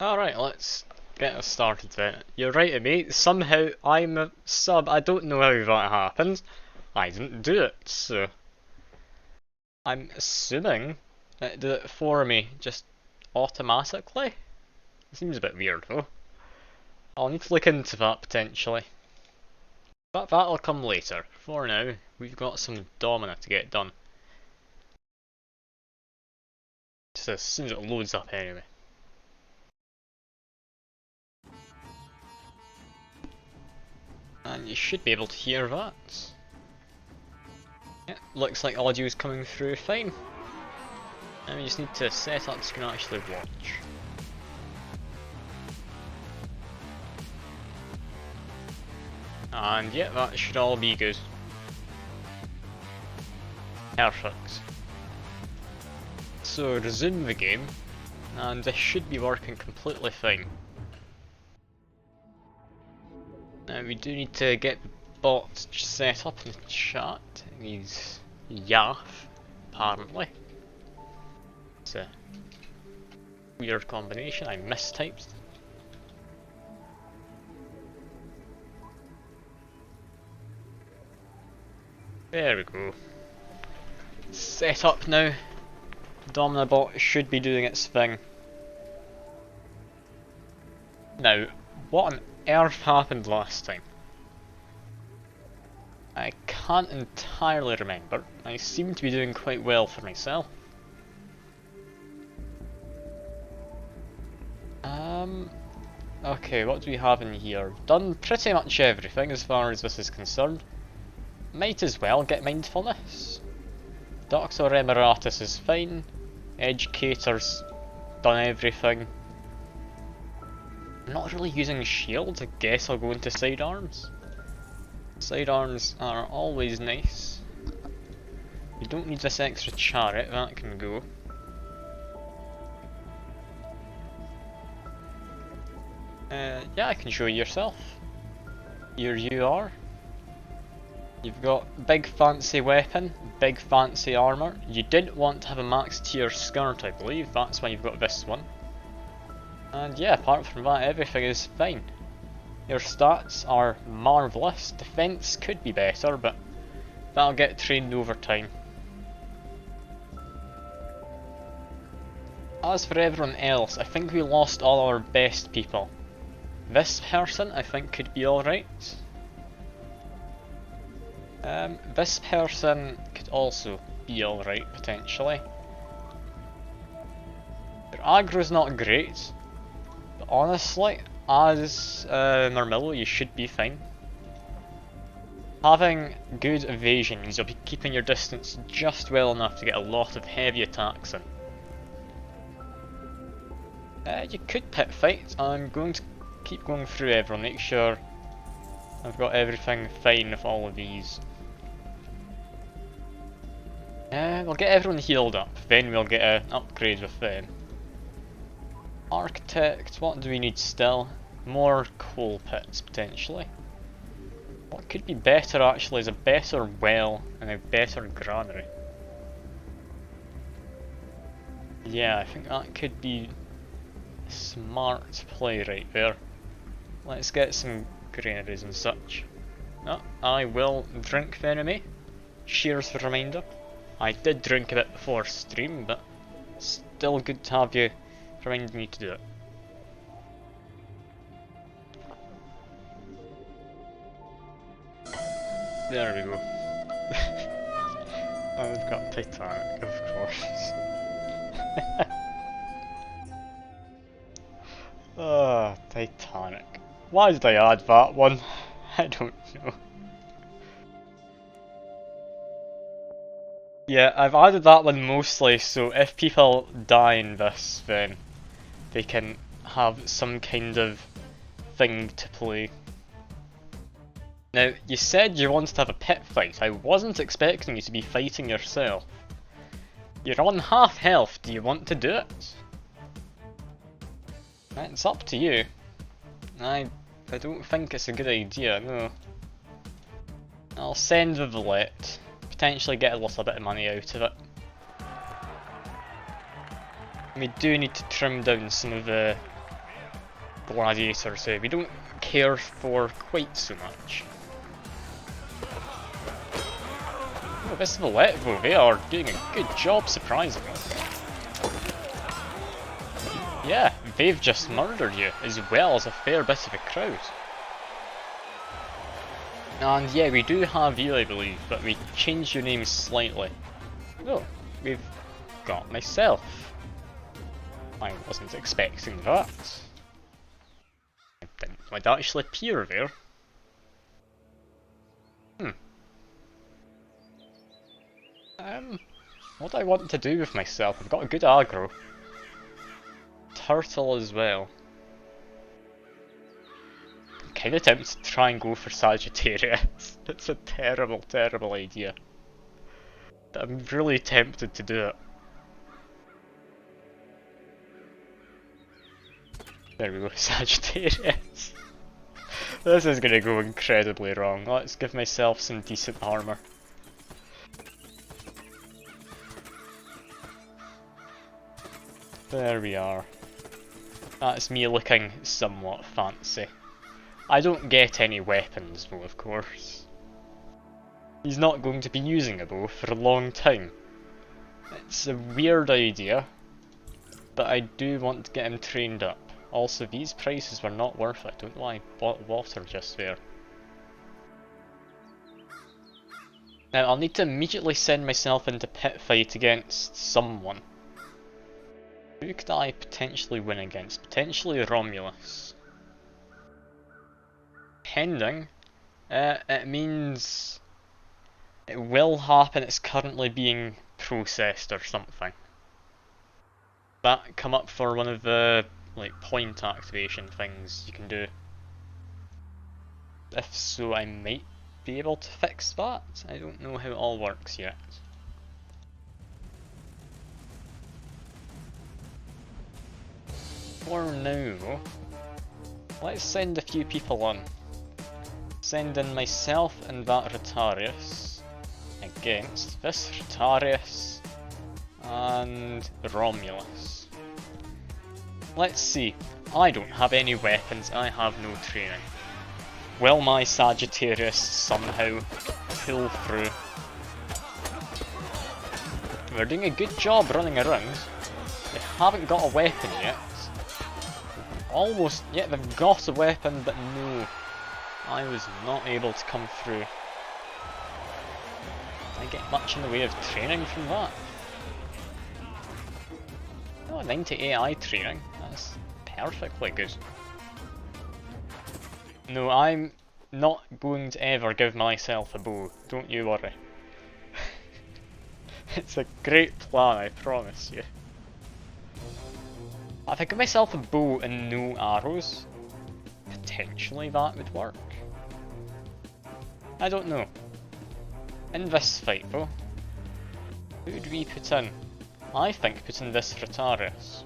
Alright, let's get us started then. You're right, mate. Somehow I'm a sub. I don't know how that happened. I didn't do it, so I'm assuming it did it for me just automatically. Seems a bit weird though. I'll need to look into that potentially. But that'll come later. For now, we've got some Domina to get done. Just as soon as it loads up anyway. And you should be able to hear that. Yeah, looks like audio's coming through fine. And we just need to set up so you can actually watch. And yeah, that should all be good. Perfect. So resume the game, and this should be working completely fine. Now we do need to get the bot set up in the chat. He's Yaff, apparently. It's a weird combination, I mistyped. There we go. Set up now. Domina bot should be doing its thing. Now, what on earth happened last time? I can't entirely remember. I seem to be doing quite well for myself. Okay, what do we have in here? Done pretty much everything as far as this is concerned. Might as well get mindfulness. Doctor Emeritus is fine. Educator's done everything. I'm not really using shield, I guess I'll go into sidearms. Sidearms are always nice. You don't need this extra chariot, that can go. Yeah, I can show you yourself. Here you are. You've got big fancy weapon, big fancy armour. You didn't want to have a max tier skirt, I believe, that's why you've got this one. And yeah, apart from that, everything is fine. Your stats are marvellous. Defence could be better, but that'll get trained over time. As for everyone else, I think we lost all our best people. This person, I think, could be alright. This person could also be alright, potentially. Their aggro's not great, but honestly, as Marmillo, you should be fine. Having good evasion means you'll be keeping your distance just well enough to get a lot of heavy attacks in. You could pit fight. I'm going to keep going through everyone, make sure I've got everything fine with all of these. We'll get everyone healed up, then we'll get an upgrade with them. Architect, what do we need still? More coal pits, potentially. What could be better actually is a better well and a better granary. Yeah, I think that could be a smart play right there. Let's get some granaries and such. Oh, I will drink the enemy. Cheers for the reminder. I did drink a bit before stream, but still good to have you reminding me to do it. There we go. Oh, we've got Titanic, of course. Ah, Titanic. Why did I add that one? I don't know. Yeah, I've added that one mostly so if people die in this, then they can have some kind of thing to play. Now, you said you wanted to have a pit fight. I wasn't expecting you to be fighting yourself. You're on half health, do you want to do it? It's up to you. I don't think it's a good idea, no. I'll send the Valette. Potentially get a little bit of money out of it. We do need to trim down some of the gladiators who we don't care for quite so much. Oh, this Valevo, they are doing a good job surprisingly. Yeah, they've just murdered you, as well as a fair bit of a crowd. And yeah, we do have you, I believe, but we changed your name slightly. Oh, we've got myself. I wasn't expecting that. I didn't know I'd actually appear there. What do I want to do with myself? I've got a good aggro. Turtle as well. I'm kinda tempted to try and go for Sagittarius. It's a terrible, terrible idea. But I'm really tempted to do it. There we go, Sagittarius. This is gonna go incredibly wrong. Let's give myself some decent armor. There we are. That's me looking somewhat fancy. I don't get any weapons though, of course. He's not going to be using a bow for a long time. It's a weird idea, but I do want to get him trained up. Also, these prices were not worth it. I don't know why I bought water just there. Now, I'll need to immediately send myself into pit fight against someone. Who could I potentially win against? Potentially Romulus. Pending, it means it will happen, it's currently being processed or something. That come up for one of the like point activation things you can do. If so, I might be able to fix that. I don't know how it all works yet. For now, let's send a few people on. Send in myself and that Rotarius against this Rotarius and Romulus. Let's see. I don't have any weapons, I have no training. Will my Sagittarius somehow pull through? They're doing a good job running around. They haven't got a weapon yet. Almost, yeah, they've got a weapon, but no. I was not able to come through. Did I get much in the way of training from that? Oh, 90 AI training. That's perfectly good. No, I'm not going to ever give myself a bow. Don't you worry. It's a great plan, I promise you. If I give myself a bow and no arrows, potentially that would work. I don't know. In this fight though, who would we put in? I think put in this Rotarius.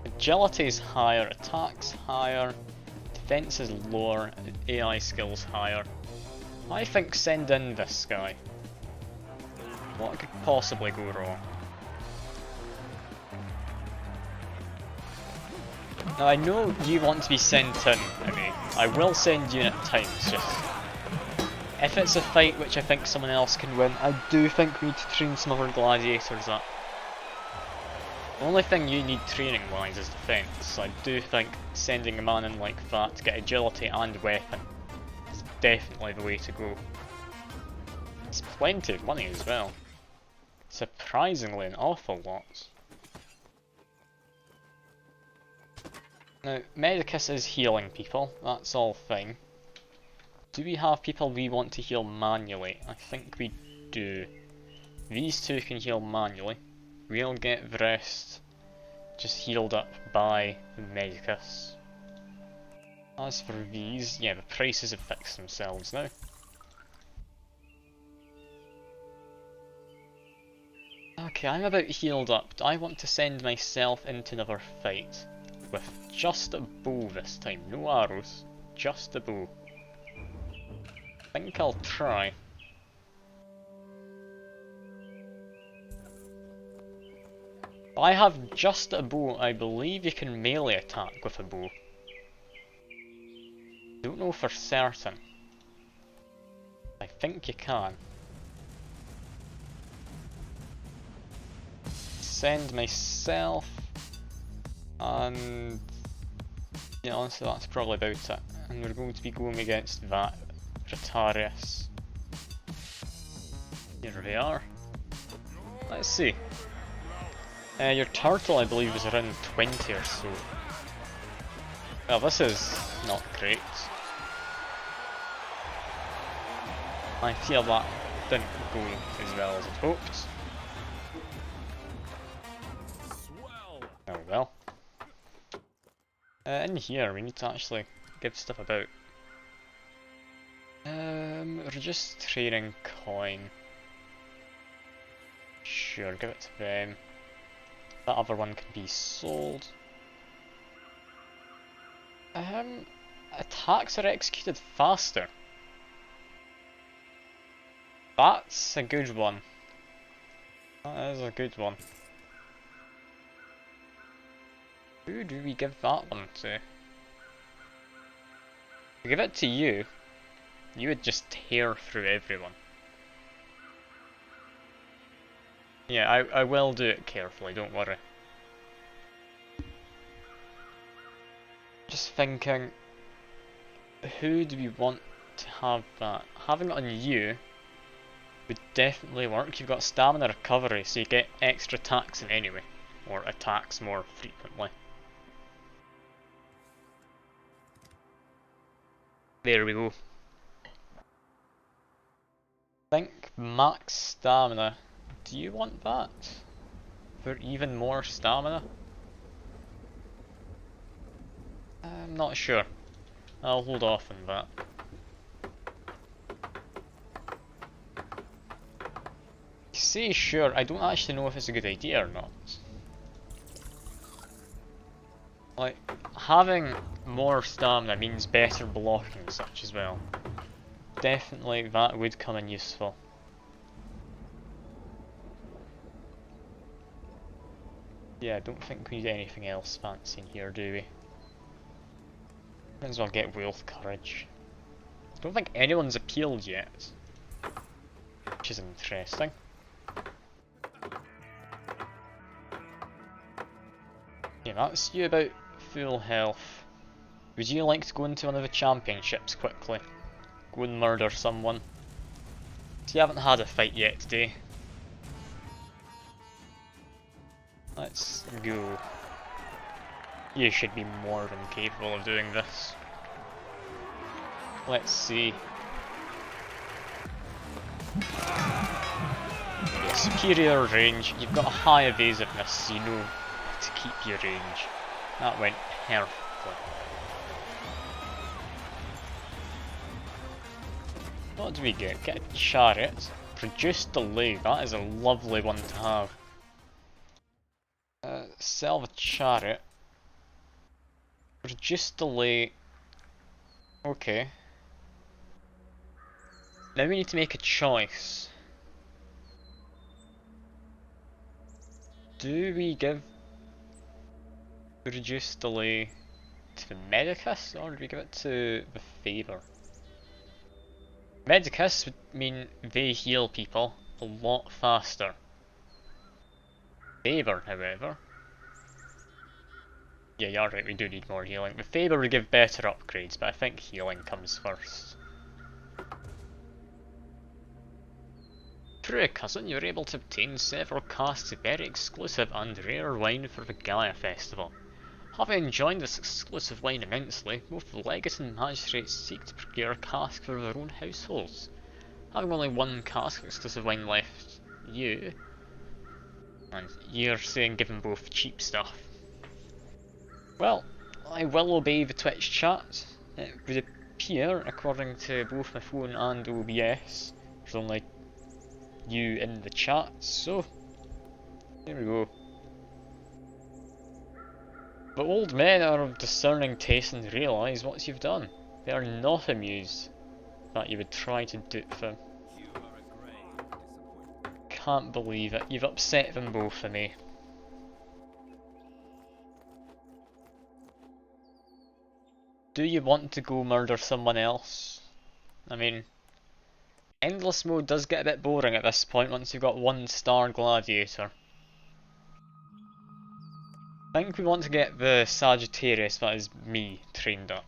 Agility is higher, attacks higher, defense is lower, AI skills higher. I think send in this guy. What could possibly go wrong? Now I know you want to be sent in, I mean, I will send you in at times, just... If it's a fight which I think someone else can win, I do think we need to train some other gladiators up. The only thing you need training wise is defense, so I do think sending a man in like that to get agility and weapon is definitely the way to go. It's plenty of money as well. Surprisingly an awful lot. Now, Medicus is healing people, that's all fine. Do we have people we want to heal manually? I think we do. These two can heal manually. We'll get the rest just healed up by the Medicus. As for these, yeah, the prices have fixed themselves now. Okay, I'm about healed up. I want to send myself into another fight. With just a bow this time, no arrows, just a bow. I think I'll try. I have just a bow. I believe you can melee attack with a bow. Don't know for certain. I think you can. Send myself, and yeah, honestly that's probably about it. And we're going to be going against that Rotarius. Here we are. Let's see. Your turtle I believe is around 20 or so. Well, this is not great. I feel that didn't go as well as I'd hoped. Oh well. In here we need to actually give stuff about. We're just trading coin. Sure, give it to them. That other one can be sold. Attacks are executed faster. That's a good one. That is a good one. Who do we give that one to? We give it to you. You would just tear through everyone. Yeah, I will do it carefully, don't worry. Just thinking, who do we want to have that? Having it on you would definitely work. You've got stamina recovery, so you get extra attacks in anyway, or attacks more frequently. There we go. Think max stamina. Do you want that? For even more stamina? I'm not sure. I'll hold off on that. Say sure, I don't actually know if it's a good idea or not. Like, having more stamina means better blocking and such as well. Definitely that would come in useful. Yeah, I don't think we need anything else fancy in here, do we? Might as well get Wealth Courage. I don't think anyone's appealed yet, which is interesting. Yeah, that's you about full health. Would you like to go into one of the championships quickly? Go and murder someone. So you haven't had a fight yet today. Let's go. You should be more than capable of doing this. Let's see. Yeah, superior range. You've got a high evasiveness, so you know to keep your range. That went perfectly. What do we get? Get a chariot. Reduce delay. That is a lovely one to have. Sell the chariot. Reduce delay. Okay. Now we need to make a choice. Do we give reduce delay to the Medicus, or do we give it to the Favor? Medicus would mean they heal people a lot faster. Favor, however. Yeah, you're right, we do need more healing. The Favor would give better upgrades, but I think healing comes first. Through a cousin, you're able to obtain several casks of very exclusive and rare wine for the Gaia Festival. Having enjoyed this exclusive wine immensely, both the legate and magistrates seek to procure a cask for their own households. Having only one cask of exclusive wine left, and you're saying give them both cheap stuff. Well, I will obey the Twitch chat. It would appear, according to both my phone and OBS, there's only you in the chat, so there we go. But old men are of discerning taste and realise what you've done. They are not amused that you would try to dupe them. Can't believe it, you've upset them both for me. do you want to go murder someone else? I mean, endless mode does get a bit boring at this point once you've got 1-star gladiator. I think we want to get the Sagittarius, that is me, trained up.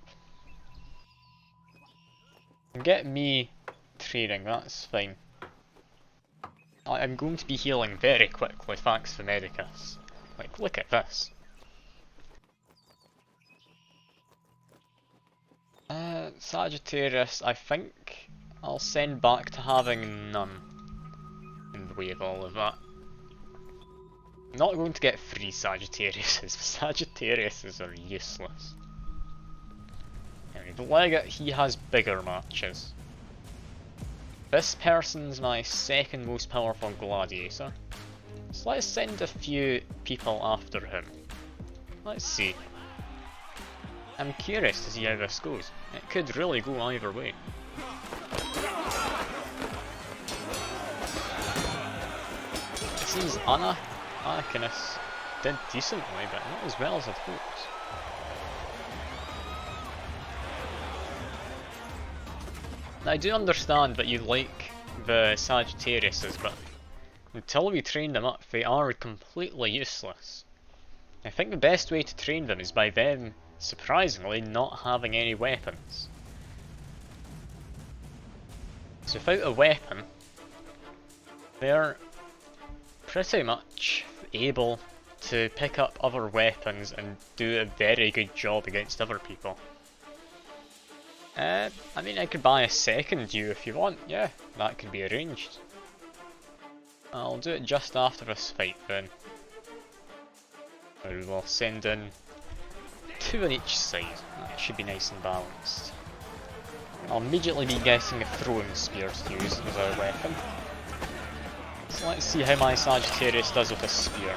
Get me training, that's fine. I'm going to be healing very quickly thanks to Medicus. Like, look at this. Sagittarius, I think I'll send back to having none in the way of all of that. I'm not going to get 3 Sagittariuses. Sagittariuses are useless. Anyway, the Legate, he has bigger matches. This person's my second most powerful gladiator. So let's send a few people after him. Let's see. I'm curious to see how this goes. It could really go either way. It seems Anakinus did decently, but not as well as I'd hoped. I do understand that you like the Sagittariuses, but until we train them up, they are completely useless. I think the best way to train them is by them, surprisingly, not having any weapons. So without a weapon, they're pretty much able to pick up other weapons and do a very good job against other people. I mean, I could buy a second you if you want, yeah, that could be arranged. I'll do it just after this fight then. We will send in 2 on each side, it should be nice and balanced. I'll immediately be getting a throwing spear to use as a weapon. So let's see how my Sagittarius does with a spear.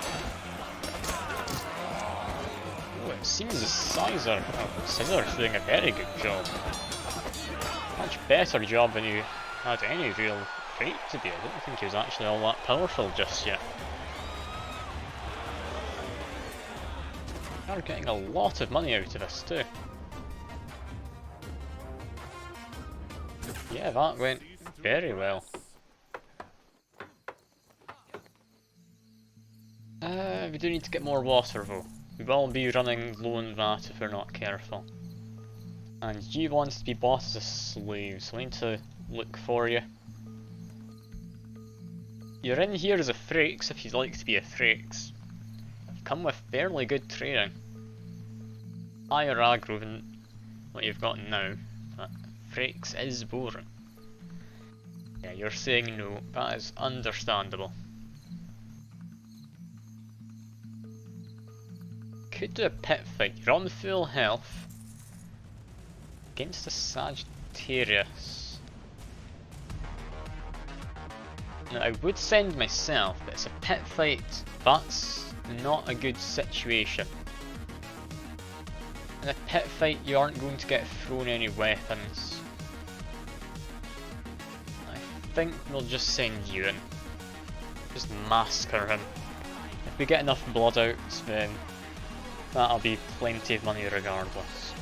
Oh, it seems the Scissor's doing a very good job. Much better job than you had any real right to do. I don't think he was actually all that powerful just yet. We're getting a lot of money out of this too. Yeah, that went very well. We do need to get more water though. We will be running low on that if we're not careful. And you want to be bought as a slave, so I need to look for you. You're in here as a Frakes if you'd like to be a Frakes. You've come with fairly good training. Higher aggro than what you've got now, but Frakes is boring. Yeah, you're saying no, that is understandable. Could do a pit fight, you're on full health. Against the Sagittarius. Now I would send myself, but it's a pit fight, that's not a good situation. In a pit fight you aren't going to get thrown any weapons. I think we'll just send you in. Just massacre him. If we get enough blood out, then that'll be plenty of money regardless.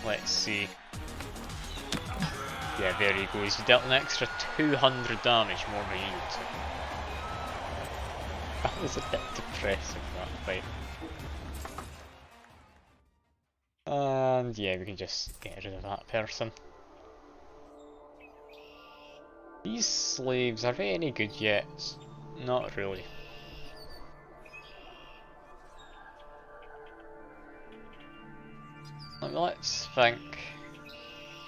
Let's see. Yeah, there he goes. He dealt an extra 200 damage more than he needed to. That was a bit depressing, that fight. And yeah, we can just get rid of that person. These slaves, are they any good yet? Not really. Let's think.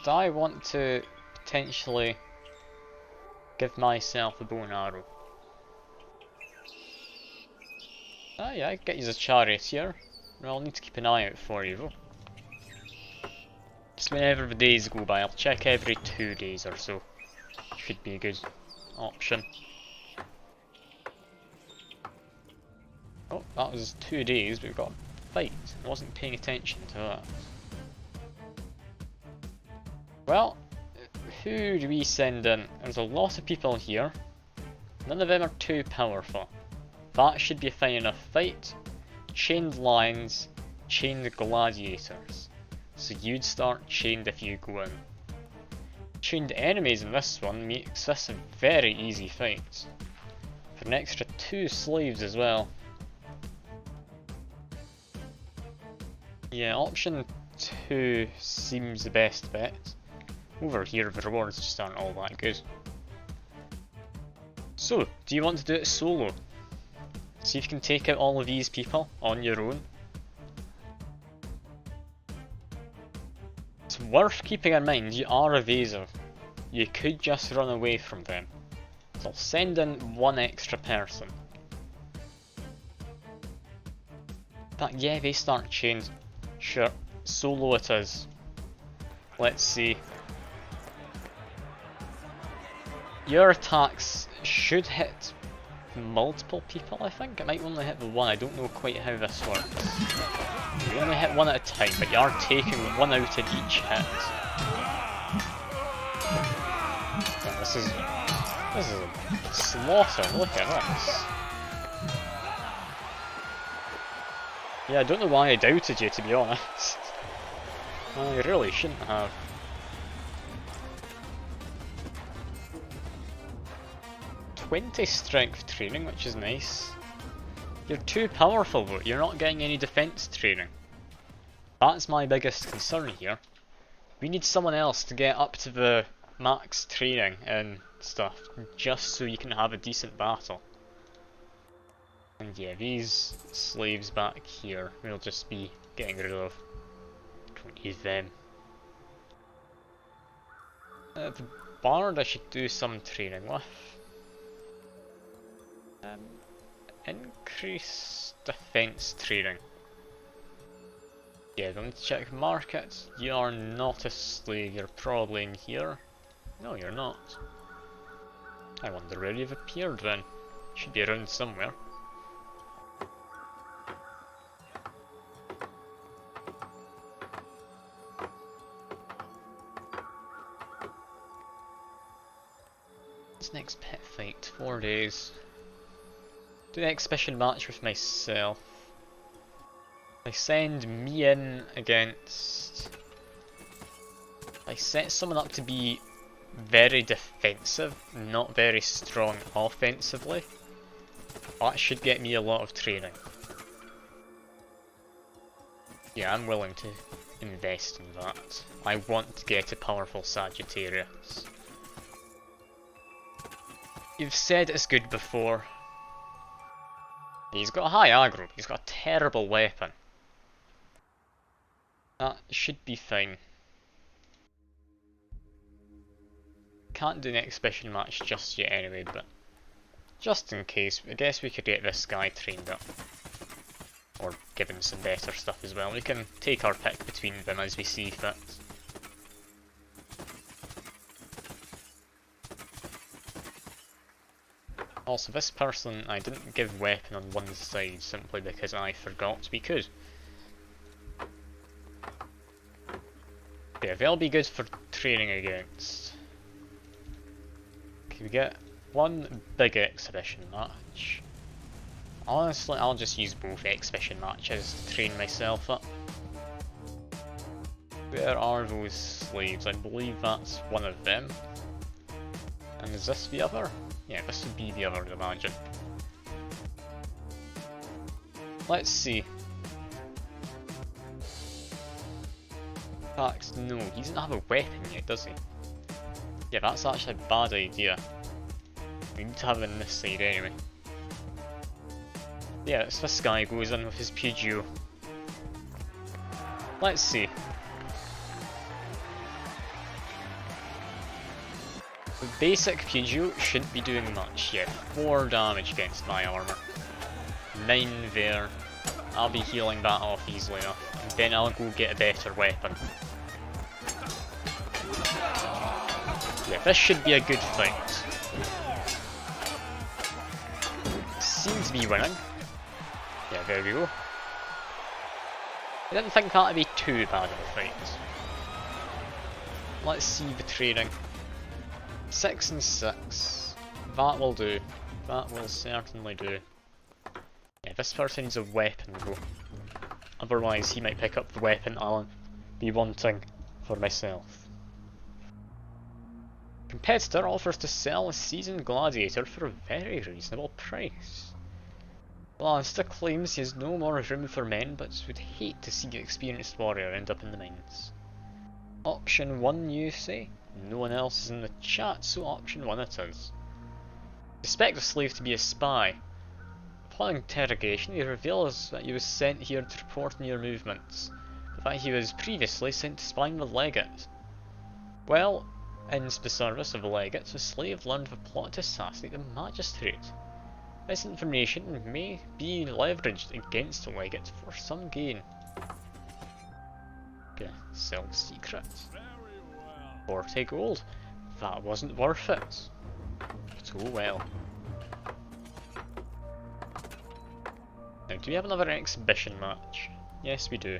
Do I want to potentially give myself a bow and arrow? Ah yeah, I can get you as a charioteer. I'll need to keep an eye out for you though. Just whenever the days go by, I'll check every 2 days or so. Should be a good option. Oh, that was 2 days, but we've got a fight. I wasn't paying attention to that. Well, who do we send in? There's a lot of people here. None of them are too powerful. That should be a fine enough fight. Chained lions, chained gladiators. So you'd start chained if you go in. Chained enemies in this one makes this a very easy fight. For an extra 2 slaves as well. Yeah, option 2 seems the best bet. Over here the rewards just aren't all that good. So, do you want to do it solo? See if you can take out all of these people on your own. It's worth keeping in mind you are evasive. You could just run away from them. So I'll send in 1 extra person. But yeah, they start chained. Sure, solo it is. Let's see. Your attacks should hit multiple people, I think. It might only hit the one. I don't know quite how this works. You only hit 1 at a time, but you are taking 1 out in each hit. Oh, this is a slaughter. Look at this. Yeah, I don't know why I doubted you, to be honest. I really shouldn't have. "20 strength training, which is nice. You're too powerful though, you're not getting any defense training. That's my biggest concern here. We need someone else to get up to the max training and stuff, just so you can have a decent battle. And yeah, these slaves back here, we'll just be getting rid of. Don't need them. The bard I should do some training with. Increase defense training. Yeah, don't need to check market. You are not a slave, you're probably in here. No, you're not. I wonder where you've appeared then. Should be around somewhere. This next pet fight, 4 days. Do an exhibition match with myself. I send me in against... I set someone up to be very defensive, not very strong offensively. That should get me a lot of training. Yeah, I'm willing to invest in that. I want to get a powerful Sagittarius. You've said it's good before. He's got a high aggro, he's got a terrible weapon. That should be fine. Can't do an exhibition match just yet anyway, but just in case, I guess we could get this guy trained up. Or give him some better stuff as well. We can take our pick between them as we see fit. Also, this person, I didn't give weapon on one side simply because I forgot we could. Yeah, they'll be good for training against. Can we get 1 big exhibition match? Honestly, I'll just use both exhibition matches to train myself up. Where are those slaves? I believe that's one of them. And is this the other? Yeah, this would be the other, I'd imagine. Let's see. Fax, no, he doesn't have a weapon yet, does he? Yeah, that's actually a bad idea. We need to have him on this side anyway. Yeah, it's this guy goes in with his Peugeot. Let's see. The basic Peugeot shouldn't be doing much yet. 4 damage against my armor. 9 there. I'll be healing that off easily enough. And then I'll go get a better weapon. Yeah, this should be a good fight. Seems to be winning. Yeah, there we go. I didn't think that'd be too bad of a fight. Let's see the training. 6 and 6. That will do. That will certainly do. Yeah, this person needs a weapon though. otherwise he might pick up the weapon I'll be wanting for myself. Competitor offers to sell a seasoned gladiator for a very reasonable price. Blaster claims he has no more room for men, but would hate to see an experienced warrior end up in the mines. Option 1, you say? No one else is in the chat, so option 1 it is. Suspect the slave to be a spy. Upon interrogation, he reveals that he was sent here to report on your movements, but that he was previously sent to spy on the legate. Well, in the service of the legate, the slave learned of a plot to assassinate the magistrate. This information may be leveraged against the legate for some gain. Okay, sell the secret. 40 gold. That wasn't worth it. But oh well. Now, do we have another exhibition match? Yes, we do.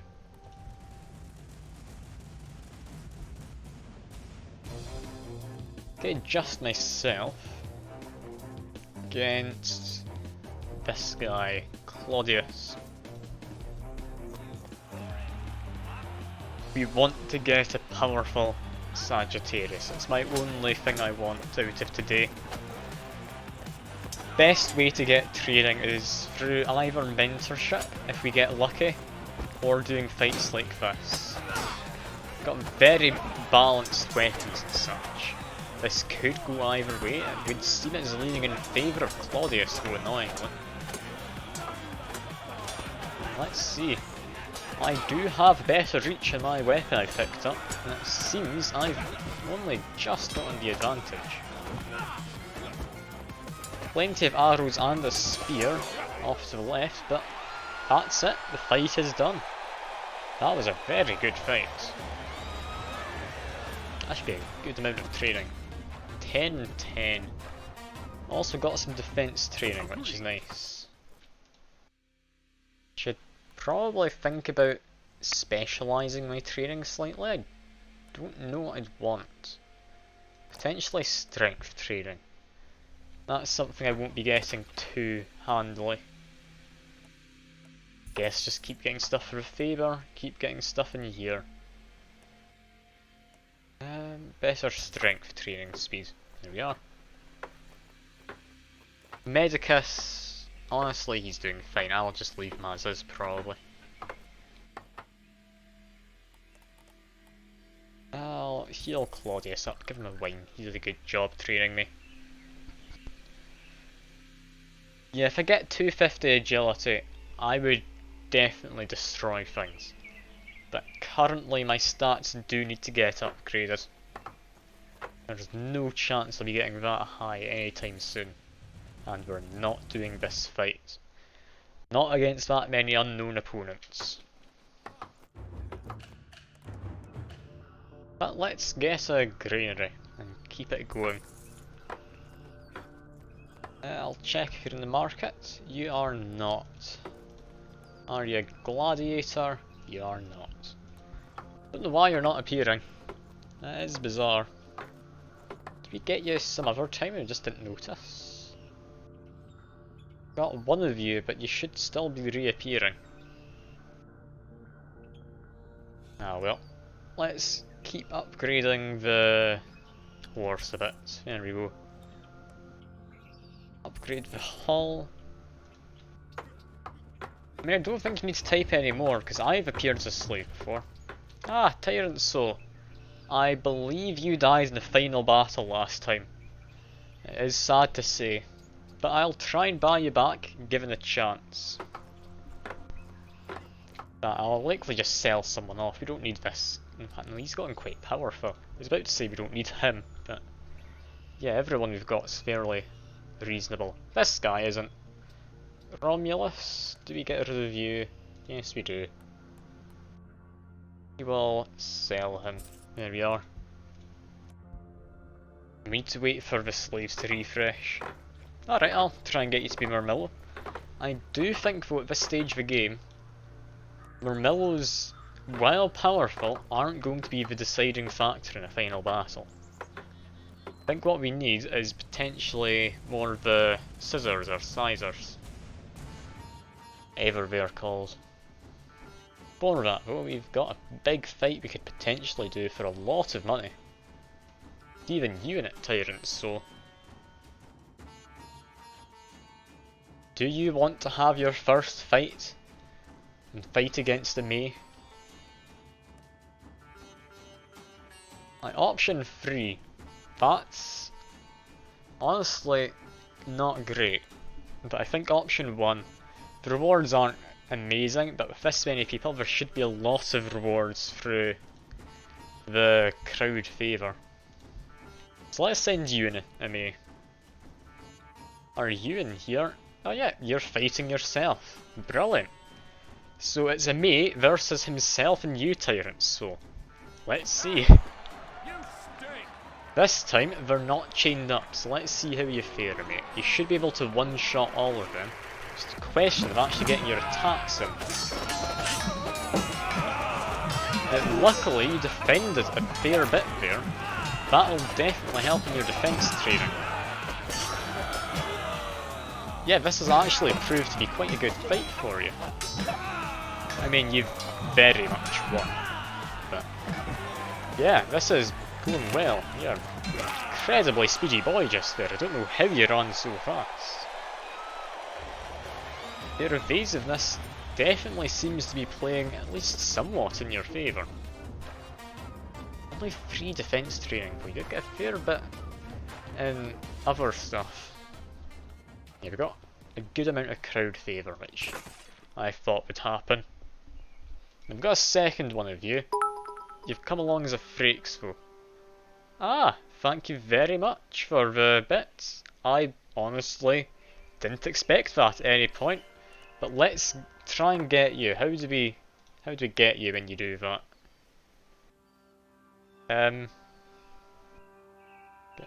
Okay, just myself against this guy, Claudius. We want to get a powerful Sagittarius. It's my only thing I want out of today. Best way to get training is through either mentorship, if we get lucky, or doing fights like this. Got very balanced weapons and such. This could go either way. It would seem it's leaning in favour of Claudius, though annoyingly. Let's see. I do have better reach in my weapon I picked up, and it seems I've only just gotten the advantage. Plenty of arrows and a spear off to the left, but that's it, the fight is done. That was a very good fight. That should be a good amount of training. 10-10. Also got some defense training, which is nice. Should probably think about specialising my training slightly. I don't know what I'd want. Potentially strength training. That's something I won't be getting too handily. Guess just keep getting stuff for Faber, keep getting stuff in here. Better strength training speed. There we are. Medicus, honestly he's doing fine, I'll just leave him as is probably. I'll heal Claudius up, give him a wine, he did a good job training me. Yeah, if I get 250 agility, I would definitely destroy things. But currently my stats do need to get upgraded. There's no chance I'll be getting that high anytime soon. And we're not doing this fight. Not against that many unknown opponents. But let's get a granary and keep it going. I'll check if you're in the market. You are not. Are you a gladiator? You are not. Don't know why you're not appearing. That is bizarre. Did we get you some other time and just didn't notice? Got one of you, but you should still be reappearing. Ah well. Let's keep upgrading the horse a bit. There we go. Upgrade the hull. I mean, I don't think you need to type anymore, because I've appeared as a slave before. Ah, Tyrant Soul. I believe you died in the final battle last time. It is sad to say, but I'll try and buy you back, given a chance. But I'll likely just sell someone off, we don't need this. In fact, no, he's gotten quite powerful. I was about to say we don't need him, but yeah, everyone we've got is fairly reasonable. This guy isn't. Romulus, do we get rid of you? Yes we do. We will sell him. There we are. We need to wait for the slaves to refresh. Alright, I'll try and get you to be Murmillo. I do think though at this stage of the game, Murmillos, while powerful, aren't going to be the deciding factor in a final battle. I think what we need is potentially more of the scissors or sizers. Ever they're called. before that though, we've got a big fight we could potentially do for a lot of money. Even unit tyrants, so... Do you want to have your first fight and fight against the May? Like, option 3, that's honestly not great, but I think option 1, the rewards aren't amazing, but with this many people there should be a lot of rewards through the crowd favour. So let's send you in a May. Are you in here? Oh yeah, you're fighting yourself. Brilliant. So it's a May versus himself and you tyrants, so let's see. This time they're not chained up, so let's see how you fare, mate. You should be able to one-shot all of them. Just a question of actually getting your attacks in. Luckily you defended a fair bit there. That'll definitely help in your defence training. Yeah, this has actually proved to be quite a good fight for you. I mean, you've very much won. But yeah, this is going well. You're an incredibly speedy boy just there. I don't know how you run so fast. Your evasiveness definitely seems to be playing at least somewhat in your favour. Only 3 defence training, but you did get a fair bit in other stuff. Yeah, we got a good amount of crowd favour, which I thought would happen. We've got a second one of you. You've come along as a Frakes though. Ah, thank you very much for the bits. I honestly didn't expect that at any point. But let's try and get you. How do we get you when you do that?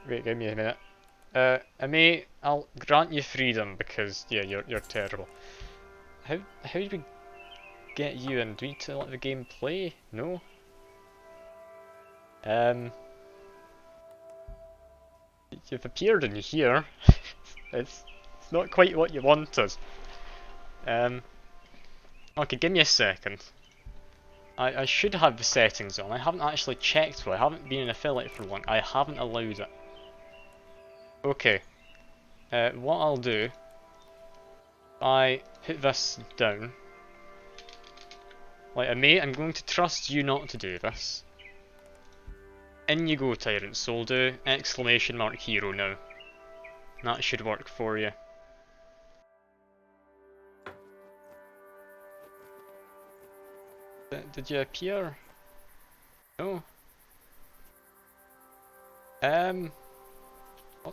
Wait, give me a minute. I may, I'll grant you freedom because yeah, you're terrible. How do we get you in? Do we need to let the game play? No. You've appeared in here. it's not quite what you wanted. Okay, give me a second. I should have the settings on. I haven't actually checked though. I haven't been an affiliate for long. I haven't allowed it. Okay. What I'll do, I put this down. Like, mate, I'm going to trust you not to do this. In you go, Tyrant Soldo! Exclamation mark hero now. That should work for you. Did you appear? No.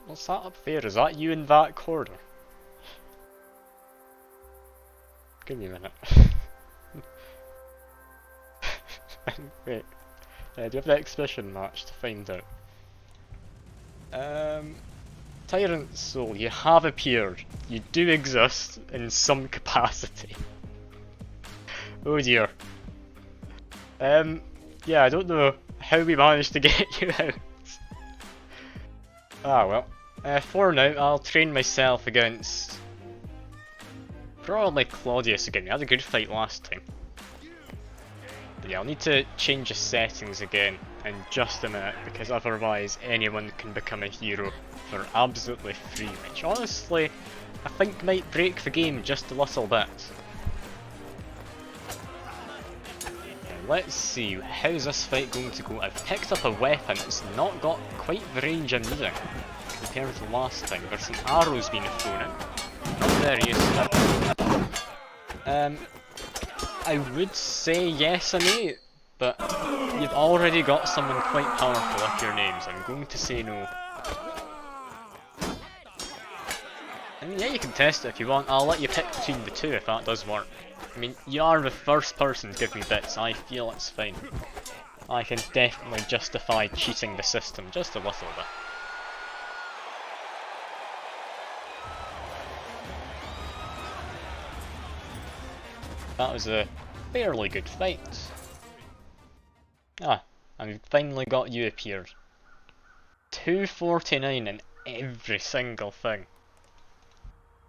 What's that up there? Is that you in that corner? Give me a minute. Wait. Do you have the exhibition match to find out? Tyrant Soul, you have appeared. You do exist in some capacity. Oh dear. Yeah, I don't know how we managed to get you out. Ah well. For now, I'll train myself against probably Claudius again. We had a good fight last time. But yeah, I'll need to change the settings again in just a minute, because otherwise anyone can become a hero for absolutely free, which honestly I think might break the game just a little bit. Let's see, how's this fight going to go? I've picked up a weapon that's not got quite the range I'm needing compared to last time. There's some arrows being thrown in. Not very useful. I would say yes, I may, but you've already got someone quite powerful up your names. I'm going to say no. I mean, yeah, you can test it if you want. I'll let you pick between the two if that does work. I mean, you are the first person to give me bits. I feel it's fine. I can definitely justify cheating the system just a little bit. That was a fairly good fight. Ah, and we finally got you appeared. 249 in every single thing.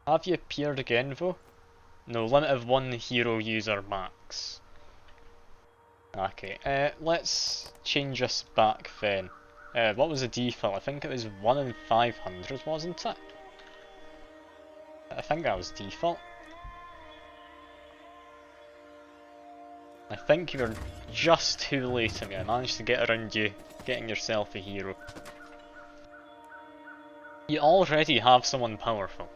Have you appeared again though? No, limit of 1 hero user max. Okay, let's change this back then. What was the default? I think it was 1 in 500, wasn't it? I think that was default. I think you were just too late to me. I managed to get around you getting yourself a hero. You already have someone powerful.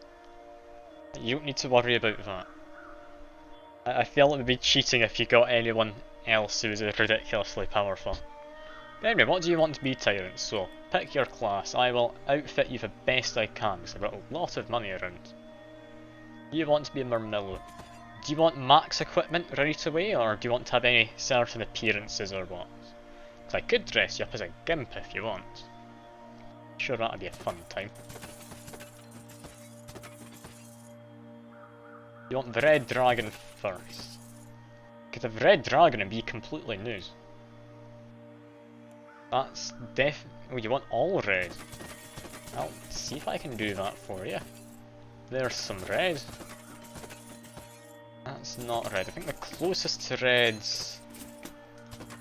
You don't need to worry about that. I feel it would be cheating if you got anyone else who was ridiculously powerful. But anyway, what do you want to be, Tyrant? So, pick your class. I will outfit you the best I can because I've got a lot of money around. You want to be a Murmillo. Do you want max equipment right away, or do you want to have any certain appearances or what? Because I could dress you up as a gimp if you want. Sure, that'd be a fun time. You want the red dragon first. Because the red dragon would be completely new. That's oh, you want all red? I'll see if I can do that for you. There's some red. That's not red. I think the closest to red's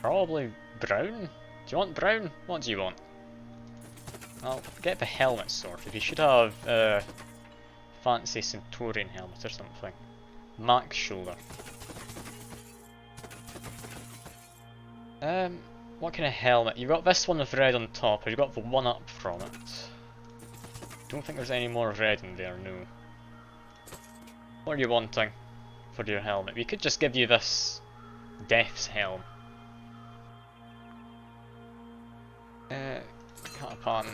probably brown. Do you want brown? What do you want? I'll get the helmet sorted. You should have fancy Centaurian helmet or something. Max shoulder. What kind of helmet? You've got this one with red on top, or you've got the one up from it. Don't think there's any more red in there, no. What are you wanting for your helmet? We could just give you this Death's Helm. Catapan.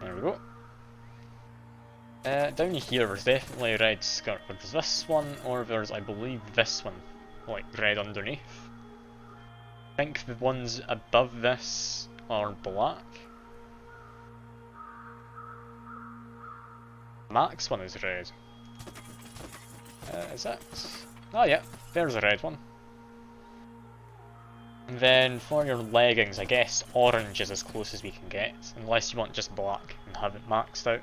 There we go. Down here there's definitely a red skirt, but there's this one, or there's, I believe, this one, like red underneath. I think the ones above this are black. Max one is red. Is it? Oh yeah, there's a red one. And then for your leggings, I guess orange is as close as we can get, unless you want just black and have it maxed out.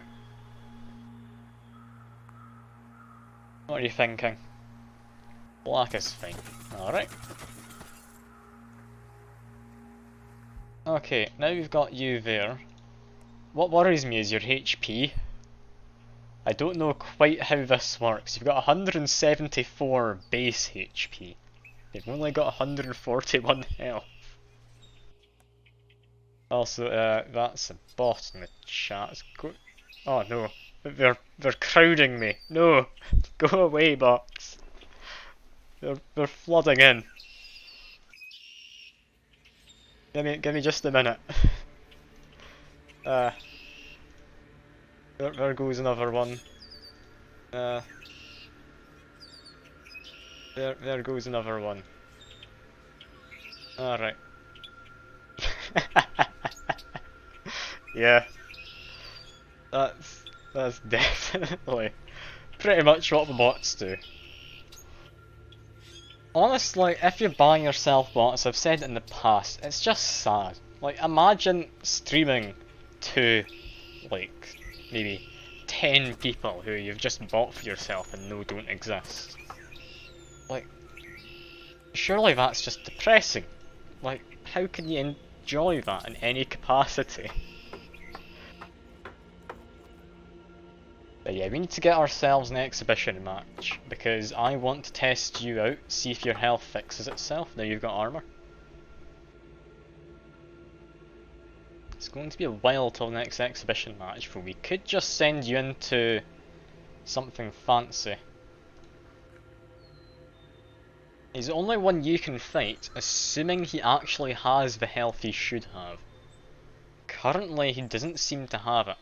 What are you thinking? Black is fine. Alright. Okay, now we've got you there. What worries me is your HP. I don't know quite how this works. You've got 174 base HP. You've only got 141 health. Also, that's a bot in the chat. Oh no, they're crowding me. No, go away, bots. They're flooding in. Give me just a minute. There goes another one. There goes another one. Alright. Yeah. That's definitely pretty much what the bots do. Honestly, if you buy yourself bots, I've said it in the past, it's just sad. Like, imagine streaming to, like, maybe 10 people who you've just bought for yourself and know don't exist. Like, surely that's just depressing. Like, how can you enjoy that in any capacity? But yeah, we need to get ourselves an exhibition match, because I want to test you out, see if your health fixes itself. Now you've got armour. It's going to be a while till the next exhibition match, but we could just send you into something fancy. He's the only one you can fight, assuming he actually has the health he should have. Currently, he doesn't seem to have it.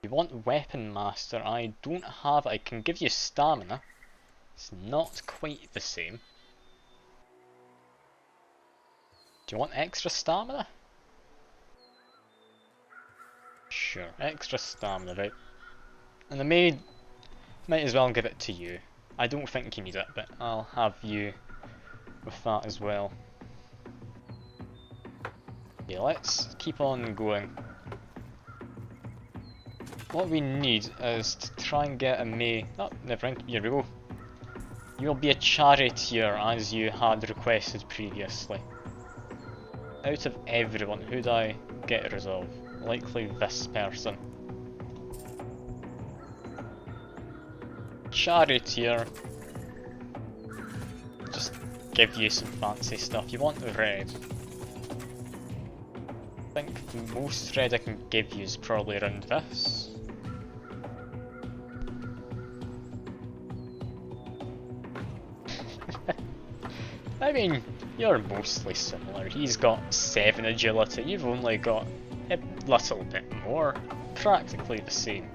You want Weapon Master? I don't have it. I can give you Stamina. It's not quite the same. Do you want extra Stamina? Sure, extra Stamina, right. And the maid might as well give it to you. I don't think you need it, but I'll have you with that as well. Yeah, let's keep on going. What we need is to try and get a May. Oh, never mind. Here we go. You'll be a charioteer as you had requested previously. Out of everyone, who'd I get to resolve? Likely this person. Charioteer. Just give you some fancy stuff. You want the red. I think the most red I can give you is probably around this. I mean, you're mostly similar. He's got 7 agility, you've only got a little bit more. Practically the same.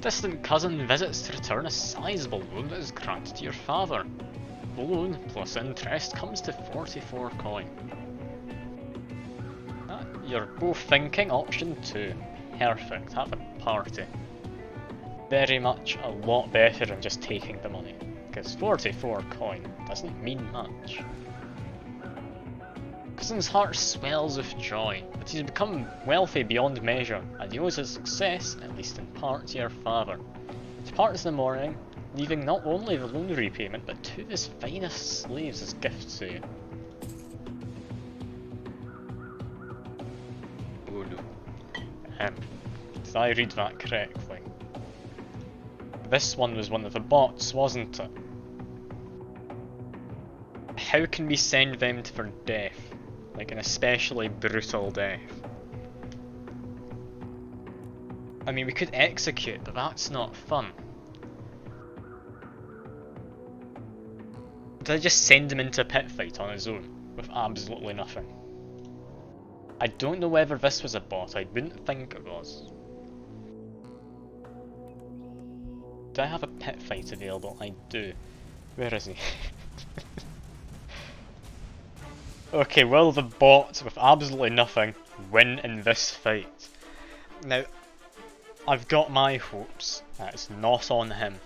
Distant cousin visits to return a sizable loan that is granted to your father. The loan plus interest comes to 44 coin. You're both thinking option 2. Perfect, have a party. Very much a lot better than just taking the money, because 44 coin doesn't mean much. Cousin's heart swells with joy, but he's become wealthy beyond measure, and he owes his success, at least in part, to your father. He departs in the morning, leaving not only the loan repayment, but 2 of his finest slaves as gifts to you. Oh no. Did I read that correctly? This one was one of the bots, wasn't it? How can we send them for death? Like an especially brutal death. I mean, we could execute, but that's not fun. Did I just send him into a pit fight on his own, with absolutely nothing? I don't know whether this was a bot, I wouldn't think it was. Do I have a pit fight available? I do. Where is he? Okay, will the bot with absolutely nothing win in this fight? Now, I've got my hopes that it's not on him.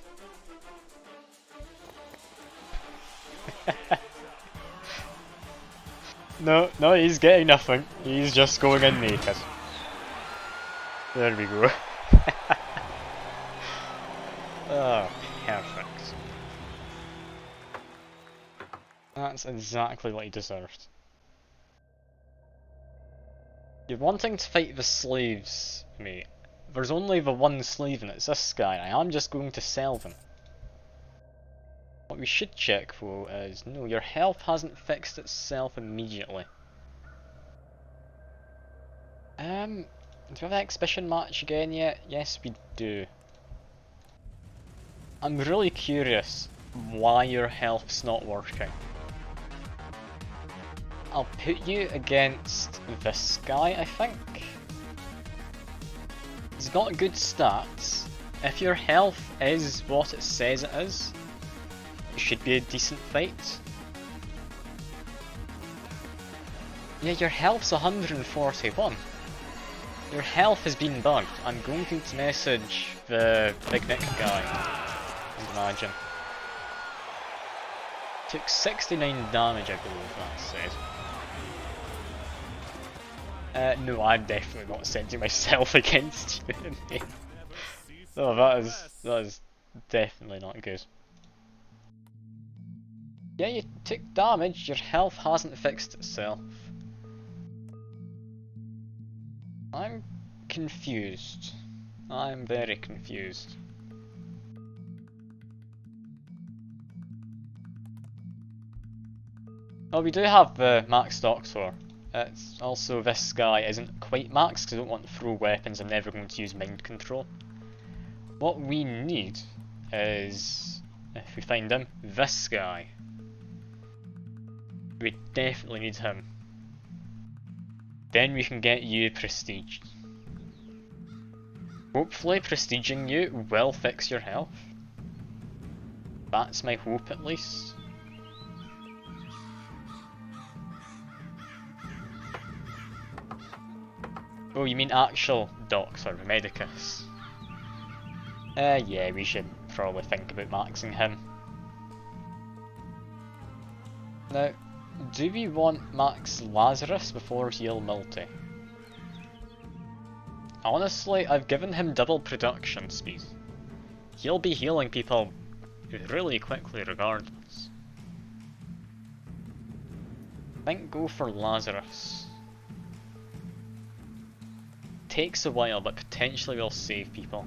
No, he's getting nothing. He's just going in naked. There we go. Oh, perfect. That's exactly what he deserved. You're wanting to fight the slaves, mate. There's only the one slave and it's this guy. I am just going to sell them. What we should check though is, no, your health hasn't fixed itself immediately. Do we have an exhibition match again yet? Yes, we do. I'm really curious why your health's not working. I'll put you against this guy, I think. He's got good stats. If your health is what it says it is, it should be a decent fight. Yeah, your health's 141. Your health has been bugged. I'm going to message the Big Nick guy. Imagine. Took 69 damage, I believe that said. No, I'm definitely not sending myself against you. No, that is definitely not good. Yeah, you took damage, your health hasn't fixed itself. I'm confused. I'm very confused. Oh, we do have the Max Doctor. It's also this guy isn't quite max because I don't want to throw weapons. I'm never going to use mind control. What we need is, if we find him, this guy. We definitely need him. Then we can get you prestiged. Hopefully prestiging you will fix your health. That's my hope at least. Oh, you mean actual doctor, medicus? Yeah, we should probably think about maxing him. Now, do we want max Lazarus before heal multi? Honestly, I've given him double production speed. He'll be healing people really quickly regardless. I think go for Lazarus. Takes a while, but potentially will save people.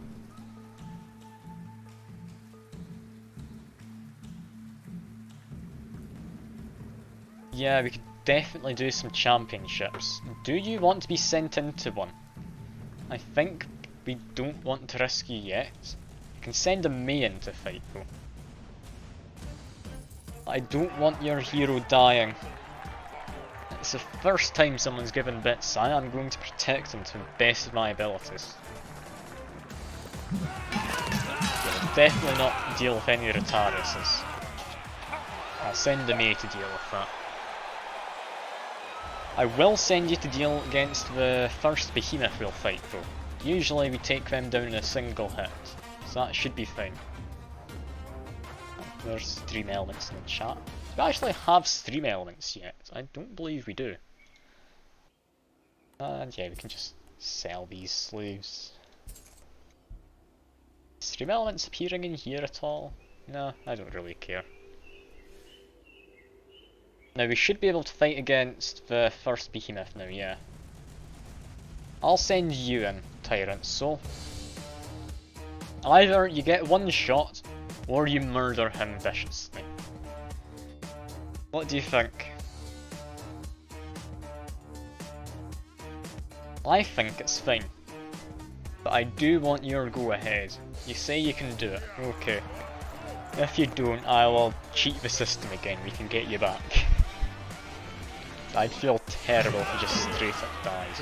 Yeah, we could definitely do some championships. Do you want to be sent into one? I think we don't want to risk you yet. You can send a main to fight though. I don't want your hero dying. It's the first time someone's given bits. I am going to protect him to the best of my abilities. I'll definitely not deal with any Retaruses. I'll send a May to deal with that. I will send you to deal against the first behemoth we'll fight though. Usually we take them down in a single hit, so that should be fine. There's stream elements in the chat. Do we actually have stream elements yet? I don't believe we do. And yeah, we can just sell these slaves. Stream elements appearing in here at all? No, I don't really care. Now we should be able to fight against the first behemoth now, yeah. I'll send you in, Tyrant Soul. Either you get one shot, or you murder him viciously. What do you think? I think it's fine. But I do want your go ahead. You say you can do it, okay. If you don't, I will cheat the system again, we can get you back. I'd feel terrible if you just straight up dies.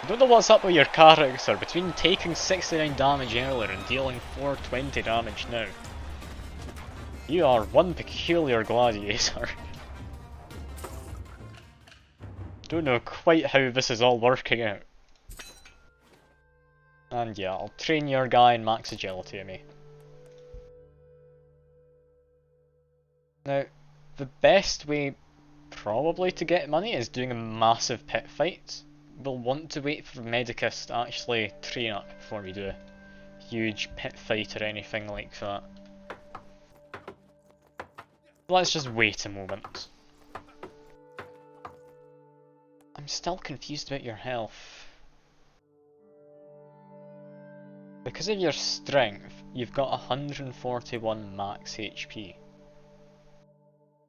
I don't know what's up with your character, between taking 69 damage earlier and dealing 420 damage now. You are one peculiar gladiator. Don't know quite how this is all working out. And yeah, I'll train your guy in max agility, me. Now, the best way probably to get money is doing a massive pit fight. We'll want to wait for Medicus to actually train up before we do a huge pit fight or anything like that. Let's just wait a moment. I'm still confused about your health. Because of your strength, you've got 141 max HP.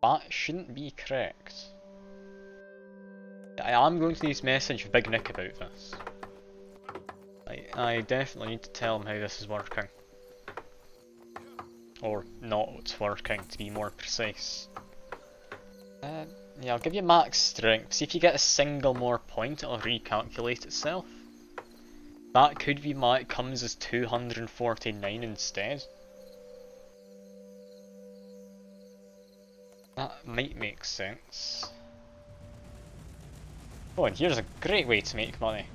That shouldn't be correct. I am going to need to message Big Nick about this. I definitely need to tell him how this is working. Or not what's working, to be more precise. Yeah, I'll give you max strength. See if you get a single more point, it'll recalculate itself. That could be why it comes as 249 instead. That might make sense. Oh, and here's a great way to make money.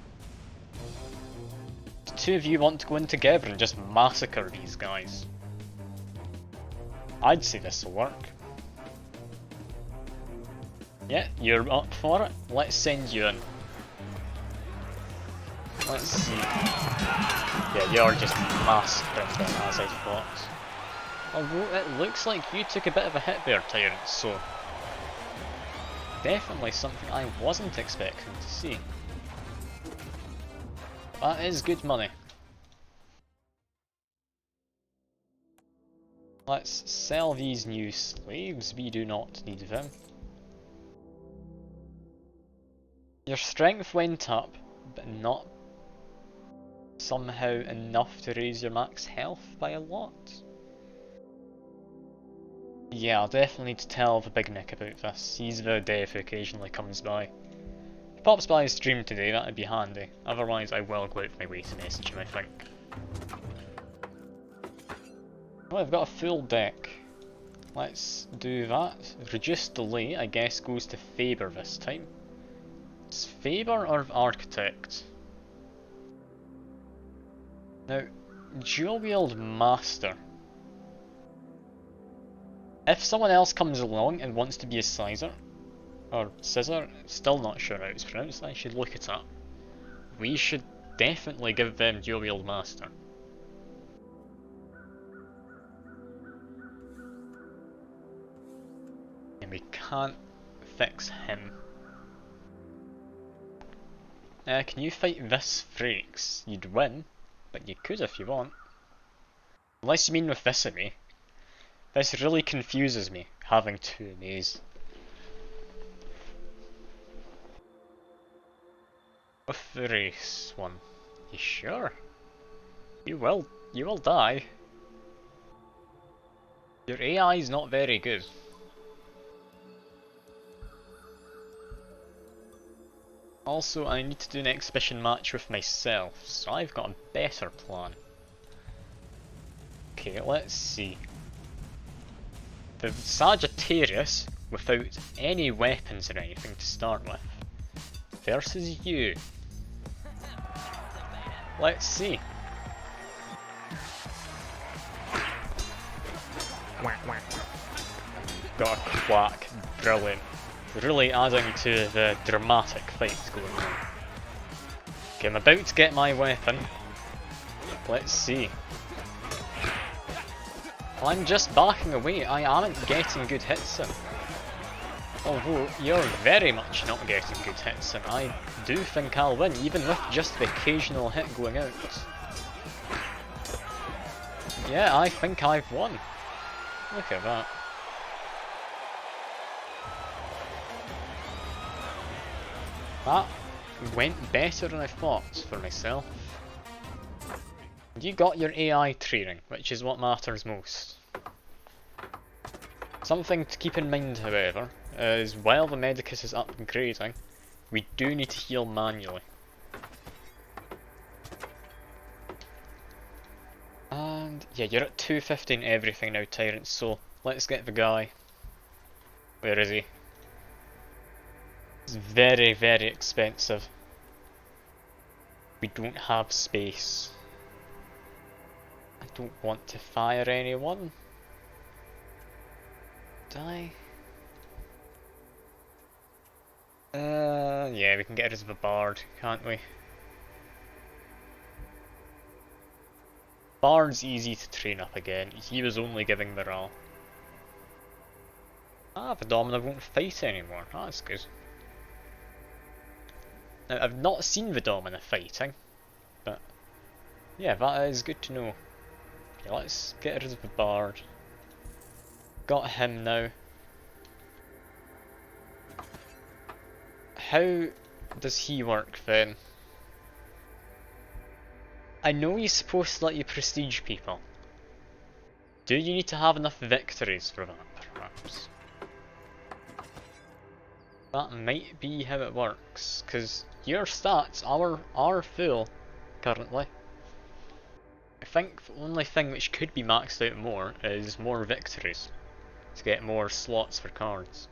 The two of you want to go in together and just massacre these guys. I'd say this will work. Yeah, you're up for it. Let's send you in. Let's see. Yeah, you're just massacring them as I thought. Although it looks like you took a bit of a hit there, Tyrant, so definitely something I wasn't expecting to see. That is good money. Let's sell these new slaves, we do not need them. Your strength went up, but not somehow enough to raise your max health by a lot. Yeah, I'll definitely need to tell the Big Nick about this. He's the dev who occasionally comes by. If he pops by his stream today, that'd be handy. Otherwise, I will go out of my way to message him, I think. Oh, I've got a full deck. Let's do that. Reduced delay, I guess, goes to Faber this time. It's Faber or Architect? Now, dual wield Master. If someone else comes along and wants to be a Sizer, or Scissor, still not sure how it's pronounced, I should look it up. we should definitely give them dual wield master. And we can't fix him. Can you fight this Frakes? You'd win, but you could if you want. Unless you mean with this army. This really confuses me, having two armies. With the race one. You sure? You will die. Your AI is not very good. Also, I need to do an exhibition match with myself, so I've got a better plan. Okay, let's see. The Sagittarius, without any weapons or anything to start with, versus you. Let's see. Got a quack, brilliant. Really adding to the dramatic fights going on. Okay, I'm about to get my weapon. Let's see. I'm just backing away, I aren't getting good hits in. Although, you're very much not getting good hits in. I do think I'll win, even with just the occasional hit going out. Yeah, I think I've won. Look at that. That went better than I thought for myself. You got your AI training, which is what matters most. Something to keep in mind, however, is while the Medicus is upgrading, we do need to heal manually. And yeah, you're at 215 everything now, Tyrant, so let's get the guy. Where is he? It's very, very expensive. We don't have space. I don't want to fire anyone. Die. Yeah, we can get rid of the bard, can't we? Bard's easy to train up again. He was only giving the raw. Ah, the Domina won't fight anymore. That's good. Now, I've not seen the Domina fighting, but yeah, that is good to know. Okay, let's get rid of the bard. Got him now. How does he work then? I know he's supposed to let you prestige people. Do you need to have enough victories for that, perhaps? That might be how it works, because your stats are full currently. I think the only thing which could be maxed out more is more victories, to get more slots for cards.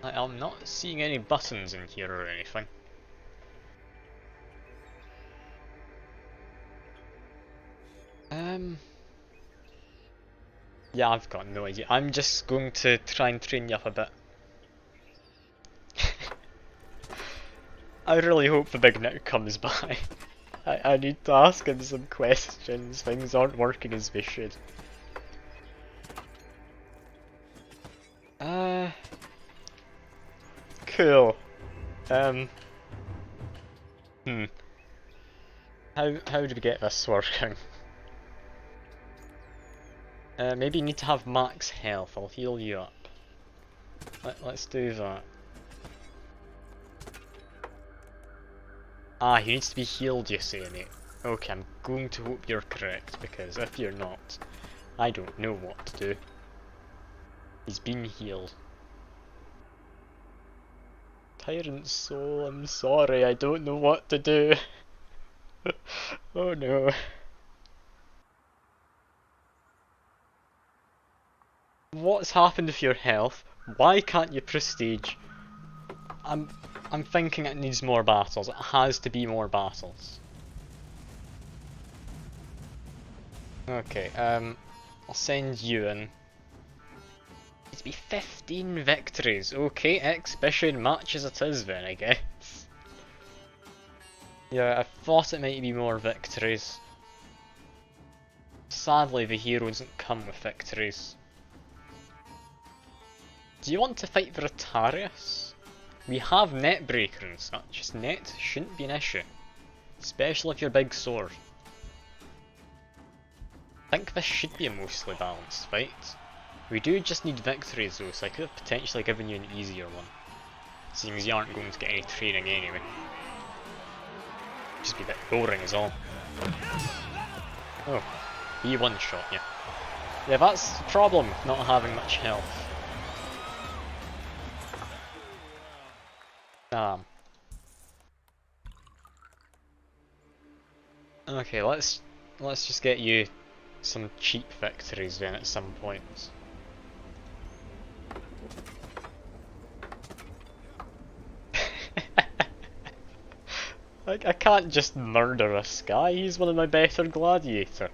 I'm not seeing any buttons in here or anything. Yeah, I've got no idea. I'm just going to try and train you up a bit. I really hope the big Nick comes by. I need to ask him some questions. Things aren't working as they should. Cool. How do we get this working? Maybe you need to have max health. I'll heal you up. Let's do that. Ah, he needs to be healed, you say, mate. Okay, I'm going to hope you're correct, because if you're not, I don't know what to do. He's been healed. Tyrant Soul, I'm sorry, I don't know what to do. Oh no. What's happened with your health? Why can't you prestige? I'm thinking it needs more battles. It has to be more battles. Okay, I'll send you in. to be 15 victories. Okay, exhibition match as it is then, I guess. Yeah, I thought it might be more victories. Sadly, the hero doesn't come with victories. Do you want to fight the Rotarius? We have Netbreaker and such, so net shouldn't be an issue. Especially if you're big sword. I think this should be a mostly balanced fight. We do just need victories though, so I could have potentially given you an easier one. Seeing as you aren't going to get any training anyway. Just be a bit boring is all. Oh, he one-shot you. Yeah, that's the problem with not having much health. Damn. Okay, let's just get you some cheap victories then at some point. I can't just murder this guy, he's one of my better gladiators.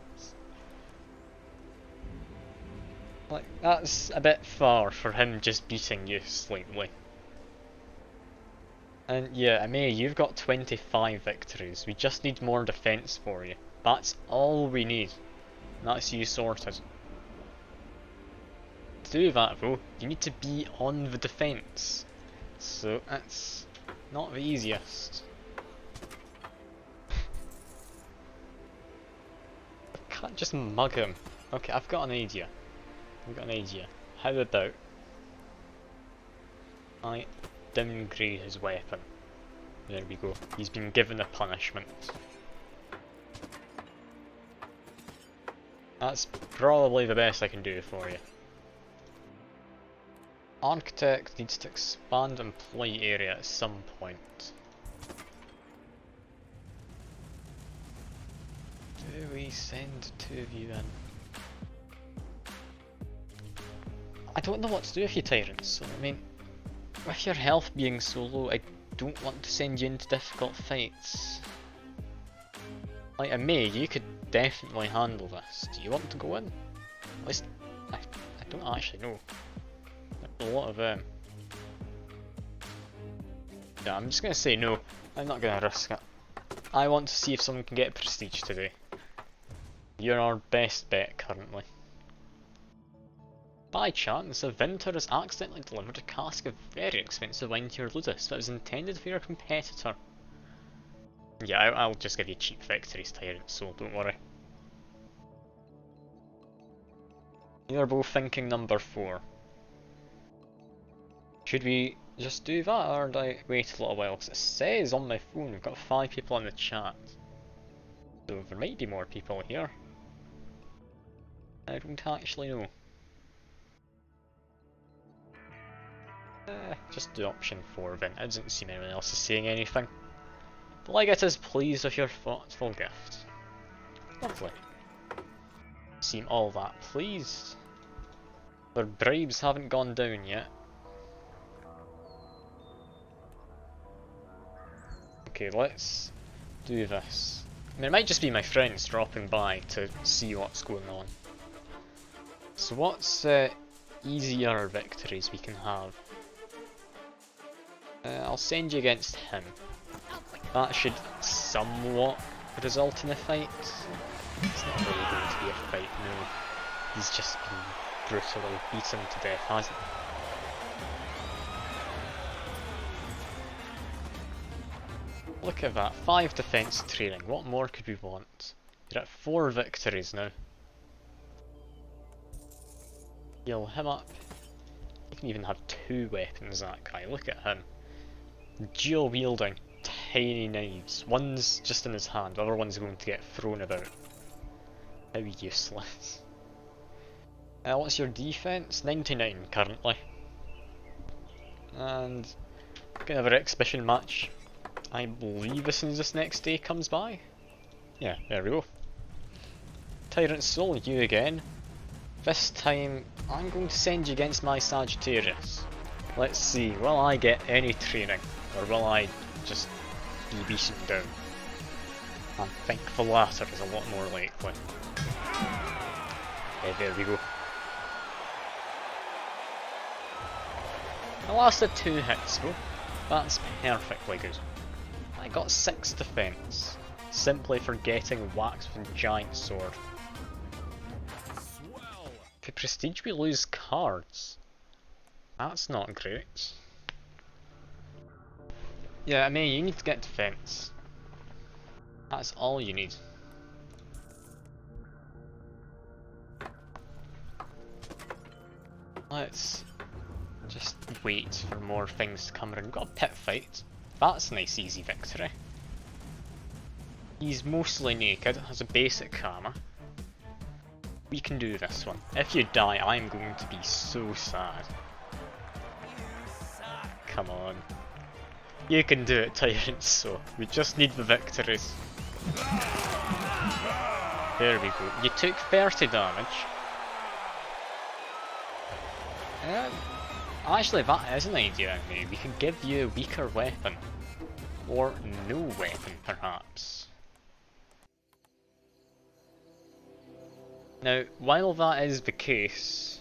Like, that's a bit far for him just beating you slightly. And yeah, Amay, you've got 25 victories, we just need more defense for you. That's all we need. That's you sorted. To do that though, you need to be on the defense. So that's not the easiest. I can't just mug him. Okay, I've got an idea. How about I downgrade his weapon? There we go. He's been given a punishment. That's probably the best I can do for you. Architect needs to expand employee area at some point. Do we send two of you in? I don't know what to do with you tyrants, so I mean, with your health being so low, I don't want to send you into difficult fights. Like a May, you could definitely handle this. Do you want to go in? At least, I don't actually know. There's a lot of them. Yeah, I'm just gonna say no. I'm not gonna risk it. I want to see if someone can get prestige today. You're our best bet currently. By chance, a Vinter has accidentally delivered a cask of very expensive wine to your Ludus that was intended for your competitor. Yeah, I'll just give you cheap victories, Tyrant, so don't worry. You're both thinking number 4. Should we just do that, or do I wait a little while? Because it says on my phone we've got 5 people in the chat. So there might be more people here. I don't actually know. Just do option 4 then. It doesn't seem anyone else is saying anything. The legate is pleased with your thoughtful gift. Lovely. Seem all that pleased. Their bribes haven't gone down yet. Okay, let's do this. I mean, it might just be my friends dropping by to see what's going on. So what's easier victories we can have? I'll send you against him. That should somewhat result in a fight. It's not really going to be a fight, no. He's just been brutally beaten to death, hasn't he? Look at that, 5 defense training, what more could we want? You're at 4 victories now. Heal him up. You can even have 2 weapons, that guy, look at him. Dual wielding tiny knives. One's just in his hand, the other one's going to get thrown about. How useless. What's your defense? 99 currently. And gonna have an exhibition match, I believe, as soon as this next day comes by. Yeah, there we go. Tyrant Soul, you again. This time I'm going to send you against my Sagittarius. Let's see, will I get any training, or will I just be beaten down? I think the latter is a lot more likely. There we go. I lasted 2 hits though. That's perfectly good. I got 6 defense, simply for getting whacked with a giant sword. For prestige we lose cards. That's not great. Yeah, I mean, you need to get defense. That's all you need. Let's just wait for more things to come around. We've got a pit fight. That's a nice easy victory. He's mostly naked, has a basic armor. We can do this one. If you die, I'm going to be so sad. Come on. You can do it, Tyrant, so we just need the victories. There we go. You took 30 damage. Actually, that is an idea, maybe. We could give you a weaker weapon. Or no weapon, perhaps. Now, while that is the case,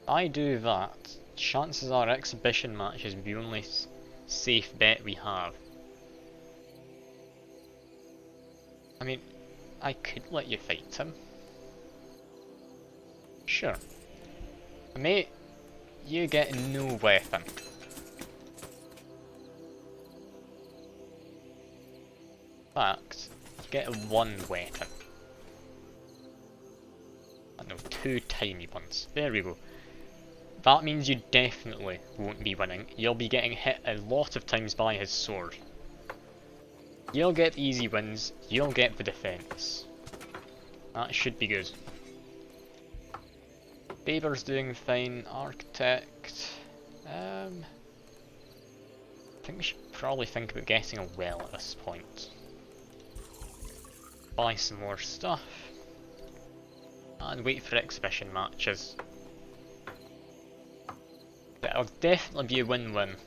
I do that, chances are exhibition match is the only safe bet we have. I mean, I could let you fight him. Sure. Mate, you get no weapon. In fact, you get 1 weapon. No, 2 tiny ones. There we go. That means you definitely won't be winning. You'll be getting hit a lot of times by his sword. You'll get the easy wins, you'll get the defense. That should be good. Faber's doing fine, Architect. I think we should probably think about getting a well at this point. Buy some more stuff. And wait for exhibition matches. It'll definitely be a win-win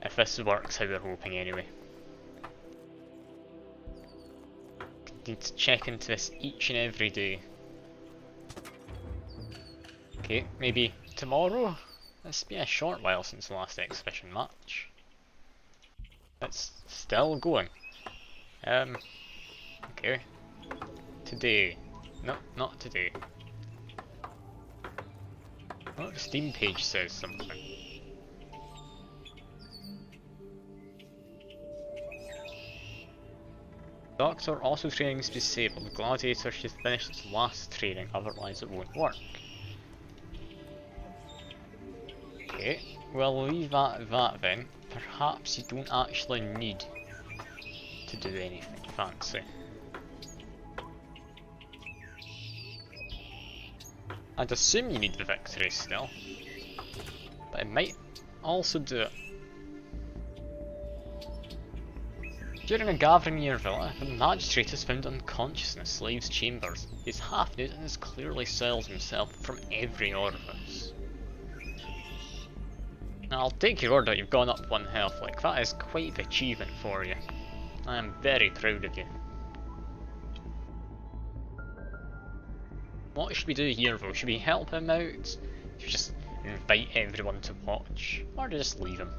if this works how we're hoping anyway. Need to check into this each and every day. Okay, maybe tomorrow? It's been a short while since the last exhibition match. It's still going. Okay. Today. No, not today. Oh, the Steam page says something. Doctor, auto training is disabled. Gladiator should finish its last training, otherwise it won't work. Okay, we'll leave that at that then. Perhaps you don't actually need to do anything fancy. I'd assume you need the victory still, but it might also do it. During a gathering near Villa, the magistrate is found unconscious in a slave's chambers. He is half nude and has clearly soiled himself from every orifice. Now, I'll take your word that you've gone up 1 health, like that is quite the achievement for you. I am very proud of you. What should we do here though? Should we help him out? Should we just invite everyone to watch? Or just leave him?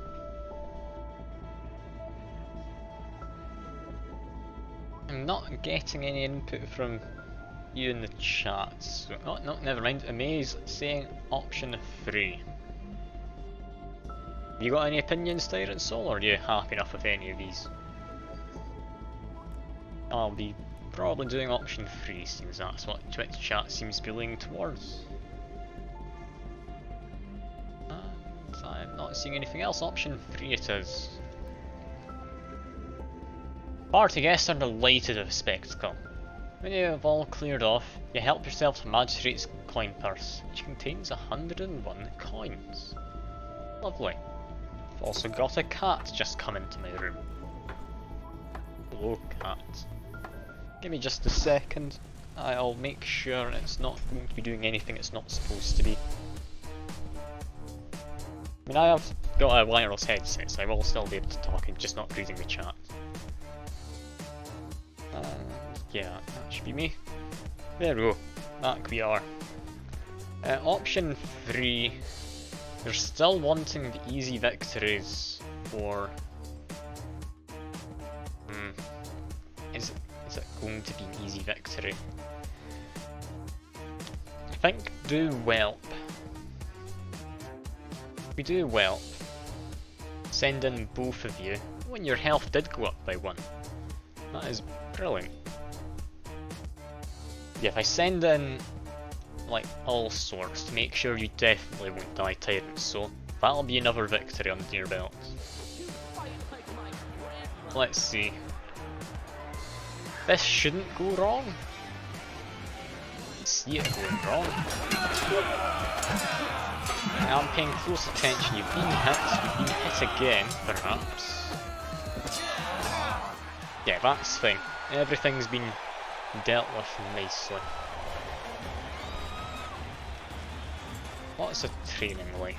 I'm not getting any input from you in the chat, so no, never mind. Amaze saying option 3. You got any opinions, Tyrant Soul, or are you happy enough with any of these? I'll be probably doing option 3, since that's what Twitch chat seems to be leaning towards. And I'm not seeing anything else. Option 3 it is. Party guests are delighted with the spectacle. When you have all cleared off, you help yourself to the Magistrate's coin purse, which contains 101 coins. Lovely. I've also got a cat just come into my room. Hello, cat. Give me just a second. I'll make sure it's not going to be doing anything it's not supposed to be. I mean, I have got a wireless headset, so I will still be able to talk, I'm just not reading the chat. Yeah, that should be me. There we go. Back we are. Option 3. You're still wanting the easy victories for... Is it going to be an easy victory? I think do Whelp. We do Whelp. Send in both of you when your health did go up by 1. That is brilliant. Yeah, if I send in like all sorts to make sure you definitely won't die Tyrant, so that'll be another victory under your belt. Let's see. This shouldn't go wrong. I see it going wrong. I'm paying close attention. You've been hit again, perhaps. Yeah, that's fine. Everything's been dealt with nicely. What's the training like?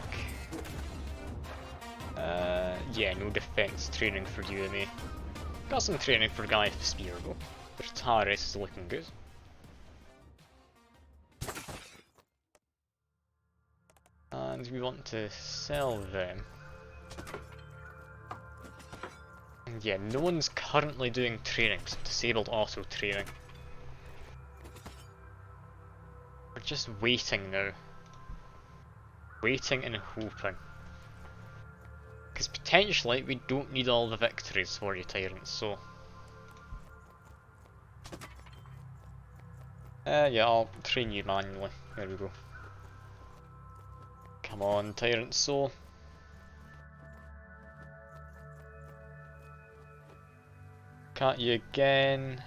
Yeah, no defense training for you and me. Got some training for Guy of Spear though. Their Taris is looking good. And we want to sell them. And yeah, no one's currently doing training, so disabled auto training. We're just waiting now. Waiting and hoping. Because potentially we don't need all the victories for you Tyrants, so... yeah, I'll train you manually. There we go. Come on, Tyrant Soul. Cut you again.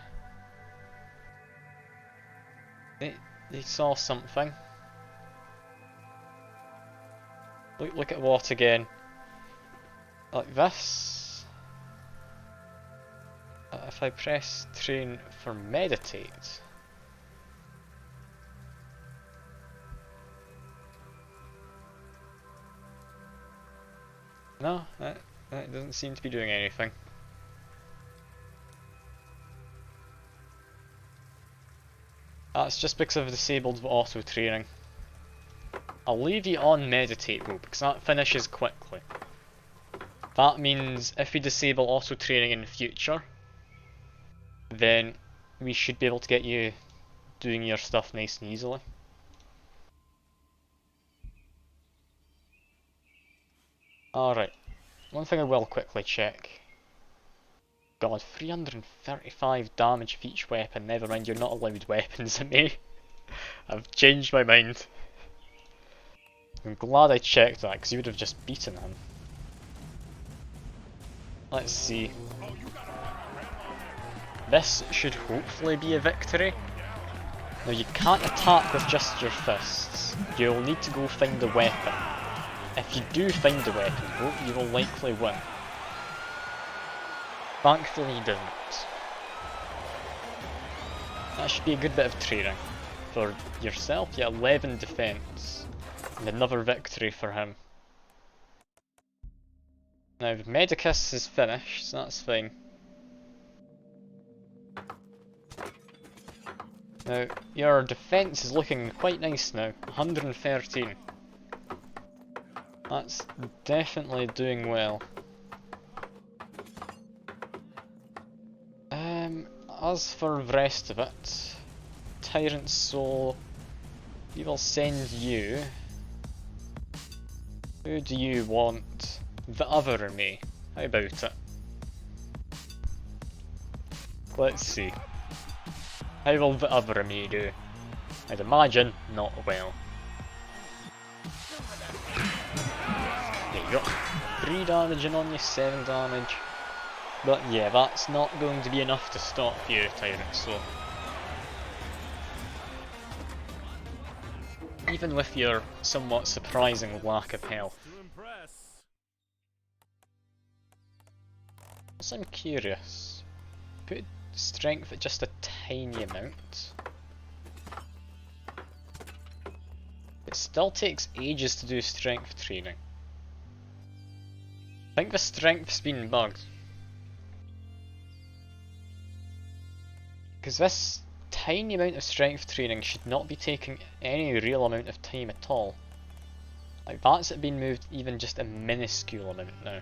They saw something. Look at what again? Like this. If I press train for meditate. No, that doesn't seem to be doing anything. That's just because I've disabled auto training. I'll leave you on meditate though, because that finishes quickly. That means if we disable auto training in the future, then we should be able to get you doing your stuff nice and easily. Alright, one thing I will quickly check. God, 335 damage of each weapon, never mind, you're not allowed weapons at me. I've changed my mind. I'm glad I checked that, because you would have just beaten him. Let's see. This should hopefully be a victory. Now you can't attack with just your fists. You'll need to go find a weapon. If you do find a weapon though, you will likely win. Thankfully you didn't. That should be a good bit of training for yourself. Yeah, 11 defense and another victory for him. Now Medicus is finished, so that's fine. Now your defense is looking quite nice now, 113. That's definitely doing well. As for the rest of it, Tyrant Soul, we will send you. Who do you want? The other me. How about it? Let's see. How will the other me do? I'd imagine not well. There you go. 3 damage on you, 7 damage. But yeah, that's not going to be enough to stop you, Tyrant, so... Even with your somewhat surprising lack of health. So I'm curious. Put strength at just a tiny amount. It still takes ages to do strength training. I think the strength's been bugged. Because this tiny amount of strength training should not be taking any real amount of time at all. Like that's it been moved even just a minuscule amount now.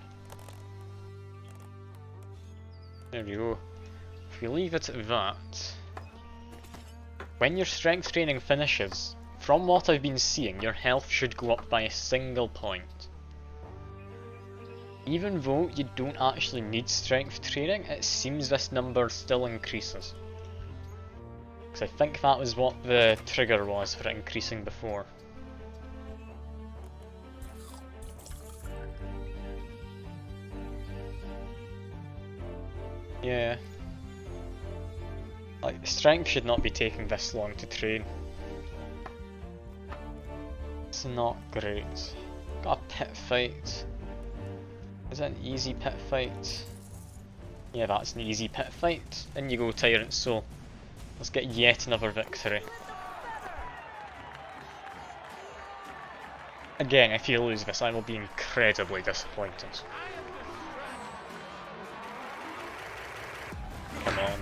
There we go. If we leave it at that, when your strength training finishes, from what I've been seeing, your health should go up by a single point. Even though you don't actually need strength training, it seems this number still increases. Because I think that was what the trigger was for it increasing before. Yeah. Like, strength should not be taking this long to train. It's not great. Got a pit fight. Is that an easy pit fight? Yeah, that's an easy pit fight. In you go, Tyrant Soul. Let's get yet another victory. Again, if you lose this, I will be incredibly disappointed. Come on.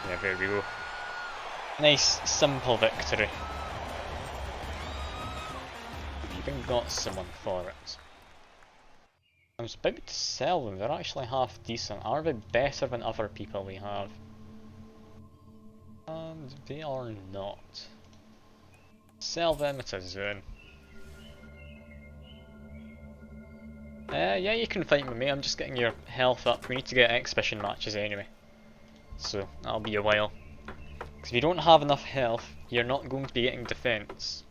Yeah, there we go. Nice, simple victory. We've even got someone for it. I was about to sell them, they're actually half decent. Are they better than other people we have? And they are not. Sell them at a zone. Yeah, you can fight with me, I'm just getting your health up. We need to get exhibition matches anyway. So, that'll be a while. Because if you don't have enough health, you're not going to be getting defense.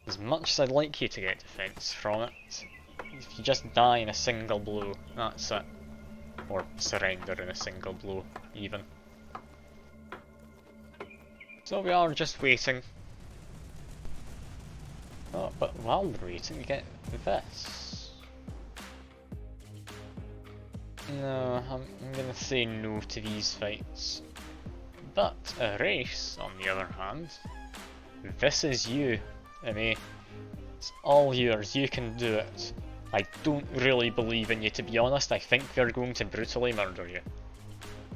As much as I'd like you to get defense from it, if you just die in a single blow, that's it. Or surrender in a single blow, even. So we are just waiting. Oh, but while we're waiting, we get this. No, I'm gonna say no to these fights. But a race, on the other hand, this is you, Amy. It's all yours, you can do it. I don't really believe in you, to be honest. I think they're going to brutally murder you.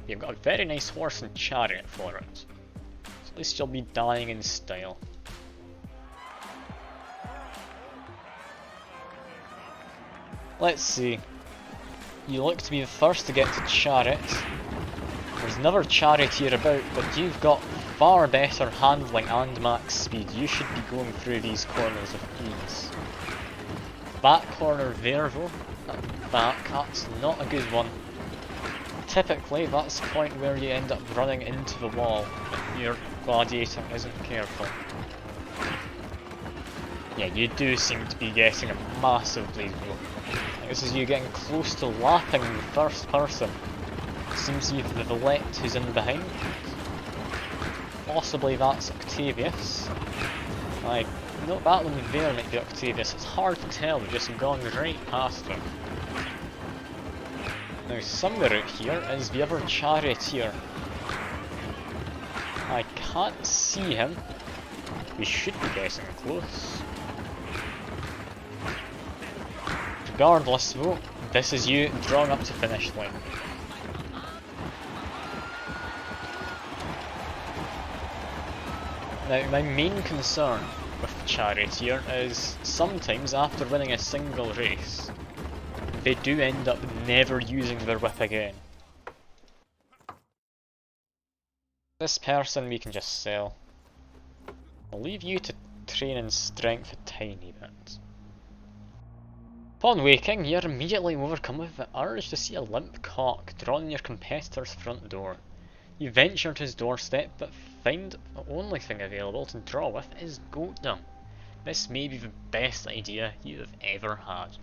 You've got a very nice horse and chariot for it. So at least you'll be dying in style. Let's see. You look to be the first to get to chariot. There's another charioteer about, but you've got far better handling and max speed. You should be going through these corners with ease. Back corner there though, that's not a good one. Typically that's the point where you end up running into the wall if your gladiator isn't careful. Yeah, you do seem to be getting a massive bleed blow. This is you getting close to lapping the first person. It seems to be the Valette who's in behind. Possibly that's Octavius. No, that one there might be Octavius. It's hard to tell, we've just gone right past him. Now somewhere out here is the other charioteer. I can't see him. We should be getting close. Regardless though, this is you drawn up to finish line. Now my main concern with the charioteer is sometimes after winning a single race, they do end up never using their whip again. This person we can just sell. I'll leave you to train in strength a tiny bit. Upon waking, you're immediately overcome with the urge to see a limp cock drawn on your competitor's front door. You venture to his doorstep, but find the only thing available to draw with is goat dung. This may be the best idea you have ever had.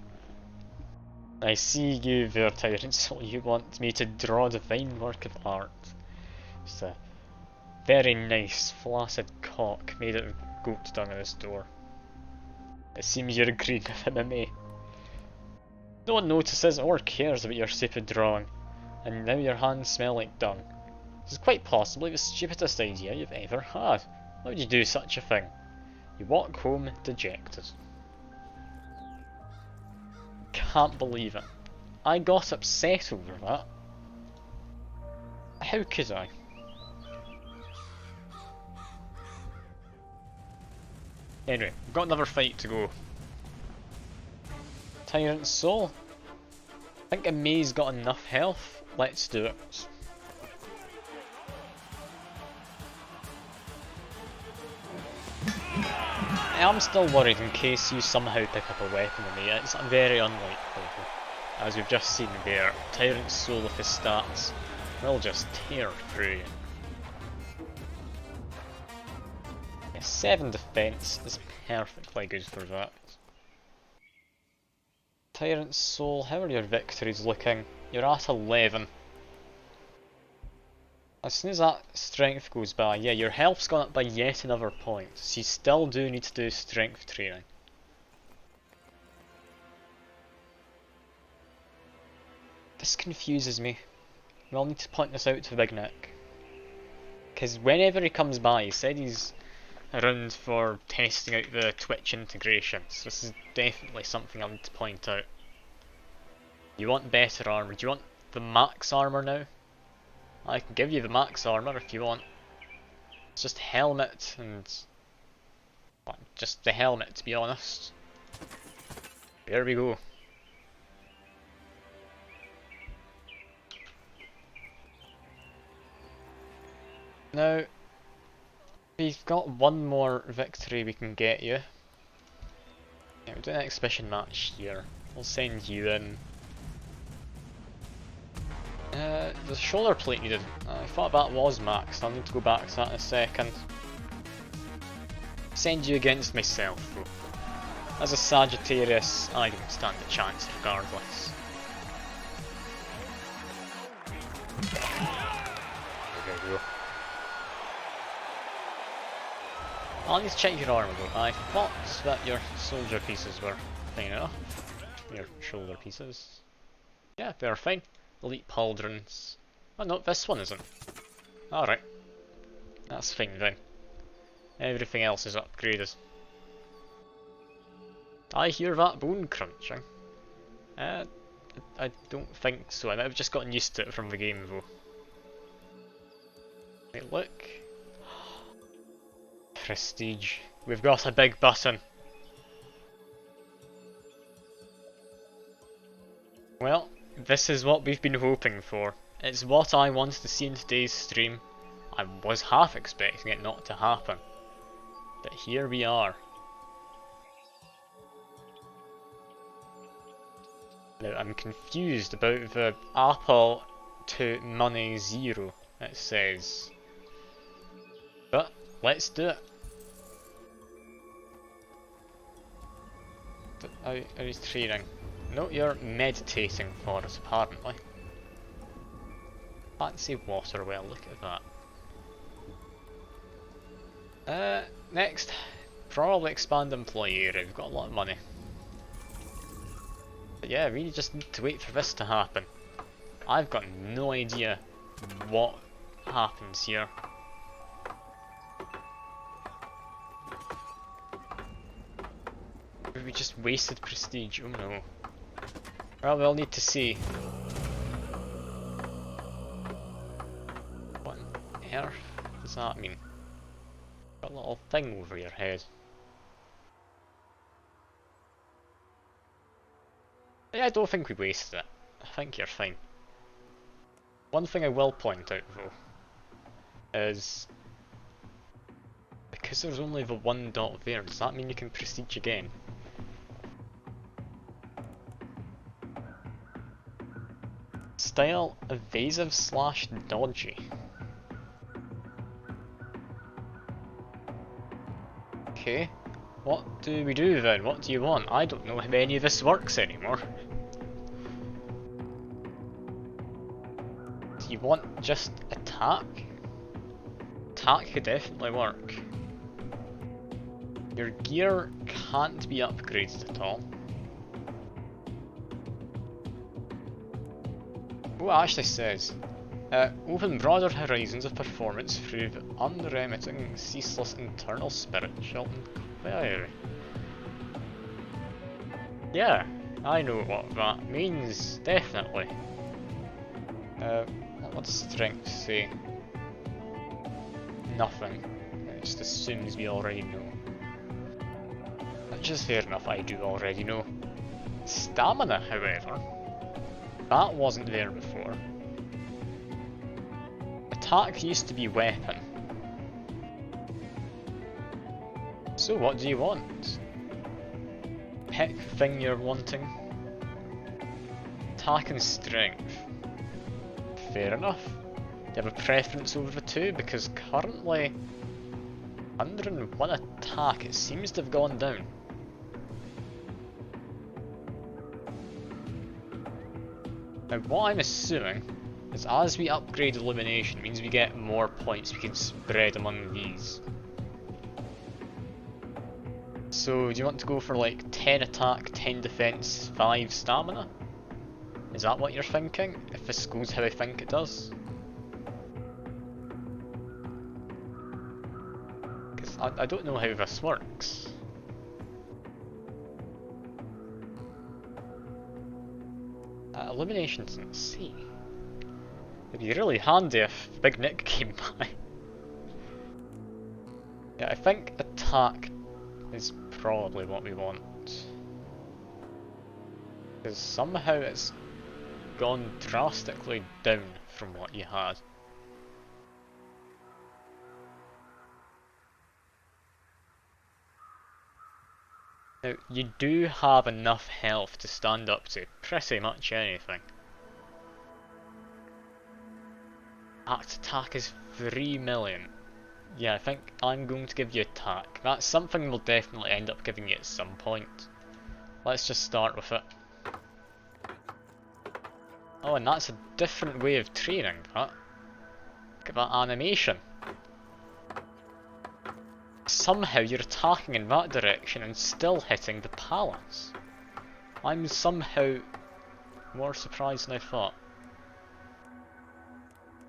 I see you there, Tyrant, so you want me to draw a divine work of art. It's a very nice, flaccid cock made out of goat dung on this door. It seems you're agreeing with MMA. No one notices or cares about your stupid drawing, and now your hands smell like dung. This is quite possibly the stupidest idea you've ever had. Why would you do such a thing? You walk home dejected. Can't believe it. I got upset over that. How could I? Anyway, we've got another fight to go. Tyrant Soul. I think May's got enough health. Let's do it. I'm still worried in case you somehow pick up a weapon on me. It's very unlikely. As we've just seen there, Tyrant Soul with his stats will just tear through you. Yeah, 7 defense is perfectly good for that. Tyrant Soul, how are your victories looking? You're at 11. As soon as that strength goes by, yeah, your health's gone up by yet another point, so you still do need to do strength training. This confuses me. We'll need to point this out to Big Nick. Because whenever he comes by, he said he's around for testing out the Twitch integration, so this is definitely something I'll need to point out. You want better armor. Do you want the max armor now? I can give you the max armor if you want. It's just helmet and... well, just the helmet, to be honest. There we go. Now, we've got one more victory we can get you. Yeah, we're doing an exhibition match here. We'll send you in. The shoulder plate needed. I thought that was maxed. I'll need to go back to that in a second. Send you against myself though. As a Sagittarius, I don't stand a chance regardless. There we go. I'll need to check your armor though. I thought that your soldier pieces were fine enough. Your shoulder pieces. Yeah, they're fine. Elite pauldrons. Oh no, this one isn't. Alright. That's fine then. Everything else is upgraded. I hear that bone crunching. I don't think so. I might have just gotten used to it from the game though. Right, look. Prestige. We've got a big button. Well, this is what we've been hoping for. It's what I wanted to see in today's stream. I was half expecting it not to happen. But here we are. Now I'm confused about the apple to money 0 it says. But let's do it. Are you training? No, you're meditating for us apparently. Fancy water well, look at that. Next, probably expand employee area, we've got a lot of money. But yeah, we just need to wait for this to happen. I've got no idea what happens here. We just wasted prestige, oh no. Well, we'll need to see. What on earth does that mean? Got a little thing over your head. Yeah, I don't think we wasted it. I think you're fine. One thing I will point out though is because there's only the one dot there, does that mean you can prestige again? Style evasive / dodgy. Okay, what do we do then? What do you want? I don't know how any of this works anymore. Do you want just attack? Attack could definitely work. Your gear can't be upgraded at all. Oh, it actually says, open broader horizons of performance through the unremitting, ceaseless internal spirit shall inquire. Yeah, I know what that means, definitely. What does strength say? Nothing. It just assumes we already know. which is fair enough, I do already know. Stamina, however, that wasn't there before. Attack used to be weapon. So what do you want? Pick thing you're wanting. Attack and strength. Fair enough. Do you have a preference over the two? Because currently 101 attack, it seems to have gone down. Now what I'm assuming is as we upgrade illumination, it means we get more points we can spread among these. So do you want to go for like 10 attack, 10 defense, 5 stamina? Is that what you're thinking? If this goes how I think it does? Because I don't know how this works. Illumination's insane. It'd be really handy if Big Nick came by. Yeah, I think attack is probably what we want. Because somehow it's gone drastically down from what you had. Now, you do have enough health to stand up to pretty much anything. Attack is 3 million. Yeah, I think I'm going to give you attack. That's something we'll definitely end up giving you at some point. Let's just start with it. Oh, and that's a different way of training, that. Look at that animation. Somehow you're attacking in that direction and still hitting the palace. I'm somehow more surprised than I thought.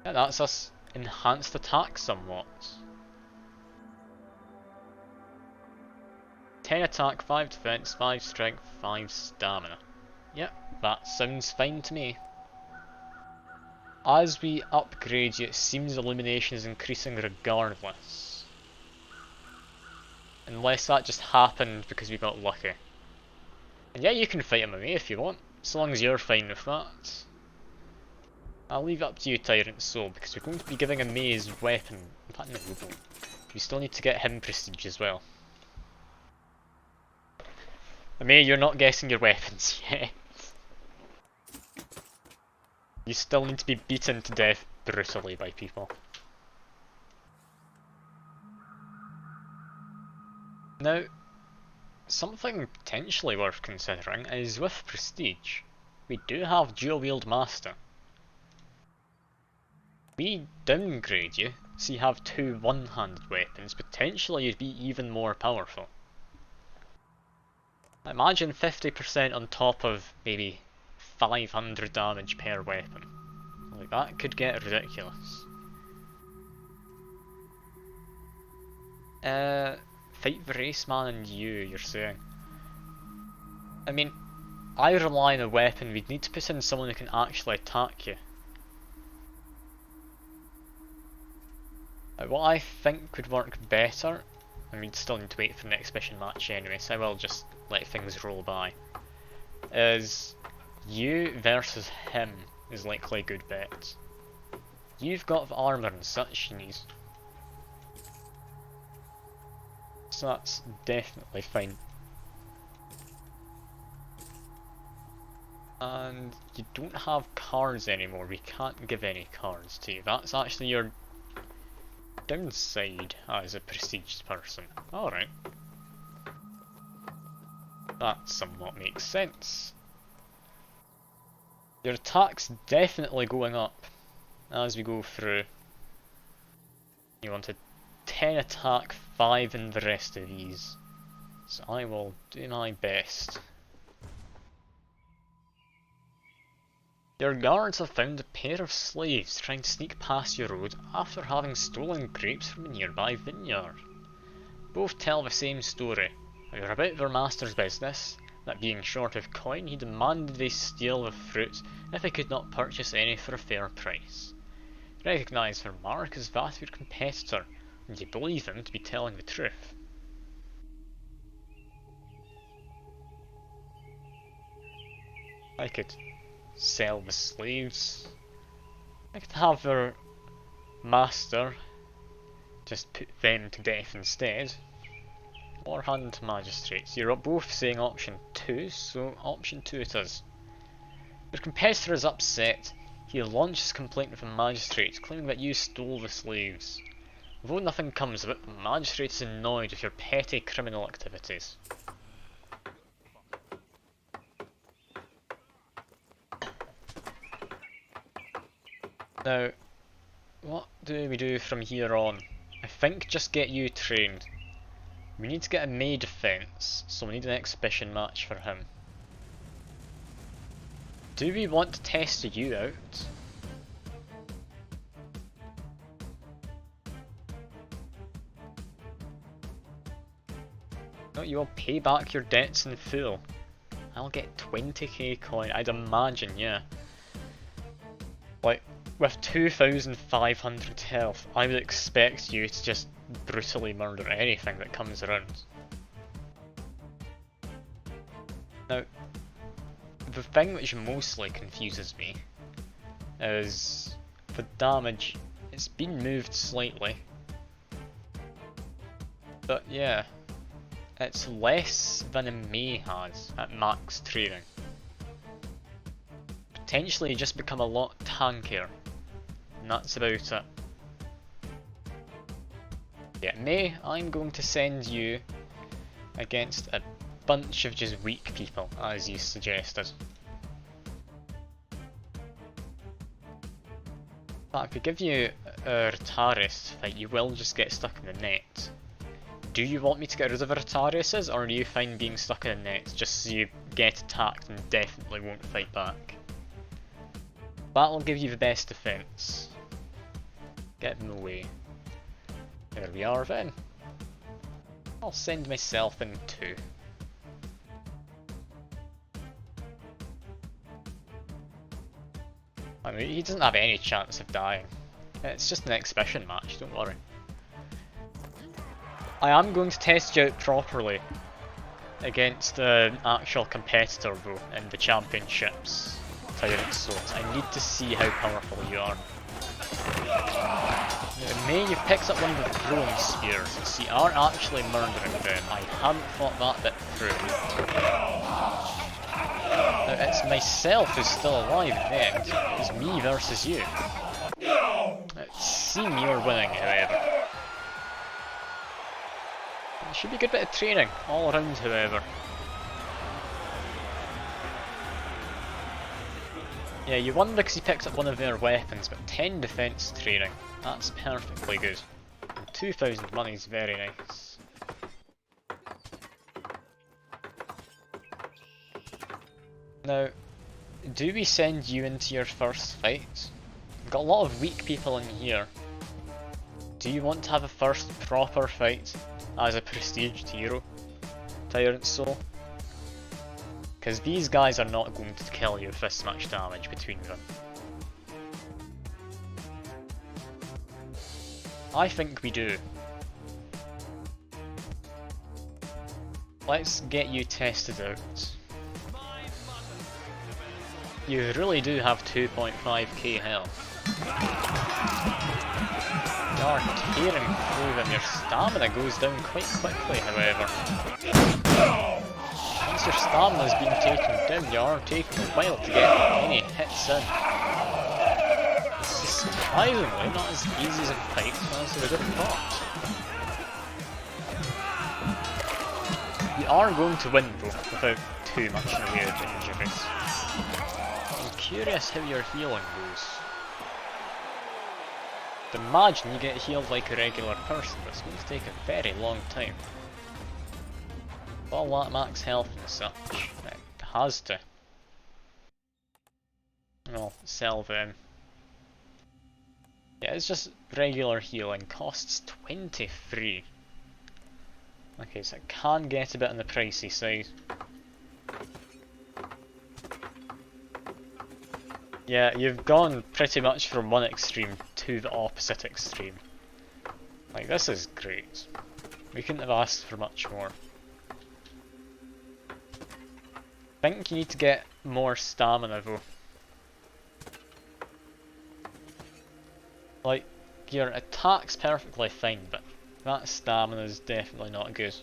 Yeah, that's us enhanced attack somewhat. 10 attack, 5 defense, 5 strength, 5 stamina. Yep, that sounds fine to me. As we upgrade you, it seems illumination is increasing regardless. Unless that just happened because we got lucky. And yeah, you can fight him away if you want, so long as you're fine with that. I'll leave it up to you, Tyrant Soul, because we're going to be giving him his weapon. In fact, no, we won't. We still need to get him prestige as well. May, you're not guessing your weapons yet. You still need to be beaten to death brutally by people. Now, something potentially worth considering is with prestige. We do have dual wield master. We downgrade you, so you have 2 one-handed weapons, potentially you'd be even more powerful. Imagine 50% on top of maybe 500 damage per weapon. Like, that could get ridiculous. Fight the race man and you're saying? I mean, I rely on a weapon, we'd need to put in someone who can actually attack you. What I think would work better, and we'd still need to wait for the next mission match anyway, so I will just let things roll by, is you versus him is likely a good bet. You've got the armour and such you need. So that's definitely fine. And you don't have cards anymore, we can't give any cards to you. That's actually your downside as a prestige person. Alright. That somewhat makes sense. Your attack's definitely going up as we go through. You want a 10 attack, 5 in the rest of these. So I will do my best. Your guards have found a pair of slaves trying to sneak past your road after having stolen grapes from a nearby vineyard. Both tell the same story. They were about their master's business, that being short of coin, he demanded they steal the fruit if they could not purchase any for a fair price. You recognise their mark as that of your competitor, and you believe them to be telling the truth. I could sell the slaves. I could have their master just put them to death instead. Or hand to magistrates. You're both saying option 2, so option 2 it is. Your competitor is upset. He launches a complaint with the magistrates, claiming that you stole the slaves. Though nothing comes of it, the magistrate is annoyed with your petty criminal activities. Now, what do we do from here on? I think just get you trained. We need to get a May defense, so we need an exhibition match for him. Do we want to test you out? No, you will pay back your debts in full. I'll get 20k coin, I'd imagine, yeah. Like, with 2,500 health, I would expect you to just brutally murder anything that comes around. Now, the thing which mostly confuses me is the damage. It's been moved slightly, but yeah, it's less than a May has at max training. Potentially just become a lot tankier, and that's about it. Yeah, May, I'm going to send you against a bunch of just weak people, as you suggested. But if we give you a Retaris fight, you will just get stuck in the net. Do you want me to get rid of Retariuses, or are you fine being stuck in the net just so you get attacked and definitely won't fight back? That'll give you the best defense. Get them away. There we are then. I'll send myself in too. I mean, he doesn't have any chance of dying. It's just an exhibition match, don't worry. I am going to test you out properly against an actual competitor though in the championships. Tyrant Swords. I need to see how powerful you are. May, you've picked up one of the throwing spears, so you are actually murdering them. I hadn't thought that bit through. Now it's myself who's still alive in the end. It's me versus you. It seems you're winning, however. It should be a good bit of training all around, however. Yeah, you won because he picked up one of their weapons, but 10 defense training. That's perfectly good. And 2,000 money is very nice. Now, do we send you into your first fight? We've got a lot of weak people in here. Do you want to have a first proper fight as a prestiged hero, Tyrant Soul? Because these guys are not going to kill you with this much damage between them. I think we do. Let's get you tested out. You really do have 2.5k health. You are tearing through them. Your stamina goes down quite quickly, however. Once your stamina's been taken down, you are taking a while to get any hits in. This is surprisingly not as easy as a fight as I would have thought. You are going to win though, without too much in the way of injuries. I'm curious how your healing goes. Imagine you get healed like a regular person, but it's going to take a very long time. All that max health and such, it has to. I'll sell them. Yeah, it's just regular healing, costs 23. Okay, so it can get a bit on the pricey side. Yeah, you've gone pretty much from one extreme to the opposite extreme. Like, this is great. We couldn't have asked for much more. I think you need to get more stamina though. Like, your attack's perfectly fine, but that stamina is definitely not good.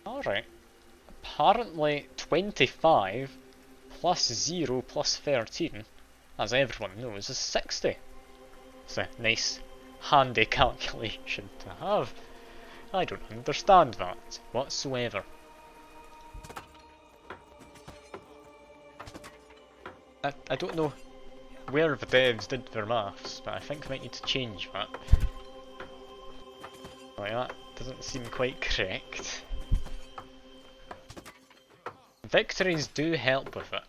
Alright. Apparently 25 plus 0 plus 13, as everyone knows, is 60. It's a nice, handy calculation to have. I don't understand that whatsoever. I don't know where the devs did their maths, but I think we might need to change that. Like, that doesn't seem quite correct. Victories do help with it.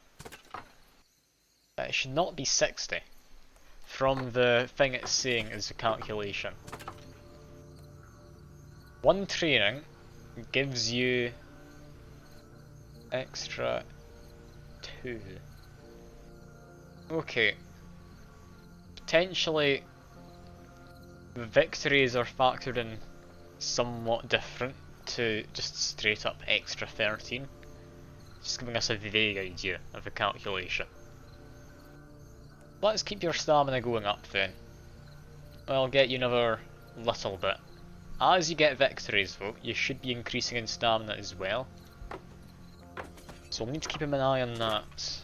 But it should not be 60. From the thing it's saying is the calculation. One training gives you extra 2. Okay. Potentially the victories are factored in somewhat different to just straight up extra 13. Just giving us a vague idea of the calculation. Let's keep your stamina going up then. I'll get you another little bit. As you get victories though, you should be increasing in stamina as well. So we'll need to keep an eye on that.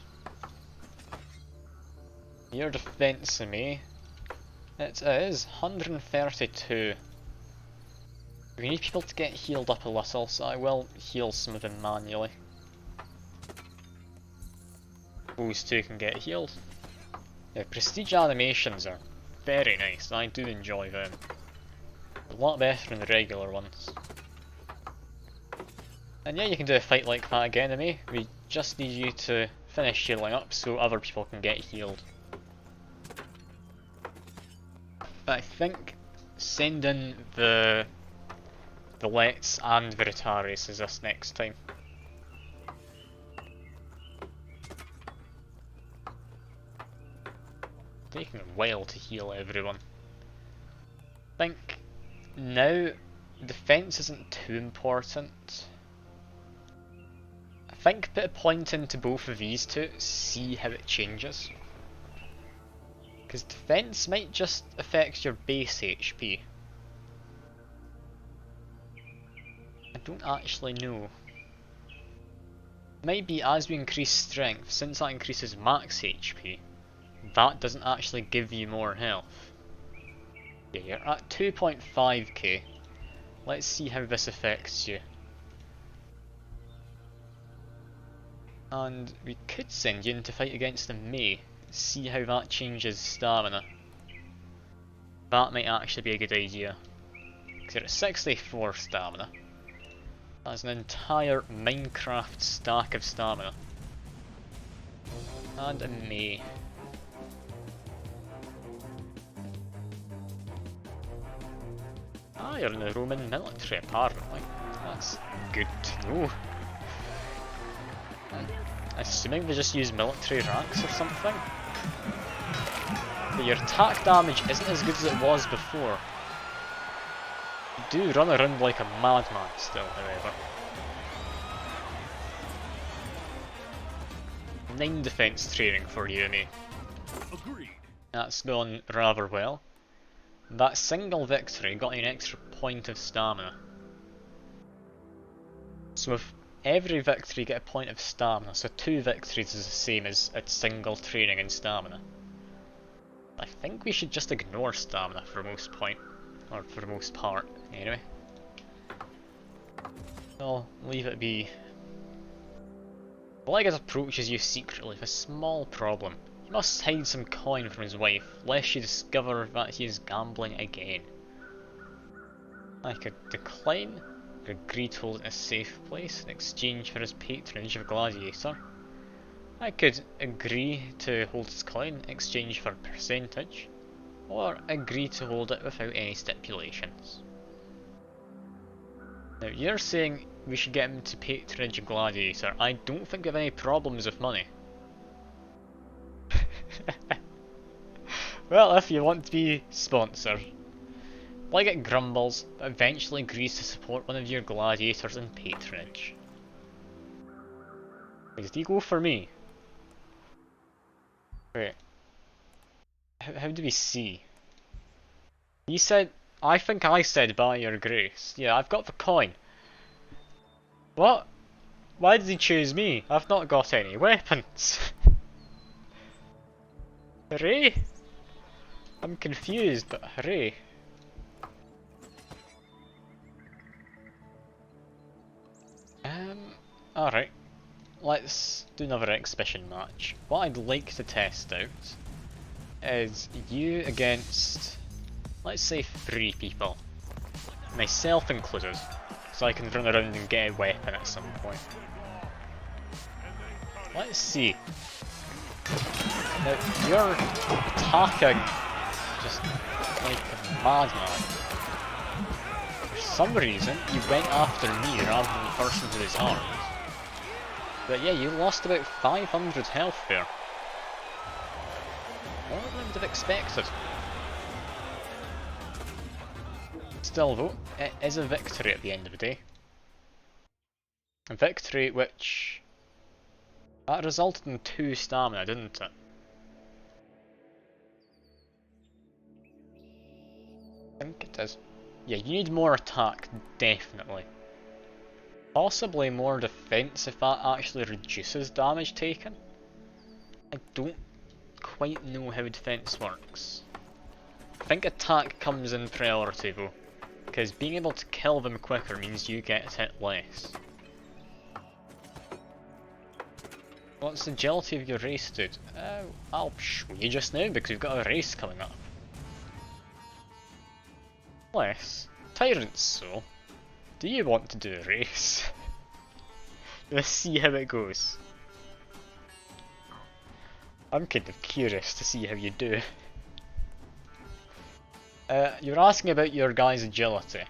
Your defense of me, it is 132. We need people to get healed up a little, so I will heal some of them manually. Those two can get healed. Yeah, prestige animations are very nice, I do enjoy them. A lot better than the regular ones. And yeah, you can do a fight like that again, enemy. We just need you to finish healing up so other people can get healed. But I think sending the Lets and the Retaris is this next time. Taking a while to heal everyone. I think now defense isn't too important. I think put a point into both of these two, see how it changes. Because defense might just affect your base HP. I don't actually know. Might be as we increase strength, since that increases max HP, that doesn't actually give you more health. Yeah, you're at 2.5k. Let's see how this affects you. And we could send you in to fight against the May, see how that changes stamina. That might actually be a good idea. Because you're at 64 stamina. That's an entire Minecraft stack of stamina. And a May. Ah, you're in the Roman military apparently. That's good to know. I'm assuming they just use military ranks or something. But your attack damage isn't as good as it was before. You do run around like a madman still, however. 9 defense training for you, mate. Agreed. That's gone rather well. That single victory got you an extra point of stamina. So with every victory you get a point of stamina, so 2 victories is the same as a single training in stamina. I think we should just ignore stamina for most for the most part, anyway. I'll leave it be. Legas approaches you secretly with a small problem. He must hide some coin from his wife, lest she discover that he is gambling again. I could decline, or agree to hold it in a safe place in exchange for his patronage of Gladiator. I could agree to hold his coin in exchange for a percentage, or agree to hold it without any stipulations. Now you're saying we should get him to patronage a Gladiator. I don't think we have any problems with money. Well, if you want to be sponsored. Legate grumbles, but eventually agrees to support one of your gladiators in patronage. Did he go for me? Wait. How do we see? He said... I think I said by your grace. Yeah, I've got the coin. What? Why did he choose me? I've not got any weapons. Hooray! I'm confused, but hooray. Alright. Let's do another exhibition match. What I'd like to test out is you against, let's say, 3 people. Myself included. So I can run around and get a weapon at some point. Let's see. Now, you're attacking just like a madman. For some reason, you went after me rather than the person with his arms. But yeah, you lost about 500 health there. More than I would have expected. Still though, it is a victory at the end of the day. A victory which... that resulted in 2 stamina, didn't it? I think it is. Yeah, you need more attack, definitely. Possibly more defense if that actually reduces damage taken. I don't quite know how defense works. I think attack comes in priority though, because being able to kill them quicker means you get hit less. What's the agility of your race, dude? I'll show you just now because we've got a race coming up. Less. Tyrant's Soul. Do you want to do a race? Let's see how it goes. I'm kind of curious to see how you do. You're asking about your guy's agility,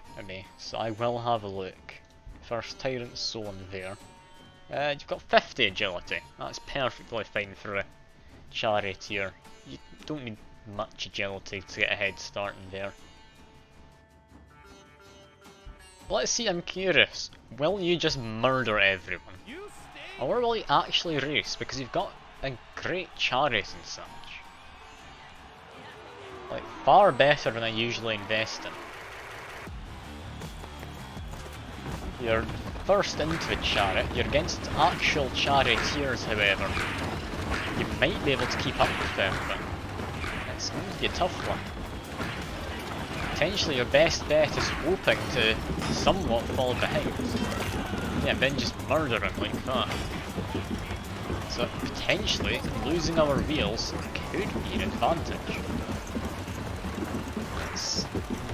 so I will have a look. First, Tyrant's Soul in there. You've got 50 agility. That's perfectly fine for a charioteer. You don't need much agility to get a head start in there. Let's see, I'm curious. Will you just murder everyone? Or will you actually race? Because you've got a great chariot and such. Like, far better than I usually invest in. You're first into the chariot, you're against actual charioteers however. You might be able to keep up with them, but it's going to be a tough one. Potentially your best bet is hoping to somewhat fall behind. Yeah, and then just murder him like that. So potentially losing our wheels could be an advantage. It's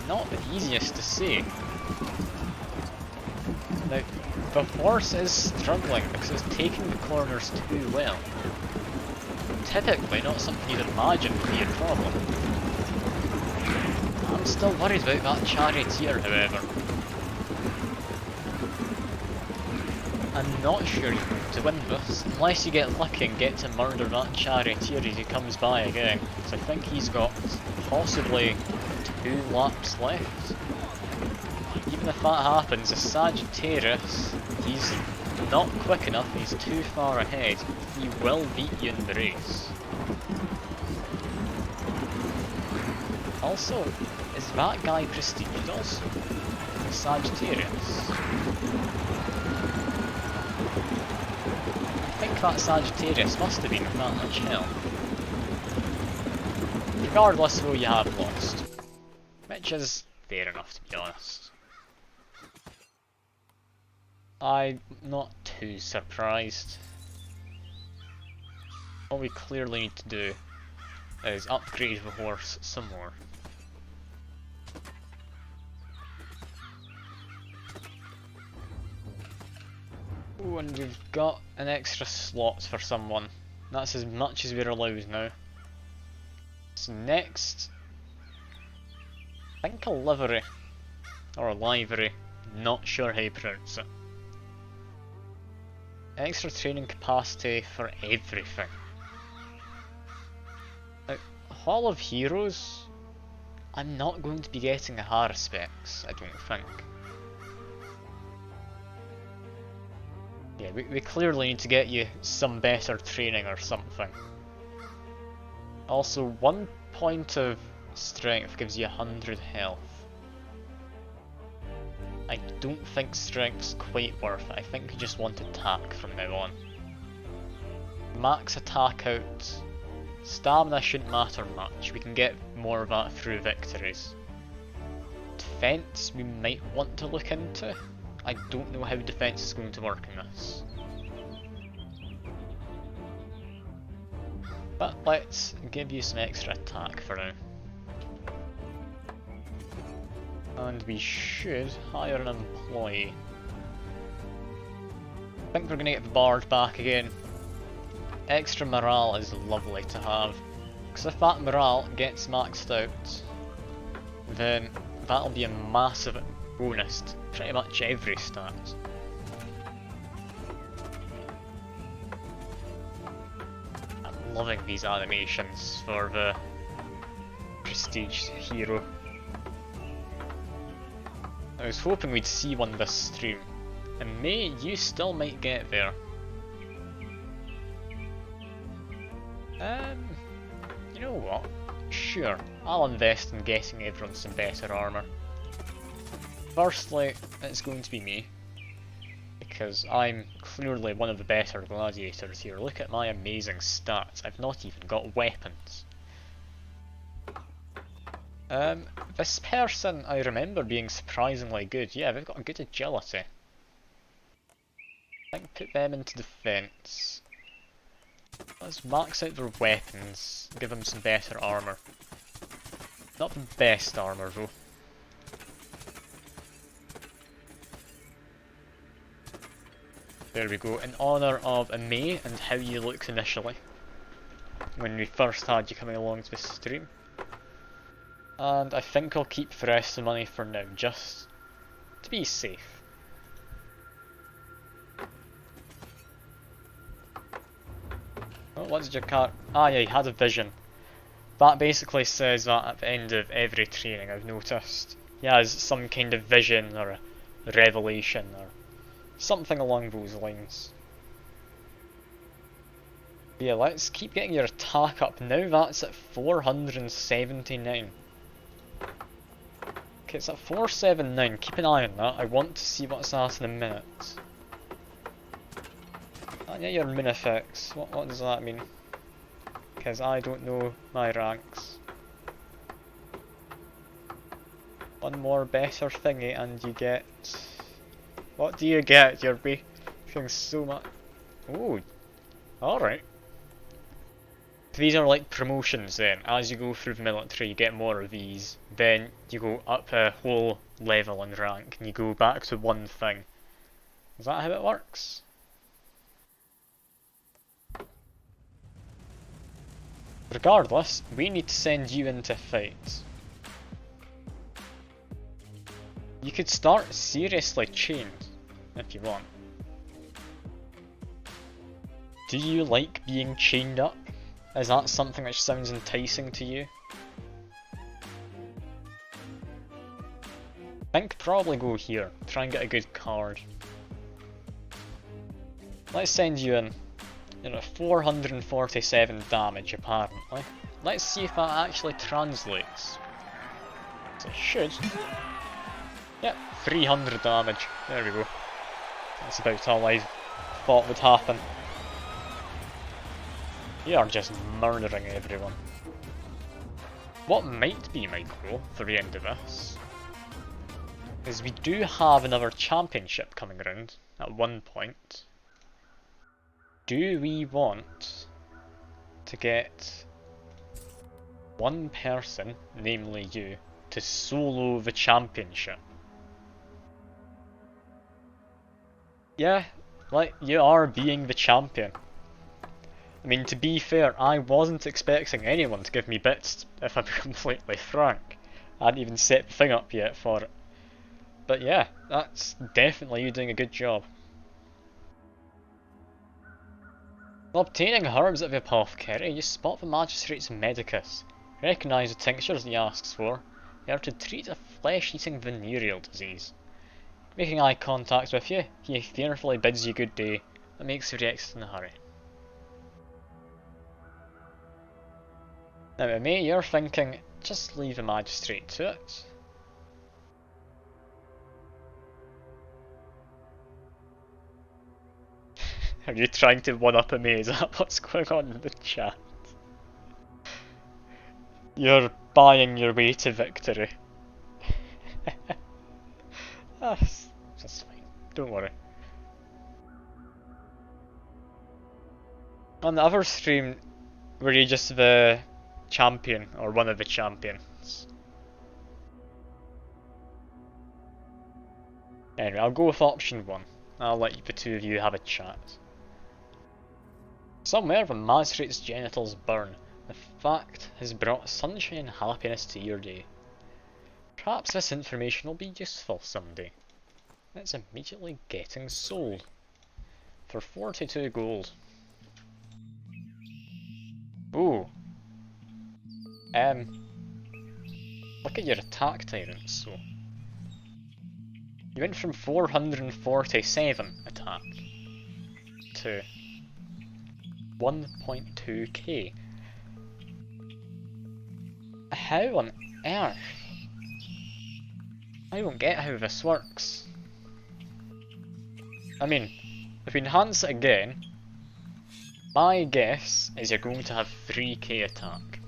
not the easiest to say. Now, the horse is struggling because it's taking the corners too well. Typically not something you'd imagine would be a problem. I'm still worried about that charioteer, however. I'm not sure you're going to win this, unless you get lucky and get to murder that charioteer as he comes by again. So I think he's got possibly 2 laps left. Even if that happens, the Sagittarius, he's not quick enough, he's too far ahead. He will beat you in the race. Also, is that guy prestiged also? The Sagittarius? I think that Sagittarius must have been with that much health. Regardless though, you have lost. Which is fair enough, to be honest. I'm not too surprised. What we clearly need to do is upgrade the horse some more. Oh, and we've got an extra slot for someone. That's as much as we're allowed now. So next, I think a livery, or a livery, not sure how you pronounce it. Extra training capacity for everything. Now, Hall of Heroes, I'm not going to be getting a Haruspex, I don't think. Yeah, we clearly need to get you some better training or something. Also, 1 point of strength gives you 100 health. I don't think strength's quite worth it. I think you just want attack from now on. Max attack out. Stamina shouldn't matter much. We can get more of that through victories. Defense we might want to look into. I don't know how defense is going to work in this. But let's give you some extra attack for now. And we should hire an employee. I think we're going to get the bard back again. Extra morale is lovely to have. Because if that morale gets maxed out, then that'll be a massive bonus to pretty much every stat. I'm loving these animations for the prestige hero. I was hoping we'd see one this stream, and May, you still might get there. You know what? Sure, I'll invest in getting everyone some better armour. Firstly, it's going to be me, because I'm clearly one of the better gladiators here. Look at my amazing stats, I've not even got weapons. This person I remember being surprisingly good. Yeah, they've got a good agility. I think put them into defense. Let's max out their weapons, give them some better armour. Not the best armour though. There we go, in honour of May and how you looked initially, when we first had you coming along to the stream. And I think I'll keep the rest of the money for now, just to be safe. Oh, what did your car... Ah yeah, he had a vision. That basically says that at the end of every training, I've noticed. He has some kind of vision or a revelation or something along those lines. Yeah, let's keep getting your attack up. Now that's at 479. Okay, it's at 479. Keep an eye on that. I want to see what's at in a minute. And yeah, your min effects. What does that mean? Because I don't know my ranks. One more better thingy and you get... What do you get? You're being so much... Ooh, alright. These are like promotions then. As you go through the military you get more of these. Then you go up a whole level in rank and you go back to one thing. Is that how it works? Regardless, we need to send you into fight. You could start seriously chained, if you want. Do you like being chained up? Is that something which sounds enticing to you? I think probably go here, try and get a good card. Let's send you in. You know, 447 damage apparently. Let's see if that actually translates. So it should. Yep, 300 damage. There we go. That's about all I thought would happen. You are just murdering everyone. What might be my goal for the end of this is we do have another championship coming around at one point. Do we want to get one person, namely you, to solo the championship? Yeah, like, you are being the champion. I mean, to be fair, I wasn't expecting anyone to give me bits, if I'm completely frank. I hadn't even set the thing up yet for it. But yeah, that's definitely you doing a good job. While obtaining herbs at the apothecary, you spot the magistrate's medicus. Recognise the tinctures he asks for. They are to treat a flesh-eating venereal disease. Making eye contact with you, he fearfully bids you good day. that makes you react in a hurry. Now, mate, you're thinking, just leave the magistrate to it. Are you trying to one-up me? Is that what's going on in the chat? You're buying your way to victory. That's fine, don't worry. On the other stream, were you just the champion, or one of the champions? Anyway, I'll go with option 1. I'll let the two of you have a chat. Somewhere the magistrate's genitals burn. The fact has brought sunshine and happiness to your day. Perhaps this information will be useful someday. It's immediately getting sold. For 42 gold. Ooh. Look at your attack tyrant, so. You went from 447 attack to 1.2k. How on earth? I don't get how this works. I mean, if we enhance it again, my guess is you're going to have 3k attack.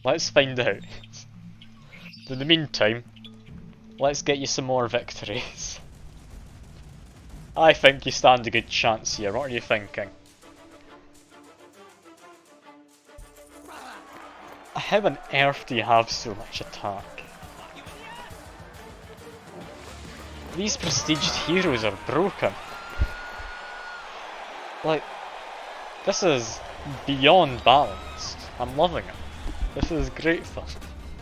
Let's find out. In the meantime, let's get you some more victories. I think you stand a good chance here, what are you thinking? How on earth do you have so much attack? These prestiged heroes are broken. Like, this is beyond balanced. I'm loving it. This is great fun.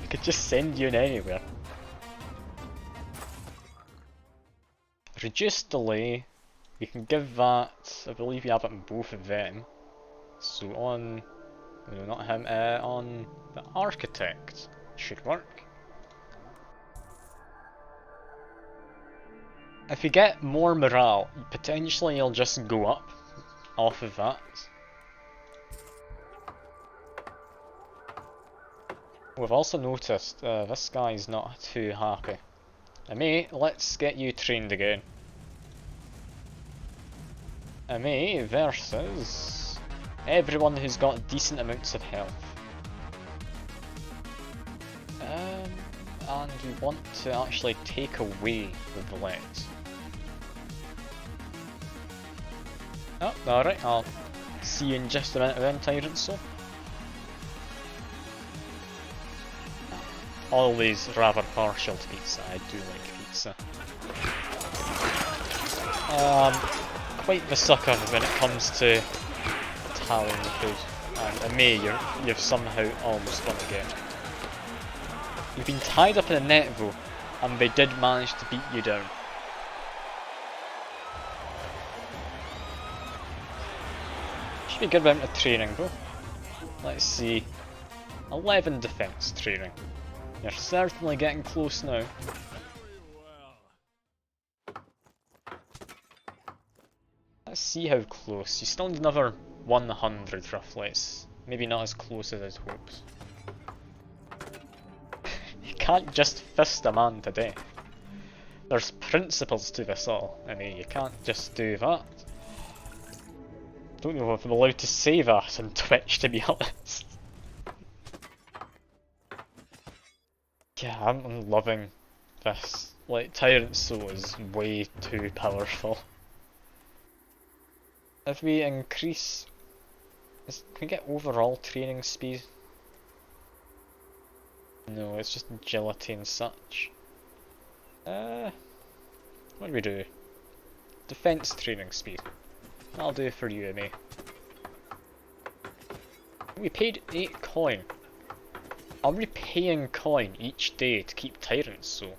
I could just send you in anywhere. Reduced delay. We can give that. I believe you have it on both of them. So on, no, not him. On the architect should work. If you get more morale, potentially you'll just go up off of that. We've also noticed this guy's not too happy. Mate, let's get you trained again. Mate versus everyone who's got decent amounts of health. And we want to actually take away the legs. Oh, alright, I'll see you in just a minute then, Tyrant Soul. Always rather partial to pizza, I do like pizza. Quite the sucker when it comes to Italian food. And May, you've somehow almost won again. You've been tied up in a net though, and they did manage to beat you down. Should be a good amount of training though. Let's see. 11 defense training. You're certainly getting close now. Let's see how close. You still need another 100 roughly. It's maybe not as close as I'd hoped. You can't just fist a man to death. There's principles to this all. I mean, you can't just do that. Don't know if I'm allowed to say that on Twitch, to be honest. Yeah, I'm loving this. Like, Tyrant Soul is way too powerful. If we increase... can we get overall training speed? No, it's just agility and such. What do we do? Defense training speed. That'll do for you and me. We paid 8 coin. Are we paying coin each day to keep Tyrants Soul?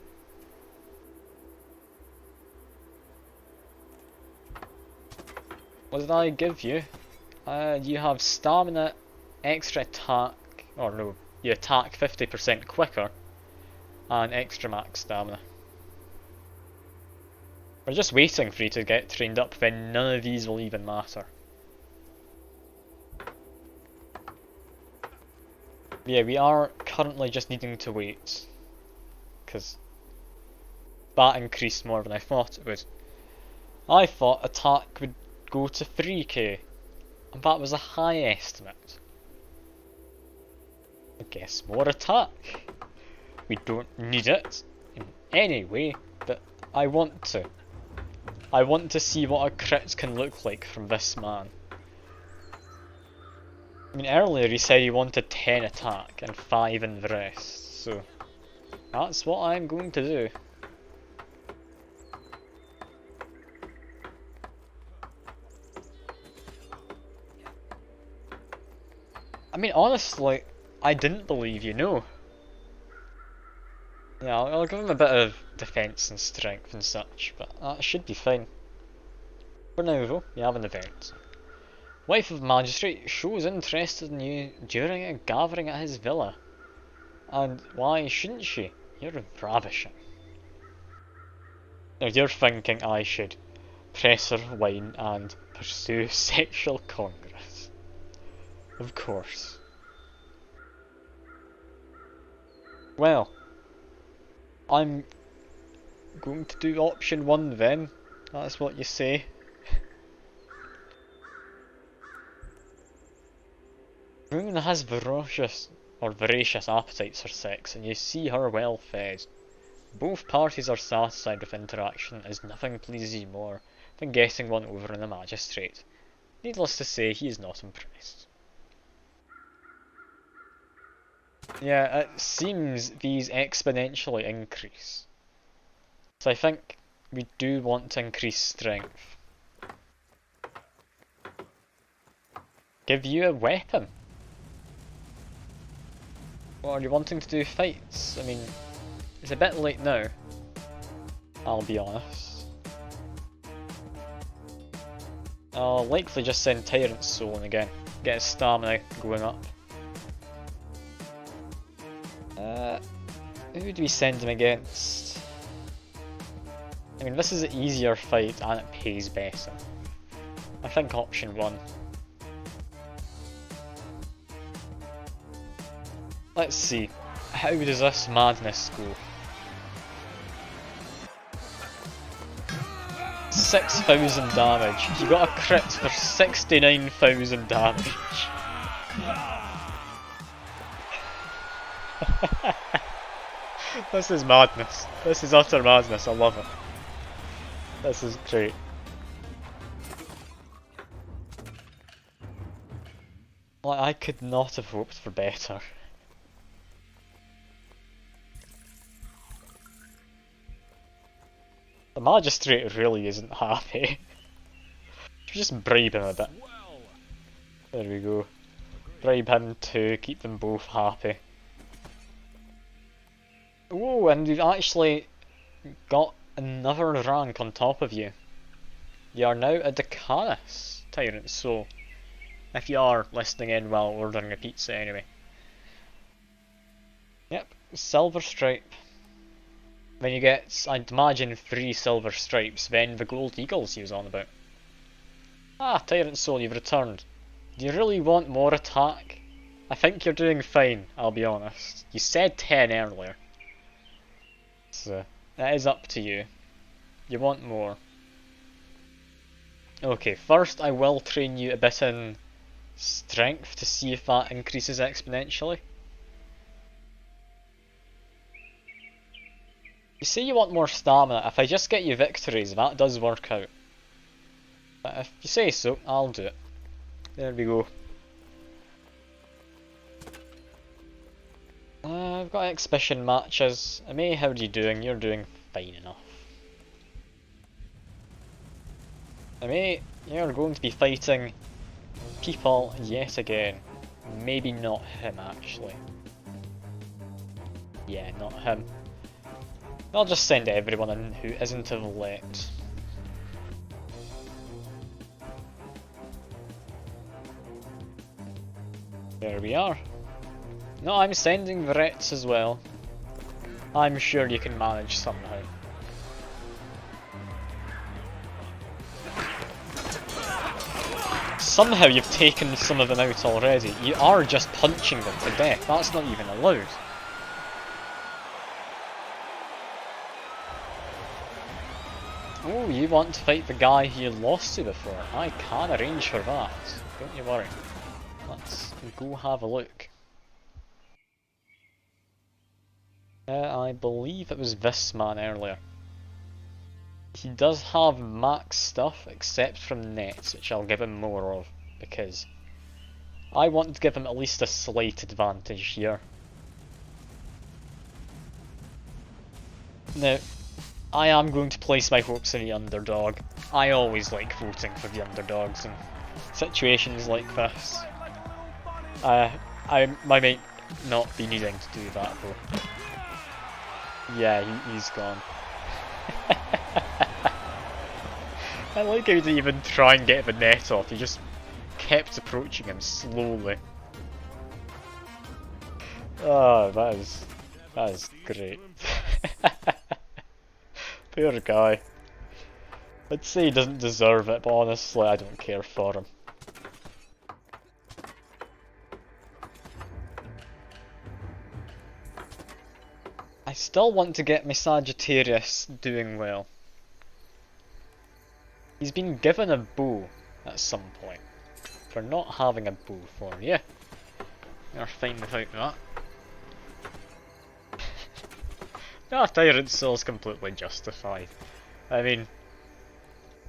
What did I give you? You have stamina, extra attack, or no, you attack 50% quicker, and extra max stamina. We're just waiting for you to get trained up when none of these will even matter. Yeah, we are currently just needing to wait. Because that increased more than I thought it would. I thought attack would go to 3k, and that was a high estimate. I guess more attack. We don't need it in any way, but I want to. I want to see what a crit can look like from this man. I mean, earlier he said he wanted 10 attack and 5 in the rest, so that's what I'm going to do. I mean, honestly, I didn't believe you, no. Yeah, I'll give him a bit of defence and strength and such, but that should be fine. For now though, we have an event. Wife of Magistrate shows interest in you during a gathering at his villa. And why shouldn't she? You're ravishing. Now you're thinking I should press her wine and pursue sexual congress. Of course. Well, I'm going to do option 1 then. That's what you say. Moon has voracious appetites for sex, and you see her well fed. Both parties are satisfied with interaction, as nothing pleases you more than getting one over on the magistrate. Needless to say, he is not impressed. Yeah, it seems these exponentially increase. So I think we do want to increase strength. Give you a weapon. Or are you wanting to do fights? I mean, it's a bit late now, I'll be honest. I'll likely just send Tyrant Soul in again, get his stamina going up. Who do we send him against? I mean, this is an easier fight and it pays better. I think option 1. Let's see, how does this madness go? 6,000 damage. You got a crit for 69,000 damage. This is madness. This is utter madness. I love it. This is great. Like, I could not have hoped for better. The magistrate really isn't happy. Just bribe him a bit. There we go. Bribe him to keep them both happy. Oh, and you've actually got another rank on top of you. You are now a Decanus Tyrant Soul. If you are listening in while ordering a pizza anyway. Yep, Silver Stripe. When you get, I'd imagine, 3 silver stripes, then the gold eagles he was on about. Ah, Tyrant Soul, you've returned. Do you really want more attack? I think you're doing fine, I'll be honest. You said 10 earlier. So, that is up to you. You want more. Okay, first I will train you a bit in strength to see if that increases exponentially. You say you want more stamina. If I just get you victories, that does work out. But if you say so, I'll do it. There we go. I've got exhibition matches. May, how are you doing? You're doing fine enough. May, you're going to be fighting people yet again. Maybe not him, actually. Yeah, not him. I'll just send everyone in who isn't elect. There we are. No, I'm sending the Rets as well. I'm sure you can manage somehow. Somehow you've taken some of them out already. You are just punching them to death. That's not even allowed. Oh, you want to fight the guy who you lost to before? I can arrange for that. Don't you worry. Let's go have a look. I believe it was this man earlier. He does have max stuff, except from nets, which I'll give him more of, because I want to give him at least a slight advantage here. Now, I am going to place my hopes in the underdog. I always like voting for the underdogs in situations like this. I might not be needing to do that though. Yeah, he's gone. I like how he didn't even try and get the net off, he just kept approaching him slowly. Oh, that is great. Poor guy. I'd say he doesn't deserve it, but honestly I don't care for him. I still want to get my Sagittarius doing well. He's been given a bow at some point for not having a bow for you. You're fine without that. No, Tyrant Soul's completely justified. I mean,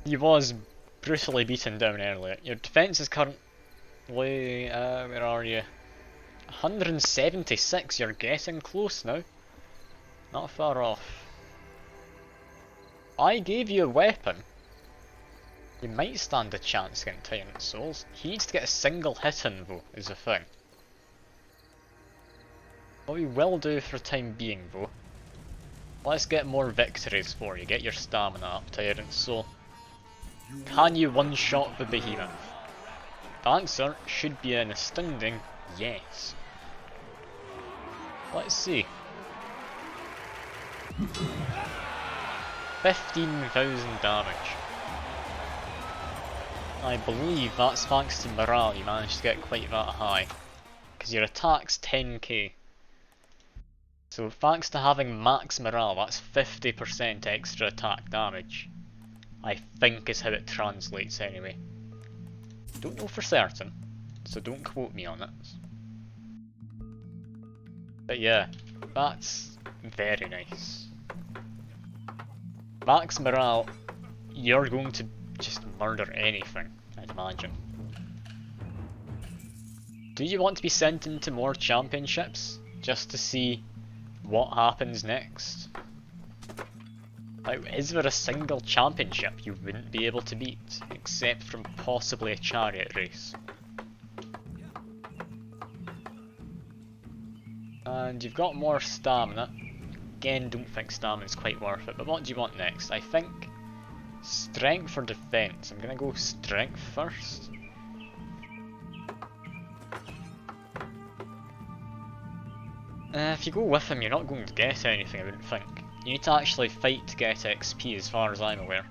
he was brutally beaten down earlier. Your defense is currently, where are you? 176, you're getting close now. Not far off. I gave you a weapon. You might stand a chance against Tyrant Souls. He needs to get a single hit in though, is the thing. What we will do for the time being though, let's get more victories for you. Get your stamina up, Tyrant Soul. Can you one-shot the behemoth? The answer should be an astounding yes. Let's see. 15,000 damage. I believe that's thanks to morale, you managed to get quite that high. Because your attack's 10k. So thanks to having max morale, that's 50% extra attack damage. I think is how it translates anyway. Don't know for certain, so don't quote me on it. But yeah, that's very nice. Max morale, you're going to just murder anything, I'd imagine. Do you want to be sent into more championships, just to see what happens next? Like, is there a single championship you wouldn't be able to beat, except from possibly a chariot race? And you've got more stamina. Again, don't think stamina's quite worth it, but what do you want next? I think strength or defense. I'm gonna go strength first. If you go with him, you're not going to get anything, I wouldn't think. You need to actually fight to get XP as far as I'm aware.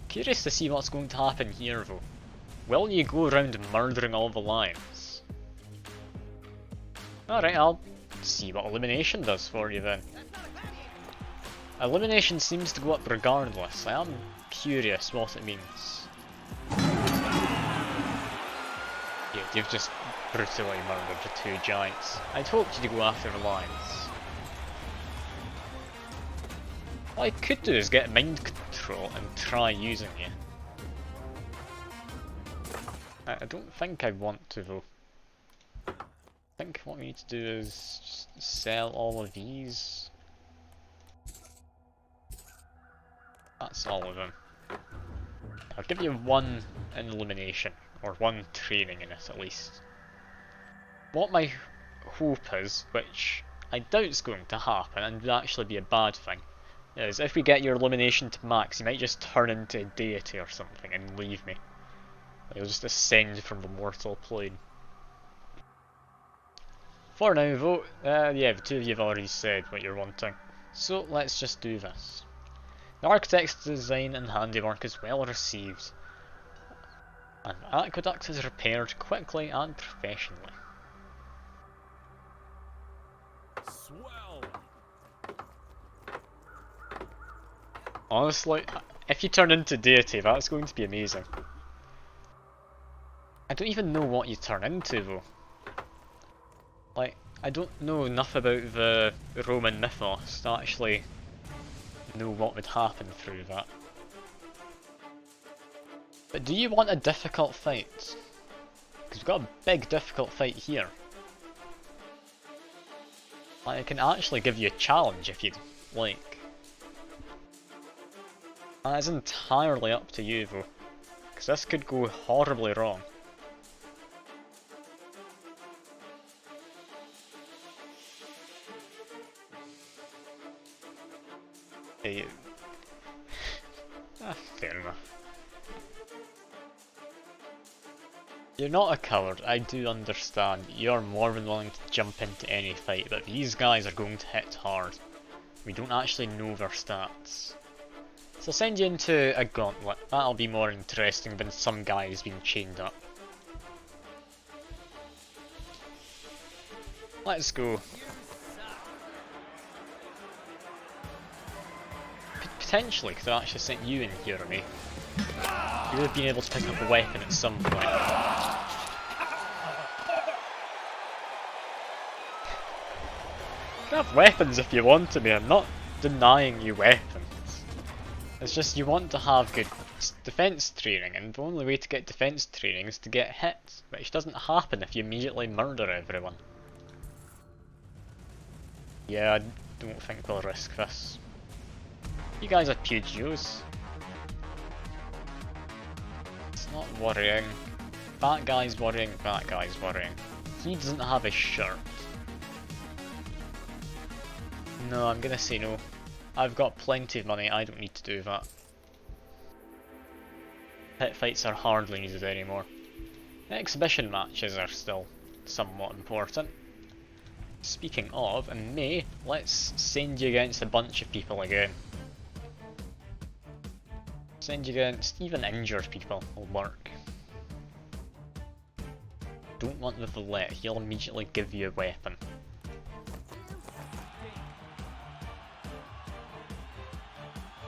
Curious to see what's going to happen here though. Will you go around murdering all the lions? Alright, I'll see what elimination does for you then. Elimination seems to go up regardless. I am curious what it means. Yeah, you've just brutally murdered the two giants. I'd hoped you to go after the lions. What I could do is get mind control and try using you. I don't think I want to though. I think what we need to do is just sell all of these. That's all of them. I'll give you one in elimination, or one training in it at least. What my hope is, which I doubt is going to happen and would actually be a bad thing, is if we get your elimination to max, you might just turn into a deity or something and leave me. You'll just ascend from the mortal plane. For now though, yeah, the two of you have already said what you're wanting, so let's just do this. The architect's design and handiwork is well received. An aqueduct is repaired quickly and professionally. Swell. Honestly, if you turn into deity, that's going to be amazing. I don't even know what you turn into though. Like, I don't know enough about the Roman mythos to actually know what would happen through that. But do you want a difficult fight? Because we've got a big difficult fight here. Like, I can actually give you a challenge if you'd like. That is entirely up to you though, because this could go horribly wrong. Hey, fair enough. You're not a coward, I do understand. You're more than willing to jump into any fight, but these guys are going to hit hard. We don't actually know their stats. So I'll send you into a gauntlet. That'll be more interesting than some guys being chained up. Let's go. Potentially, because I actually sent you in here, me. You would have been able to pick up a weapon at some point. You can have weapons if you want to be, I'm not denying you weapons. It's just you want to have good defense training, and the only way to get defense training is to get hit, which doesn't happen if you immediately murder everyone. Yeah, I don't think we'll risk this. You guys are Pugios. It's not worrying. That guy's worrying, that guy's worrying. He doesn't have his shirt. No, I'm gonna say no. I've got plenty of money, I don't need to do that. Pit fights are hardly needed anymore. Exhibition matches are still somewhat important. Speaking of, in May, let's send you against a bunch of people again. Send you against even injured people will work. Don't want the valet, he'll immediately give you a weapon.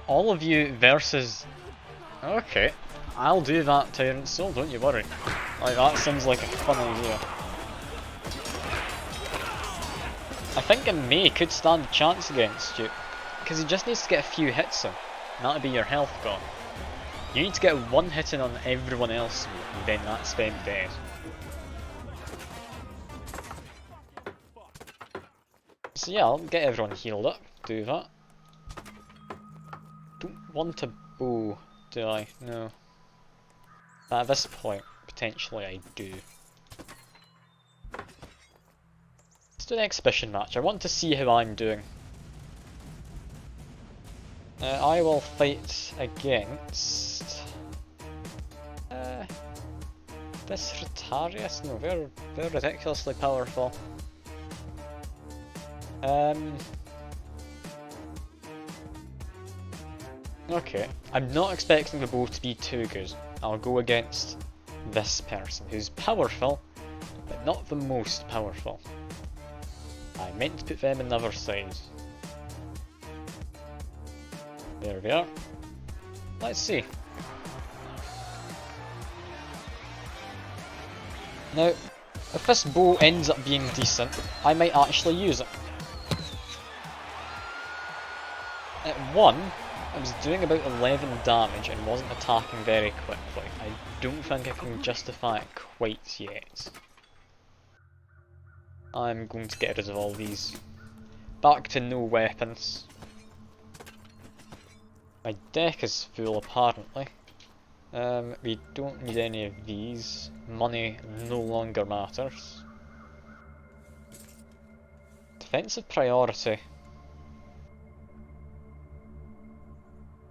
All of you versus... Okay, I'll do that, Tyrant Soul, don't you worry. Like, that seems like a fun idea. I think a May could stand a chance against you, because he just needs to get a few hits in, and that'll be your health gone. You need to get one hit in on everyone else, and then that's them dead. So yeah, I'll get everyone healed up, do that. Don't want a bow, do I? No. At this point, potentially I do. Let's do an exhibition match. I want to see how I'm doing. I will fight against... this Rotarius? No, they're ridiculously powerful. Okay, I'm not expecting the bow to be too good. I'll go against this person, who's powerful, but not the most powerful. I meant to put them on the other side. There we are. Let's see. Now, if this bow ends up being decent, I might actually use it. At 1, I was doing about 11 damage and wasn't attacking very quickly. I don't think I can justify it quite yet. I'm going to get rid of all these. Back to no weapons. My deck is full apparently. We don't need any of these. Money no longer matters. Defensive priority.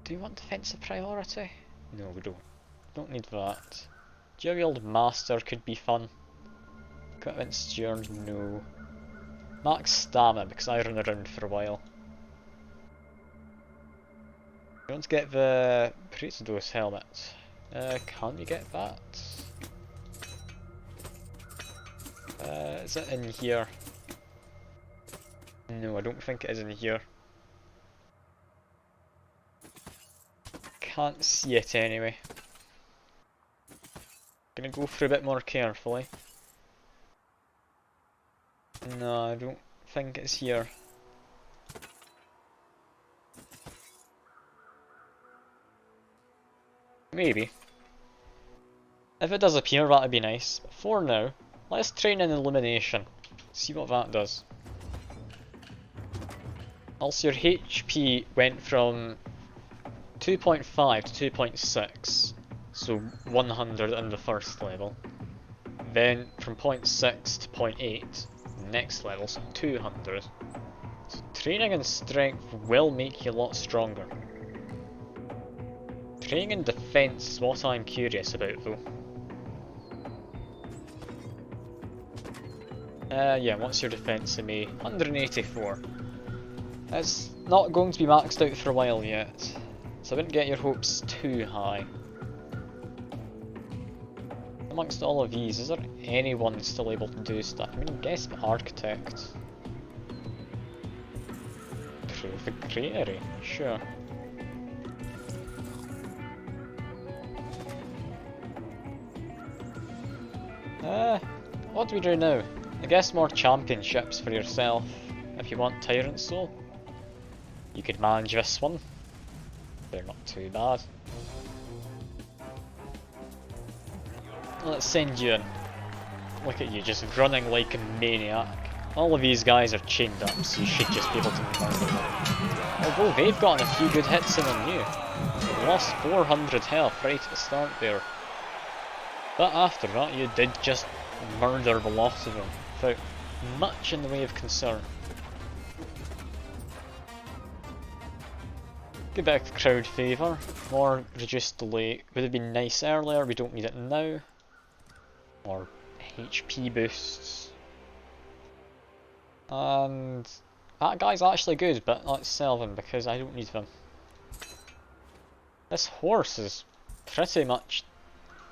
Do you want defensive priority? No, we don't. Don't need that. Jeweled Master could be fun. Equipment Steward, no. Max Stamina, because I run around for a while. You want to get the Priestess helmet. Can we get that? Is it in here? No, I don't think it is in here. Can't see it anyway. Gonna go through a bit more carefully. No, I don't think it's here. Maybe. If it does appear, that'd be nice. But for now, let's train in elimination. See what that does. Also, your HP went from 2.5 to 2.6, so 100 in the first level. Then from 0.6 to 0.8, next level, so 200. So training in strength will make you a lot stronger. Training in defense is what I'm curious about though. Yeah, what's your defense in me? 184. It's not going to be maxed out for a while yet, so I wouldn't get your hopes too high. Amongst all of these, is there anyone still able to do stuff? I mean, I guess an architect. Prove the granary, sure. What do we do now? I guess more championships for yourself, if you want Tyrant Soul. You could manage this one. They're not too bad. Let's send you in. Look at you, just running like a maniac. All of these guys are chained up, so you should just be able to murder them. Although they've gotten a few good hits in on you. You lost 400 health right at the start there. But after that, you did just murder the lot of them, without much in the way of concern. Good bit of crowd favour, more reduced delay. Would have been nice earlier, we don't need it now. More HP boosts. And that guy's actually good, but let's sell them because I don't need them. This horse is pretty much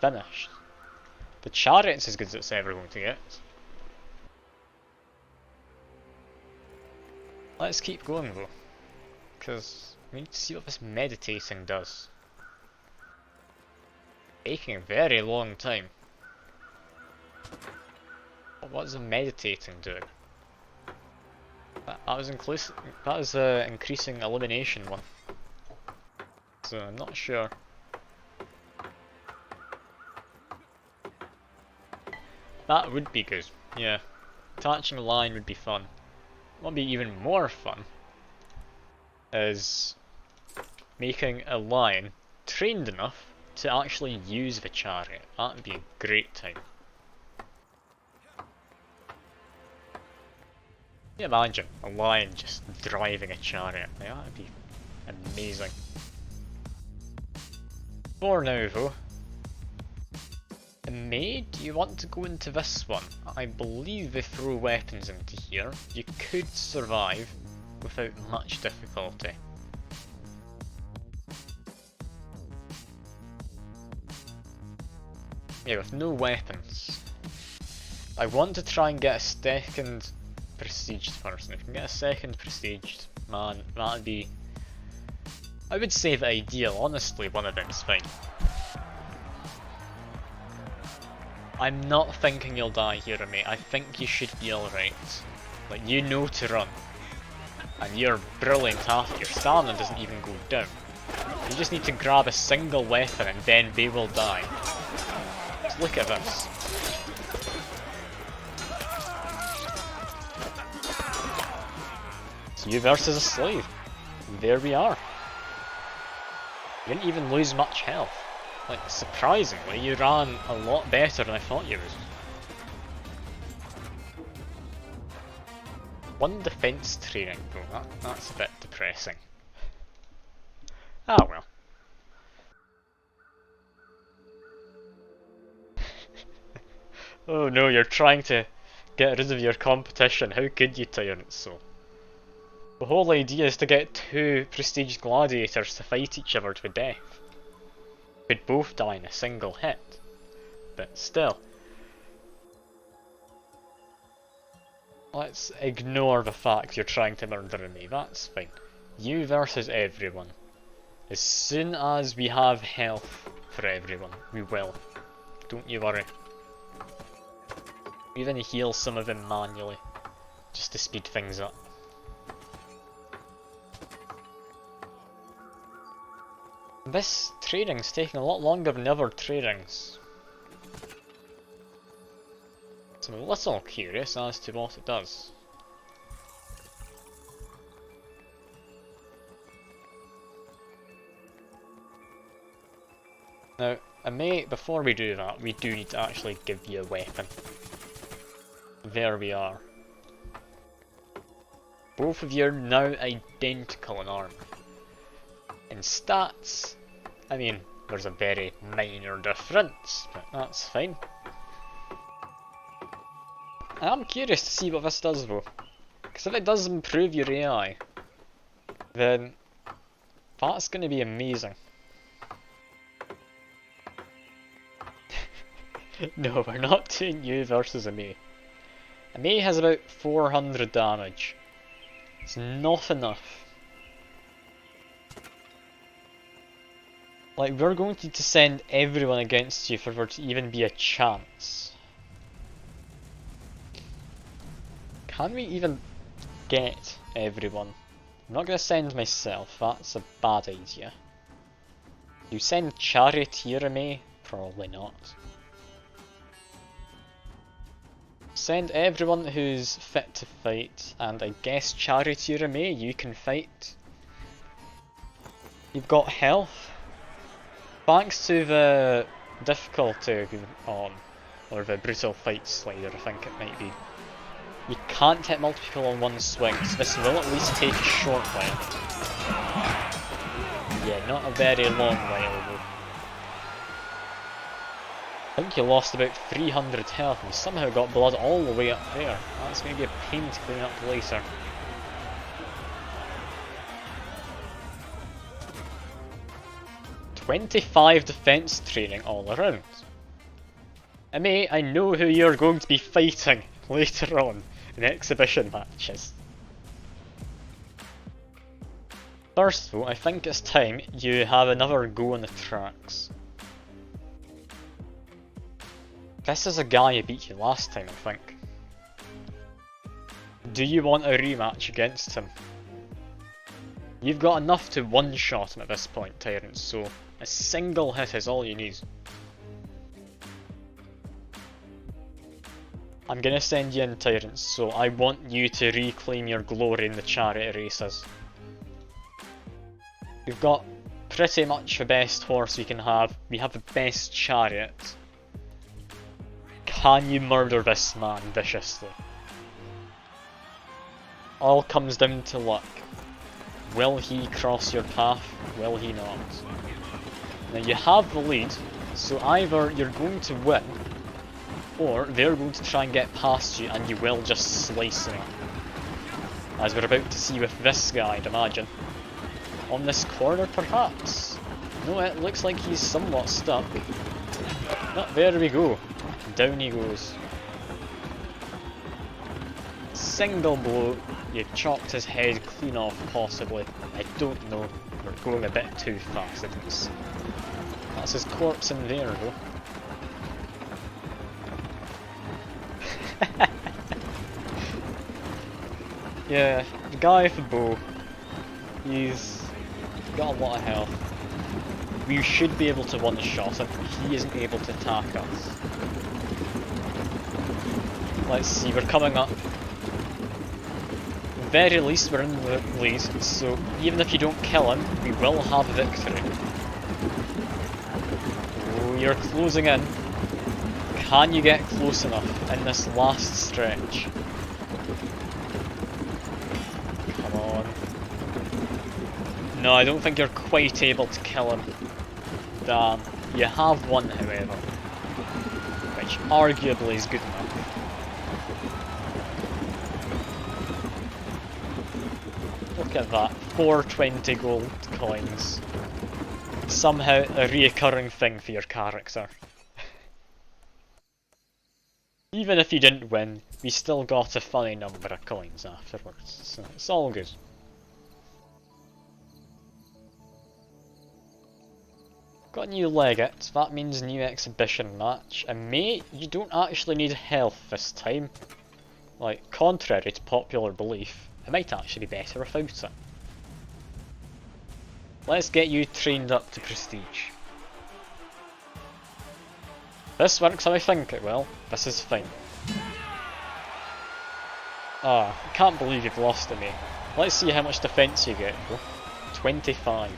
finished. The chariot's as good as it's ever going to get. Let's keep going though, because we need to see what this meditating does. Taking a very long time. What is the meditating doing? That was increasing elimination one. So I'm not sure. That would be good, yeah. Attaching a line would be fun. What would be even more fun is making a lion trained enough to actually use the chariot. That would be a great time. Can you imagine a lion just driving a chariot? Like, that would be amazing. For now though, May, do you want to go into this one? I believe they throw weapons into here. You could survive without much difficulty. Yeah, with no weapons. I want to try and get a second prestiged person. If I can get a second prestiged, man, that'd be... I would say the ideal, honestly, one of them is fine. I'm not thinking you'll die here, mate. I think you should be alright. Like, you know to run. And you're brilliant at it. Your stamina doesn't even go down. You just need to grab a single weapon and then they will die. Just look at this. It's you versus a slave. And there we are. You didn't even lose much health. Like, surprisingly, you ran a lot better than I thought you would. One defense training though, that's a bit depressing. Ah well. Oh no, you're trying to get rid of your competition. How could you, Tyrant Soul? The whole idea is to get two prestige gladiators to fight each other to death. We'd both die in a single hit. But still. Let's ignore the fact you're trying to murder me, that's fine. You versus everyone. As soon as we have health for everyone, we will. Don't you worry. We're gonna heal some of them manually, just to speed things up. This training's taking a lot longer than other trainings. So I'm a little curious as to what it does. Now, before we do that, we do need to actually give you a weapon. There we are. Both of you are now identical in armor. In stats, I mean, there's a very minor difference, but that's fine. I'm curious to see what this does though, because if it does improve your AI, then that's going to be amazing. No, we're not doing you versus a May. A May has about 400 damage. It's not enough. Like, we're going to need to send everyone against you for there to even be a chance. Can we even get everyone? I'm not going to send myself, that's a bad idea. You send Charioteer May? Probably not. Send everyone who's fit to fight, and I guess Charioteer May, you can fight. You've got health. Thanks to the difficulty on, or the brutal fight slider, I think it might be. You can't hit multiple people in one swing, so this will at least take a short while. Yeah, not a very long while though. I think you lost about 300 health and somehow got blood all the way up there. That's going to be a pain to clean up later. "25 defense training all around. I know who you're going to be fighting later on in exhibition matches. First though, I think it's time you have another go on the tracks. This is a guy who beat you last time, I think. Do you want a rematch against him? You've got enough to one-shot him at this point, Tyrant, so a single hit is all you need. I'm gonna send you in, Tyrant, so I want you to reclaim your glory in the chariot races. We've got pretty much the best horse we can have. We have the best chariot. Can you murder this man viciously? All comes down to luck. Will he cross your path? Will he not? Now you have the lead, so either you're going to win, or they're going to try and get past you and you will just slice them. As we're about to see with this guy, I'd imagine. On this corner perhaps? No, it looks like he's somewhat stuck. Oh, there we go. Down he goes. Single blow, you chopped his head clean off possibly. I don't know, we're going a bit too fast I think. That's his corpse in there though. Yeah, the guy with the bow, he's got a lot of health. We should be able to one-shot him, he isn't able to attack us. Let's see, we're coming up. At the very least we're in the lead, so even if you don't kill him, we will have victory. Oh, you're closing in. Can you get close enough in this last stretch? Come on. No, I don't think you're quite able to kill him. Damn. You have won, however. Which arguably is good enough. Look at that. 420 gold coins. somehow a reoccurring thing for your character. Even if you didn't win, we still got a funny number of coins afterwards, so it's all good. Got a new legate, that means new exhibition match, and mate, you don't actually need health this time. Like, contrary to popular belief, it might actually be better without it. Let's get you trained up to prestige. This works how I think it will, this is fine. Ah, I can't believe you've lost to me. Let's see how much defense you get though. 25.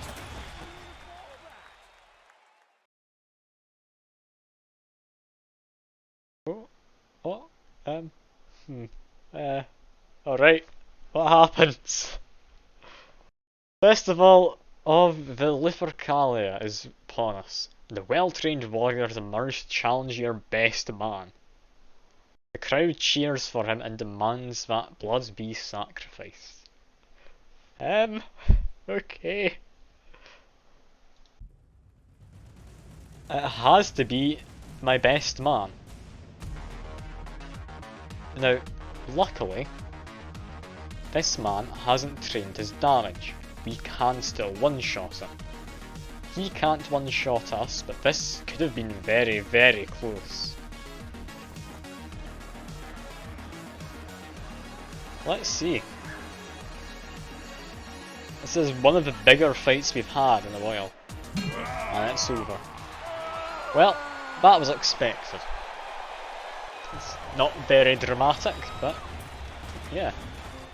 Oh, what? Alright. What happens? Festival of the Lupercalia is upon us. The well-trained warriors emerge to challenge your best man. The crowd cheers for him and demands that blood be sacrificed. Okay. It has to be my best man. Now, luckily, this man hasn't trained his damage. We can still one-shot him. He can't one-shot us, but this could have been very, very close. Let's see. This is one of the bigger fights we've had in a while. And it's over. Well, that was expected. It's not very dramatic, but yeah,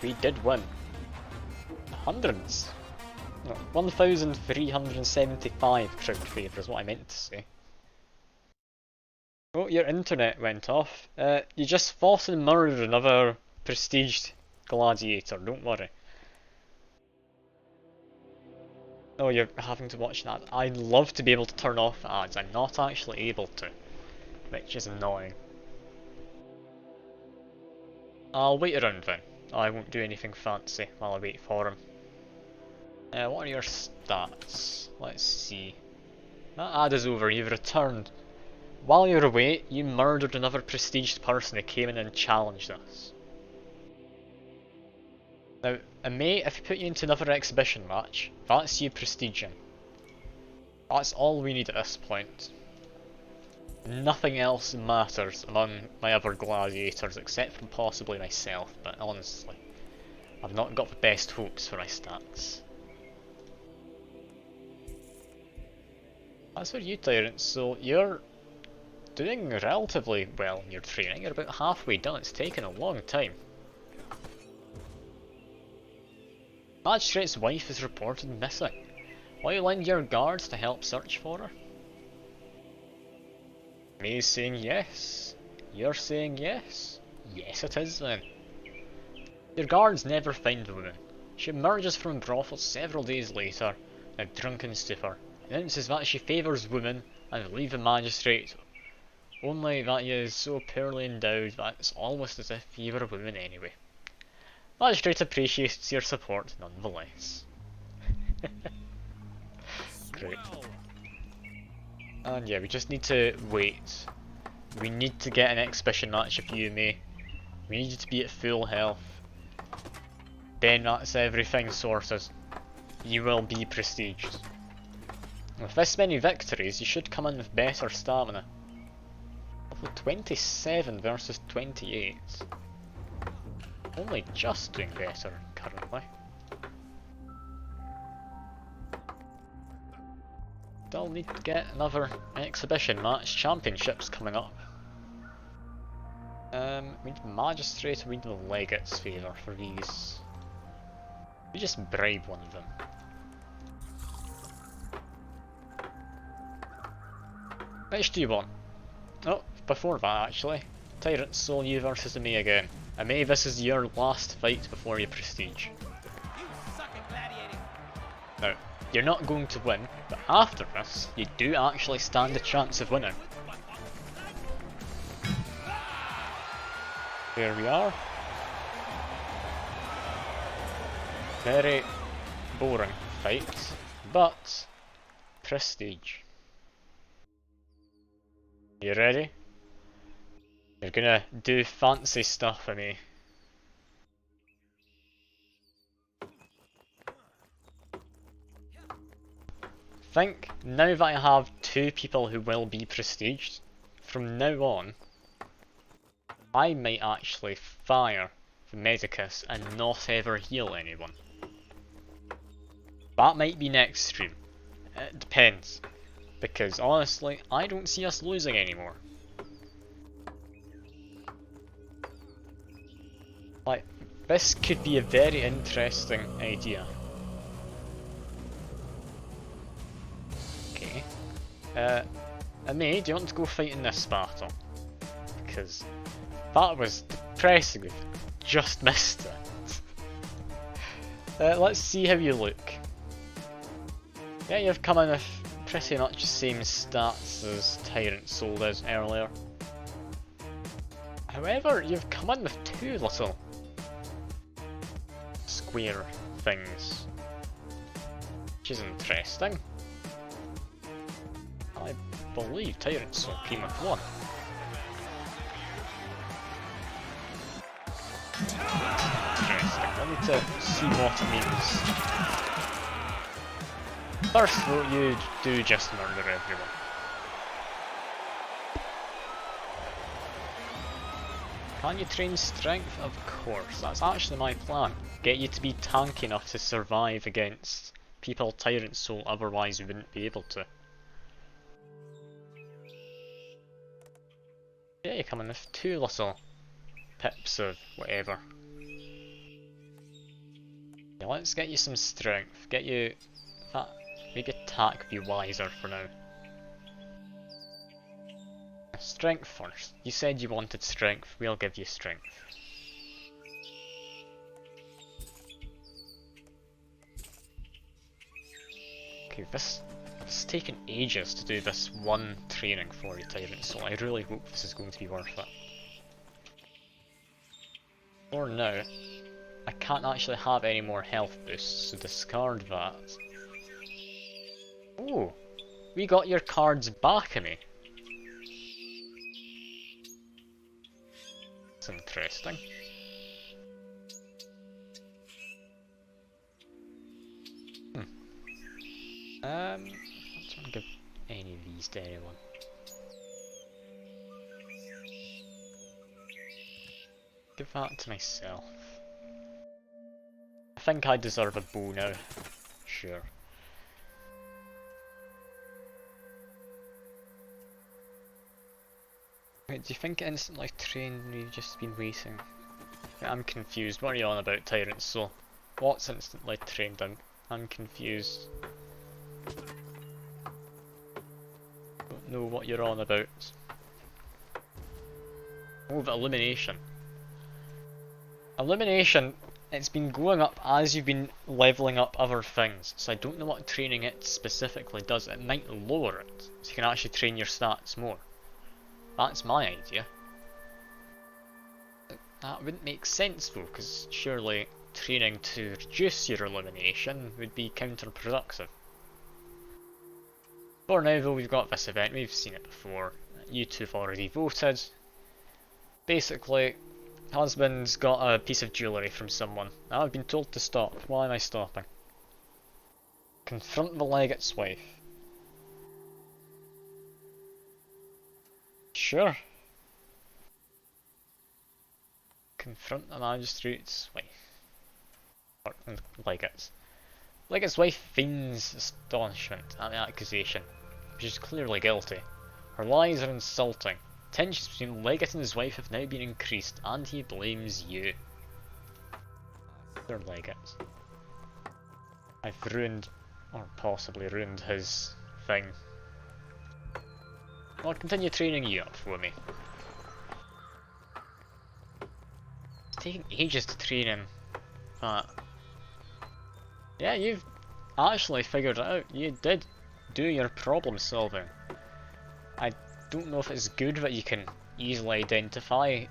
we did win. Hundreds. No, 1,375 crowd favour is what I meant to say. Oh, your internet went off. You just fought and murdered another prestiged gladiator, don't worry. Oh, you're having to watch that. I'd love to be able to turn off ads, I'm not actually able to, which is annoying. I'll wait around then. I won't do anything fancy while I wait for him. What are your stats? Let's see. That ad is over, you've returned. While you're away, you murdered another prestiged person who came in and challenged us. Now, mate, if we put you into another exhibition match, that's you prestiging. That's all we need at this point. Nothing else matters among my other gladiators except from possibly myself, but honestly, I've not got the best hopes for my stats. As for you, Tyrant, so you're doing relatively well in your training. You're about halfway done. It's taken a long time. Magistrate's wife is reported missing. Will you lend your guards to help search for her? Me saying yes. You're saying yes. Yes it is then. Your guards never find the woman. She emerges from brothel several days later, in a drunken stupor, announces that she favours women and will leave the magistrate, only that he is so poorly endowed that it's almost as if he were a woman anyway. Magistrate appreciates your support nonetheless. Great. And yeah, we just need to wait. We need to get an exhibition match of you and me. We need you to be at full health. Then that's everything sorted. You will be prestiged. With this many victories, you should come in with better stamina. Level 27 versus 28. Only just doing better currently. Still need to get another exhibition match. Championships coming up. We need magistrate, we need the legate's favour for these. We just bribe one of them. Which do you want? Oh, before that actually. Tyrant Soul, you versus me again. And maybe this is your last fight before your prestige. Now, you're not going to win, but after this, you do actually stand a chance of winning. There we are. Very boring fight, but prestige. You ready? You're gonna do fancy stuff for me. Think, now that I have two people who will be prestiged, from now on, I might actually fire the Medicus and not ever heal anyone. That might be next stream. It depends. Because honestly, I don't see us losing anymore. Like, this could be a very interesting idea. Okay. Amy, do you want to go fight in this battle? Because that was depressing. We've just missed it. Let's see how you look. Yeah, you've come in with pretty much the same stats as Tyrant Soul did earlier. However, you've come in with two little square things, which is interesting. I believe Tyrant Soul came with one. Interesting, I need to see what it means. First though, you do just murder everyone. Can you train strength? Of course, that's actually my plan. Get you to be tanky enough to survive against people Tyrant Soul otherwise you wouldn't be able to. Yeah, you come in with two little pips of whatever. Yeah, let's get you some strength. Get you that. Maybe attack be wiser for now. Strength first. You said you wanted strength, we'll give you strength. Okay, this it's taken ages to do this one training for you, Tyrant, so I really hope this is going to be worth it. For now, I can't actually have any more health boosts, so discard that. Oh, we got your cards back, Amy. That's interesting. I don't want to give any of these to anyone. Give that to myself. I think I deserve a bow now. Sure. Wait, do you think it instantly trained and you've just been waiting? Yeah, I'm confused. What are you on about, Tyrant Soul? What's instantly trained? I'm confused. Don't know what you're on about. Oh, the elimination. Elimination, it's been going up as you've been levelling up other things, so I don't know what training it specifically does. It might lower it, so you can actually train your stats more. That's my idea. That wouldn't make sense though, because surely training to reduce your elimination would be counterproductive. For now though, we've got this event, we've seen it before. You two have already voted. Basically, husband's got a piece of jewellery from someone. Now I've been told to stop. Why am I stopping? Confront the legate's wife. Sure. Confront the magistrate's wife. Or legate's. Legate's wife feigns astonishment at the accusation. She's clearly guilty. Her lies are insulting. Tensions between Legate and his wife have now been increased, and he blames you. They're Legates. I've ruined, or possibly ruined, his thing. I'll continue training you up for me. It's taking ages to train him. Yeah, you've actually figured it out. You did do your problem solving. I don't know if it's good that you can easily identify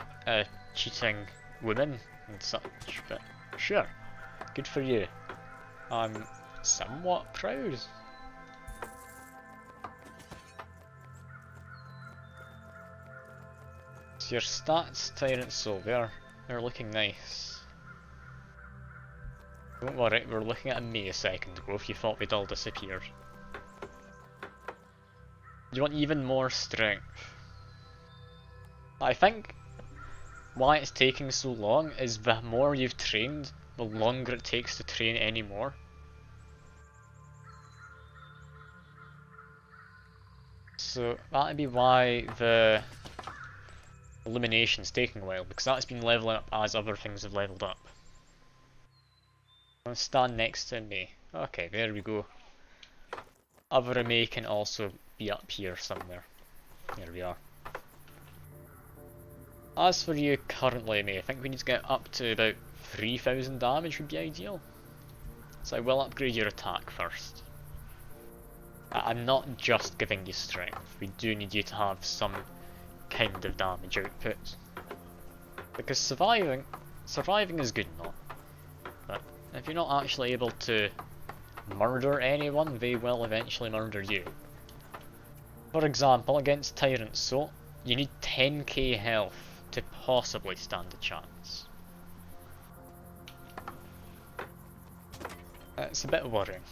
cheating women and such, but sure, good for you. I'm somewhat proud. So your stats, Tyrant Soul, they're looking nice. Don't worry, we were looking at me a second ago if you thought we'd all disappeared. You want even more strength. I think why it's taking so long is the more you've trained, the longer it takes to train any more. So that'd be why the elimination's taking a while, because that's been leveling up as other things have leveled up. I'm gonna stand next to me. Okay, there we go. Other May can also be up here somewhere. There we are. As for you currently, May, I think we need to get up to about 3000 damage would be ideal. So I will upgrade your attack first. I'm not just giving you strength, we do need you to have some kind of damage output. Because surviving is good enough. But if you're not actually able to murder anyone, they will eventually murder you. For example, against Tyrant Soul, you need 10k health to possibly stand a chance. It's a bit worrying.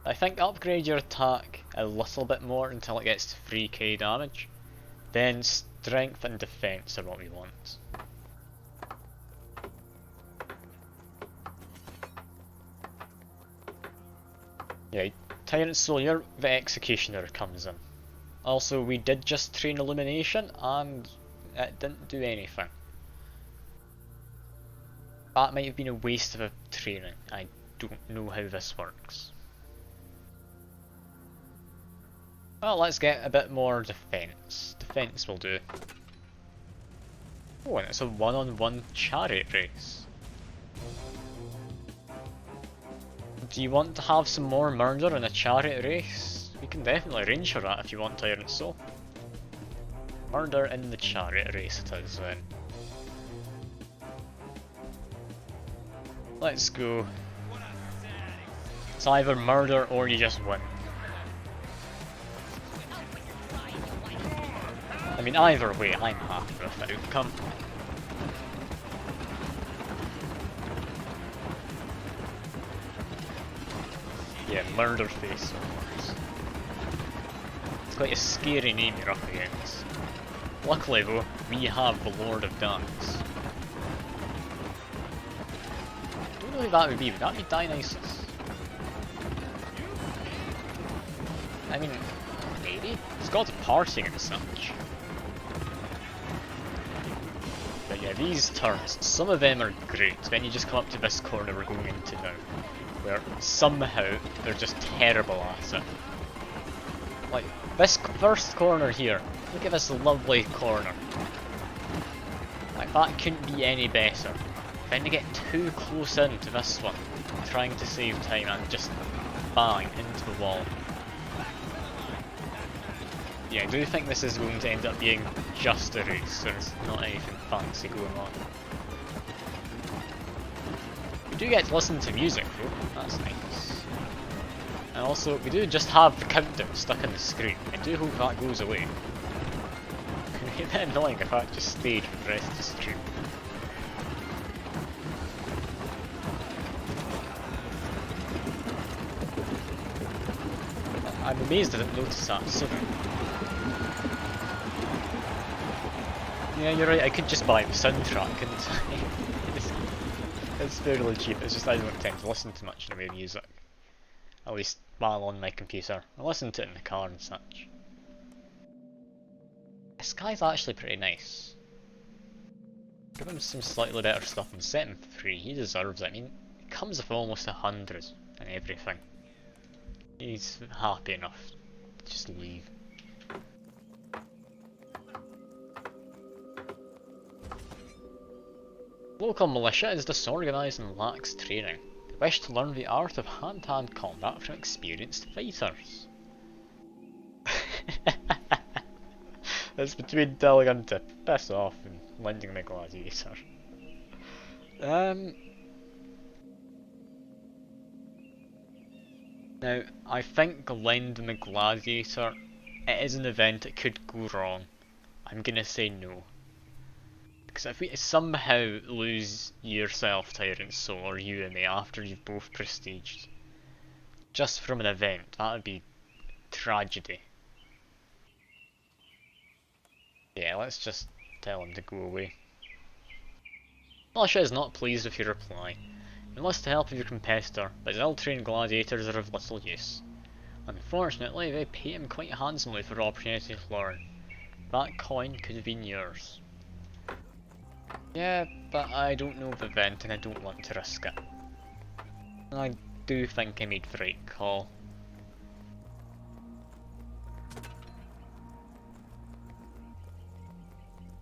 I think upgrade your attack a little bit more until it gets to 3k damage. Then strength and defense are what we want. Yeah, Tyrant Soul, the Executioner comes in. Also, we did just train Illumination and it didn't do anything. That might have been a waste of a training. I don't know how this works. Well, let's get a bit more defense. Defense will do. Oh, and it's a one-on-one chariot race. Do you want to have some more murder in a chariot race? We can definitely arrange for that if you want, Tyrant Soul. Murder in the chariot race it is then. Let's go. It's either murder or you just win. I mean, either way, I'm happy with the outcome. Yeah, murder face of course. It's quite a scary name you're up against. Luckily though, we have the Lord of Dance. Don't know who that would be. Would that be Dionysus? I mean, maybe? It's got partying and such. But yeah, these turns, some of them are great. Then you just come up to this corner we're going into now, where somehow they're just terrible at it. Like, this first corner here, look at this lovely corner. Like, that couldn't be any better. Then you get too close into this one, trying to save time and just bang into the wall. Yeah, I do think this is going to end up being just a race, there's not anything fancy going on. We do get to listen to music though, that's nice. And also, we do just have the countdown stuck on the screen. I do hope that goes away. It would be a bit annoying if that just stayed for the rest of the stream. I'm amazed I didn't notice that sooner. Yeah, you're right, I could just buy the soundtrack, couldn't I? It's fairly cheap, it's just I don't tend to listen to much in the way of music. At least while on my computer. I listen to it in the car and such. This guy's actually pretty nice. Give him some slightly better stuff and set him free, he deserves it. I mean, he comes with almost 100 and everything. He's happy enough to just leave. Local militia is disorganised and lacks training. They wish to learn the art of hand-to-hand combat from experienced fighters. It's between telling him to piss off and lending me gladiator. Now, I think lending the gladiator, it is an event that could go wrong. I'm gonna say no. Because if we somehow lose yourself, Tyrant Soul, or you and me, after you've both prestiged, just from an event, that would be tragedy. Yeah, let's just tell him to go away. Militia is not pleased with your reply. You enlist the help of your competitor, but his ill-trained gladiators are of little use. Unfortunately, they pay him quite handsomely for the opportunity to learn. That coin could have been yours. Yeah, but I don't know the event and I don't want to risk it. I do think I made the right call.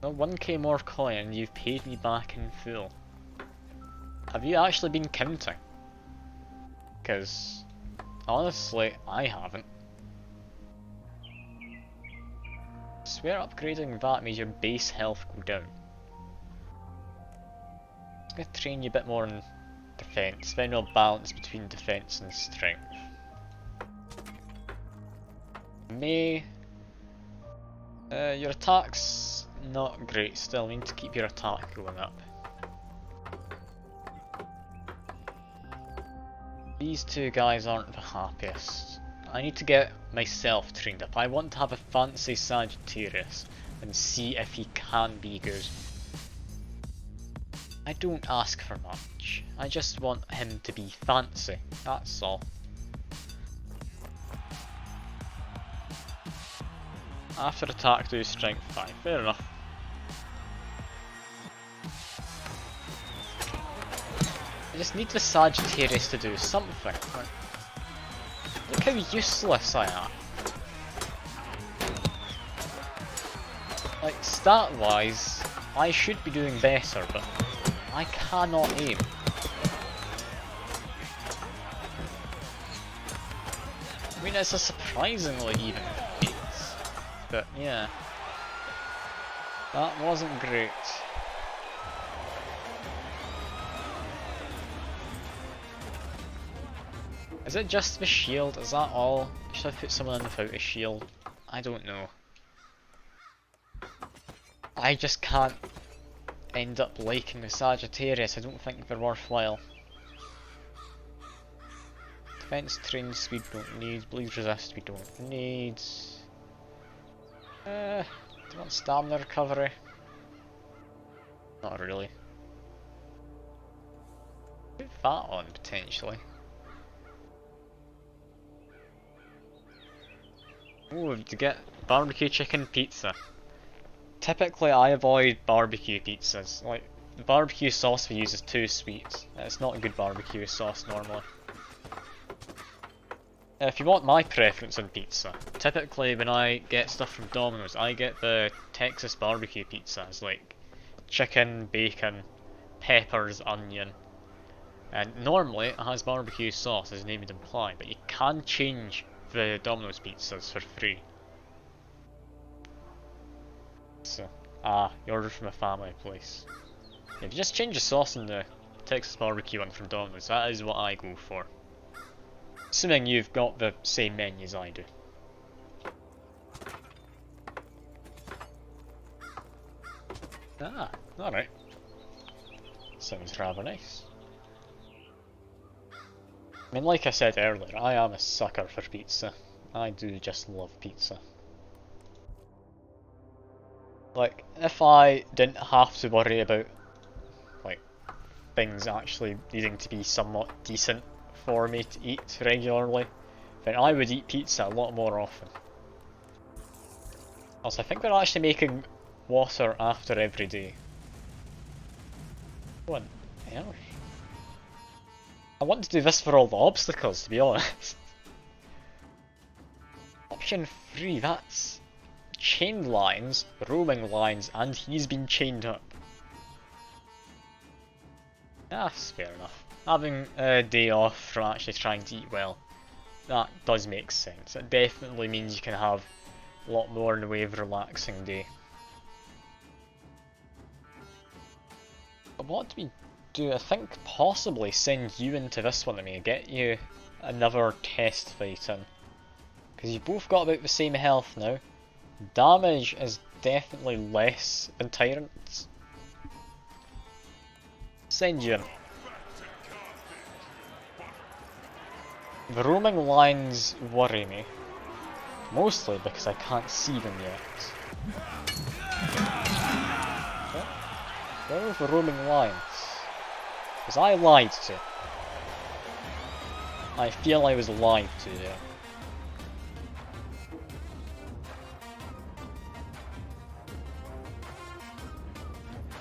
Well, 1k more coin and you've paid me back in full. Have you actually been counting? Because, honestly, I haven't. I swear upgrading that made your base health go down. I'm going to train you a bit more in defense, then we'll balance between defense and strength. May... your attack's not great still, we need to keep your attack going up. These two guys aren't the happiest. I need to get myself trained up. I want to have a fancy Sagittarius and see if he can be good. I don't ask for much. I just want him to be fancy, that's all. After attack do strength 5, fair enough. I just need the Sagittarius to do something. Look how useless I am. Like, stat wise, I should be doing better, but I cannot aim. I mean, it's a surprisingly even beat, but yeah. That wasn't great. Is it just the shield? Is that all? Should I put someone in without a shield? I don't know. I just can't end up liking the Sagittarius. I don't think they're worthwhile. Defense, train, speed we don't need. Bleed resist we don't need. Do you want stamina recovery? Not really. Put that on potentially. Ooh, to get barbecue chicken pizza. Typically I avoid barbecue pizzas. Like, the barbecue sauce we use is too sweet. It's not a good barbecue sauce normally. If you want my preference on pizza, typically when I get stuff from Domino's, I get the Texas barbecue pizzas, like chicken, bacon, peppers, onion. And normally it has barbecue sauce, as the name would imply, but you can change the Domino's pizzas for free. So, you ordered from a family place. If you just change the sauce in the Texas barbecue one from Domino's, that is what I go for. Assuming you've got the same menu as I do. Alright. Sounds rather nice. I mean, like I said earlier, I am a sucker for pizza. I do just love pizza. Like, if I didn't have to worry about, like, things actually needing to be somewhat decent for me to eat regularly, then I would eat pizza a lot more often. Also, I think they're actually making water after every day. What on earth? I want to do this for all the obstacles, to be honest. Option 3, that's chained lions, roaming lions, and he's been chained up. That's fair enough. Having a day off from actually trying to eat well, that does make sense. It definitely means you can have a lot more in the way of a relaxing day. But what do we do? I think possibly send you into this one to me, get you another test fight in. Because you've both got about the same health now. Damage is definitely less than tyrants. Send you in. The roaming lions worry me. Mostly because I can't see them yet. Where are the roaming lions? Because I lied to. I feel I was lied to there.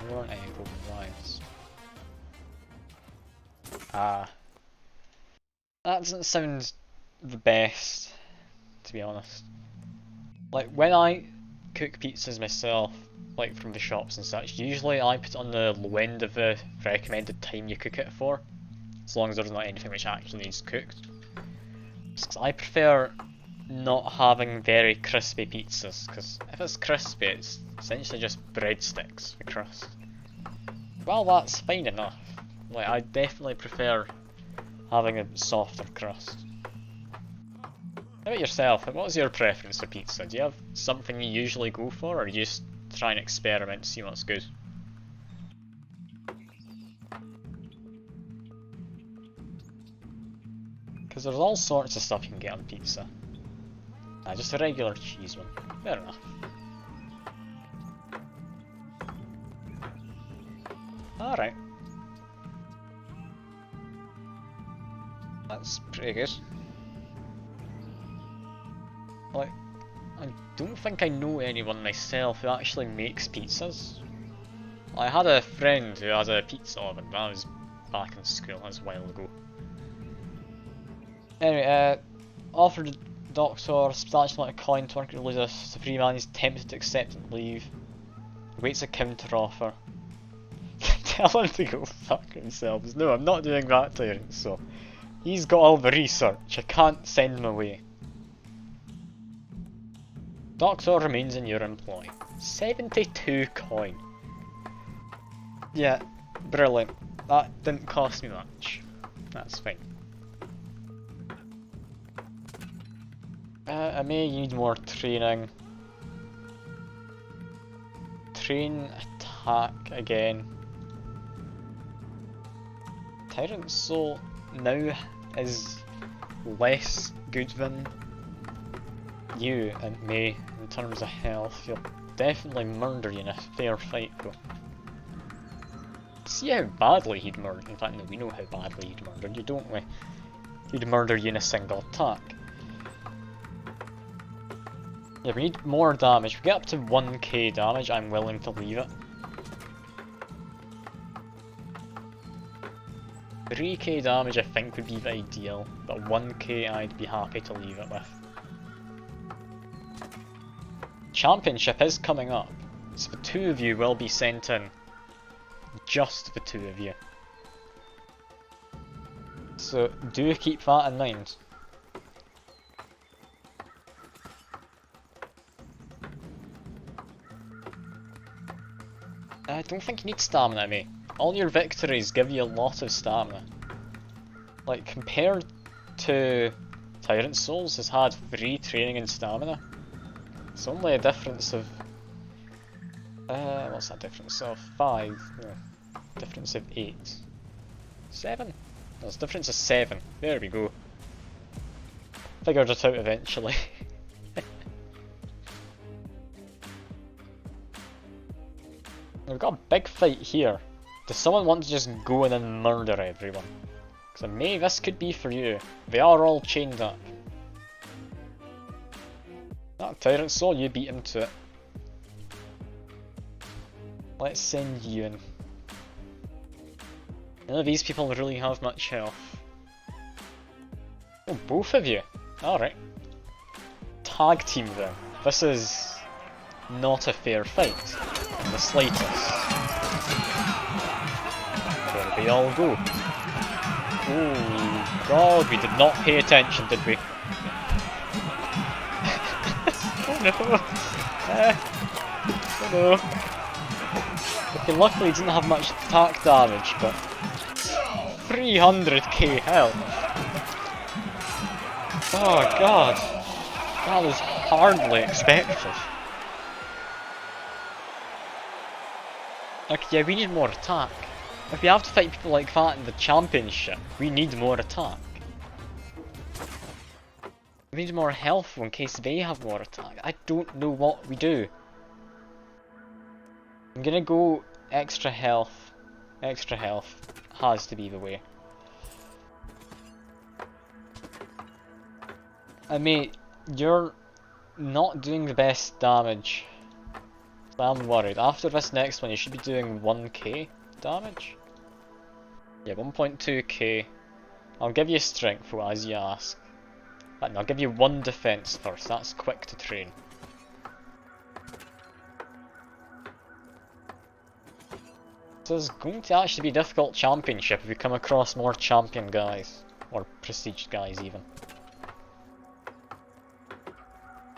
There weren't any roaming lions. Ah. That doesn't sound the best, to be honest. Like, when I cook pizzas myself, like from the shops and such, usually I put it on the low end of the recommended time you cook it for, as long as there's not anything which actually needs cooked. Just 'cause I prefer not having very crispy pizzas, because if it's crispy, it's essentially just breadsticks with crust. Well, that's fine enough. Like, I definitely prefer having a softer crust. How about yourself? What's your preference for pizza? Do you have something you usually go for, or do you just try and experiment and see what's good? Because there's all sorts of stuff you can get on pizza. Just a regular cheese one. Fair enough. Alright. That's pretty good. Like, I don't think I know anyone myself who actually makes pizzas. I had a friend who had a pizza oven, but that was back in school, that was a while ago. Anyway, offered the doctor a substantial amount of coin to work to lose us. The free man is tempted to accept and leave. Waits a counter offer. Tell him to go fuck themselves. No, I'm not doing that, Tyrant, so he's got all the research, I can't send him away. Doctor remains in your employ. 72 coin. Yeah, brilliant. That didn't cost me much. That's fine. I may need more training. Train attack again. Tyrant Soul now is less good than you and me in terms of health. He'll definitely murder you in a fair fight though. See how badly he'd murder. In fact, no, we know how badly he'd murder you, don't we? He'd murder you in a single attack. Yeah, we need more damage. If we get up to 1k damage, I'm willing to leave it. 3k damage I think would be the ideal, but 1k I'd be happy to leave it with. Championship is coming up, so the two of you will be sent in. Just the two of you. So do keep that in mind. I don't think you need stamina, mate. All your victories give you a lot of stamina. Like, compared to Tyrant Souls has had 3 training and stamina. It's only a difference of... what's that difference of? 5? No. Difference of 8. 7? There's a difference of 7. There we go. Figured it out eventually. We've got a big fight here. Does someone want to just go in and murder everyone? Because maybe this could be for you. They are all chained up. That Tyrant Soul, you beat him to it. Let's send you in. None of these people really have much health. Oh, both of you? Alright. Tag team then. This is not a fair fight in the slightest. There we all go. Oh god, we did not pay attention, did we? Oh no! Oh no! Okay, luckily he didn't have much attack damage, but 300k health. Oh god, that was hardly expected. Like, yeah, we need more attack. If we have to fight people like that in the championship, we need more attack. We need more health in case they have more attack. I don't know what we do. I'm gonna go extra health. Extra health has to be the way. Mate, you're not doing the best damage. So I'm worried. After this next one, you should be doing 1k damage. Yeah, 1.2k. I'll give you strength as you ask. And I'll give you 1 defense first. That's quick to train. This is going to actually be a difficult championship if we come across more champion guys. Or prestige guys even.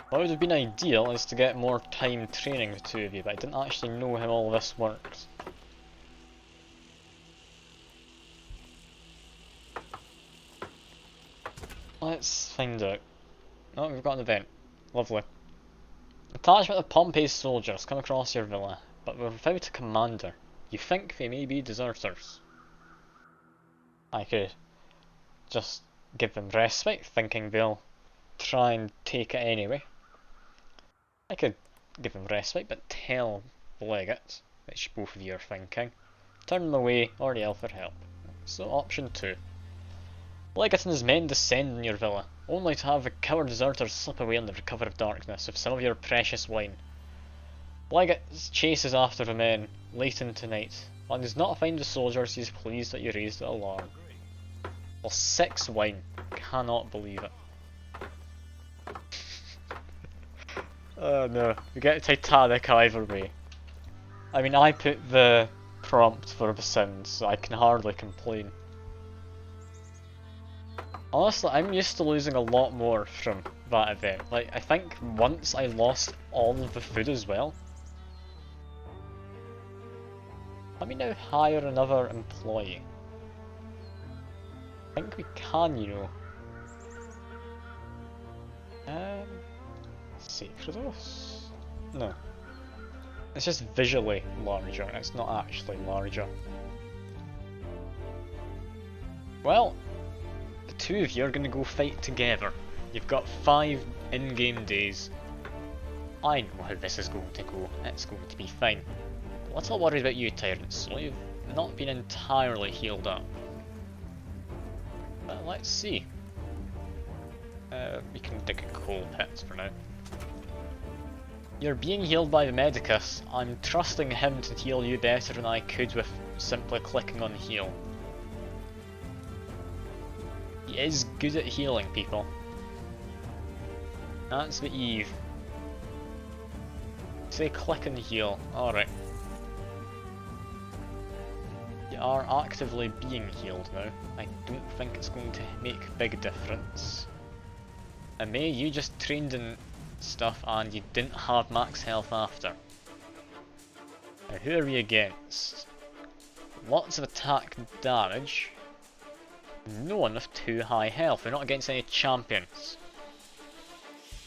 What would have been ideal is to get more time training the two of you, but I didn't actually know how all this works. Let's find out. Oh, we've got an event. Lovely. Attachment of Pompey's soldiers come across your villa, but without a commander. You think they may be deserters. I could just give them respite, thinking they'll try and take it anyway. I could give them respite, but tell the legates, which both of you are thinking, turn them away or yell for help. So option 2. Legate and his men descend on your villa, only to have the coward deserters slip away under the cover of darkness with some of your precious wine. Legate chases after the men late into night, and does not find the soldiers. He is pleased that you raised the alarm. Well, 6 wine. Cannot believe it. Oh no, we get Titanic either way. I mean, I put the prompt for the sound, so I can hardly complain. Honestly, I'm used to losing a lot more from that event. Like, I think once I lost all of the food as well. Let me now hire another employee. I think we can, you know. Sacrados? No. It's just visually larger, it's not actually larger. Well, the two of you are going to go fight together. You've got 5 in-game days. I know how this is going to go, it's going to be fine. A little worried about you, Tyrants, so you've not been entirely healed up. But let's see. We can dig a coal pit for now. You're being healed by the Medicus. I'm trusting him to heal you better than I could with simply clicking on heal. He is good at healing people. That's the Eve. Say click and heal. Alright. You are actively being healed now. I don't think it's going to make a big difference. And May, you just trained in stuff and you didn't have max health after. Now who are we against? Lots of attack damage. No one with too high health. We're not against any champions.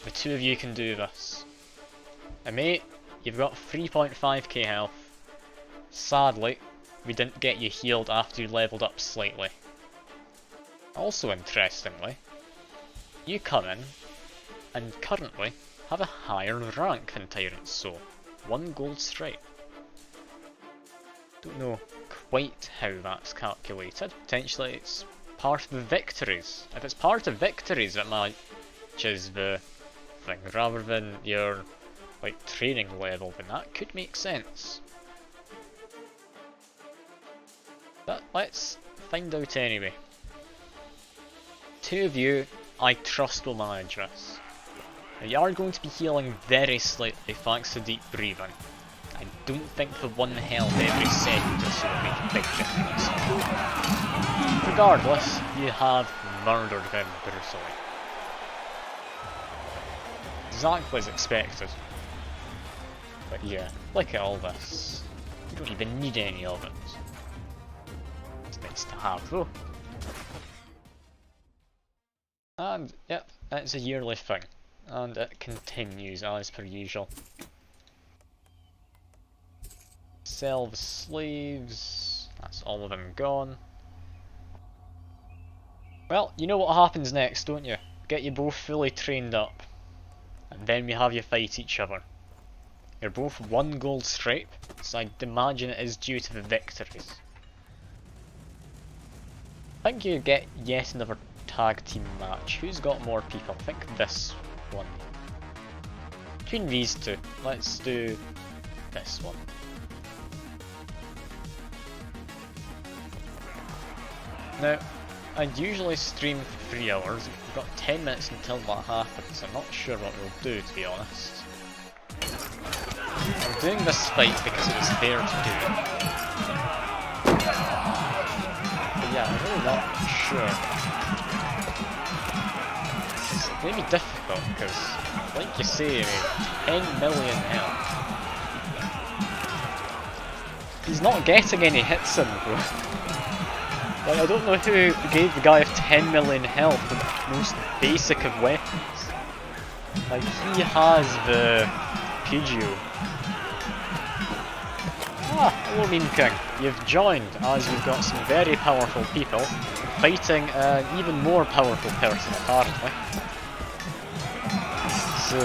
The two of you can do this. And mate, you've got 3.5k health. Sadly, we didn't get you healed after you leveled up slightly. Also interestingly, you come in and currently have a higher rank than Tyrants, so 1 gold stripe. Don't know quite how that's calculated. Potentially it's part of the victories. If it's part of victories that matches the thing rather than your like training level, then that could make sense. But let's find out anyway. Two of you I trust will manage this. Now you are going to be healing very slightly thanks to deep breathing. I don't think the 1 health every second or so will make a big difference. Regardless, you have murdered them brutally. Exactly as expected. But yeah, look at all this. You don't even need any of it. It's nice to have though. And yep, it's a yearly thing. And it continues as per usual. Sell the slaves. That's all of them gone. Well, you know what happens next, don't you? Get you both fully trained up. And then we have you fight each other. You're both 1 gold stripe, so I'd imagine it is due to the victories. I think you get yet another tag team match. Who's got more people? I think this one. Between these two, let's do this one. Now, I'd usually stream for 3 hours. We've got 10 minutes until that happens. I'm not sure what we'll do, to be honest. I'm doing this fight because it was there to do. But yeah, I'm really not sure. It's maybe difficult because, like you say, 10 million health. He's not getting any hits in, bro. Like, I don't know who gave the guy of 10 million health the most basic of weapons. Like, he has the Pidgeo. Ah, hello Meme King. You've joined as we've got some very powerful people fighting an even more powerful person apparently. So,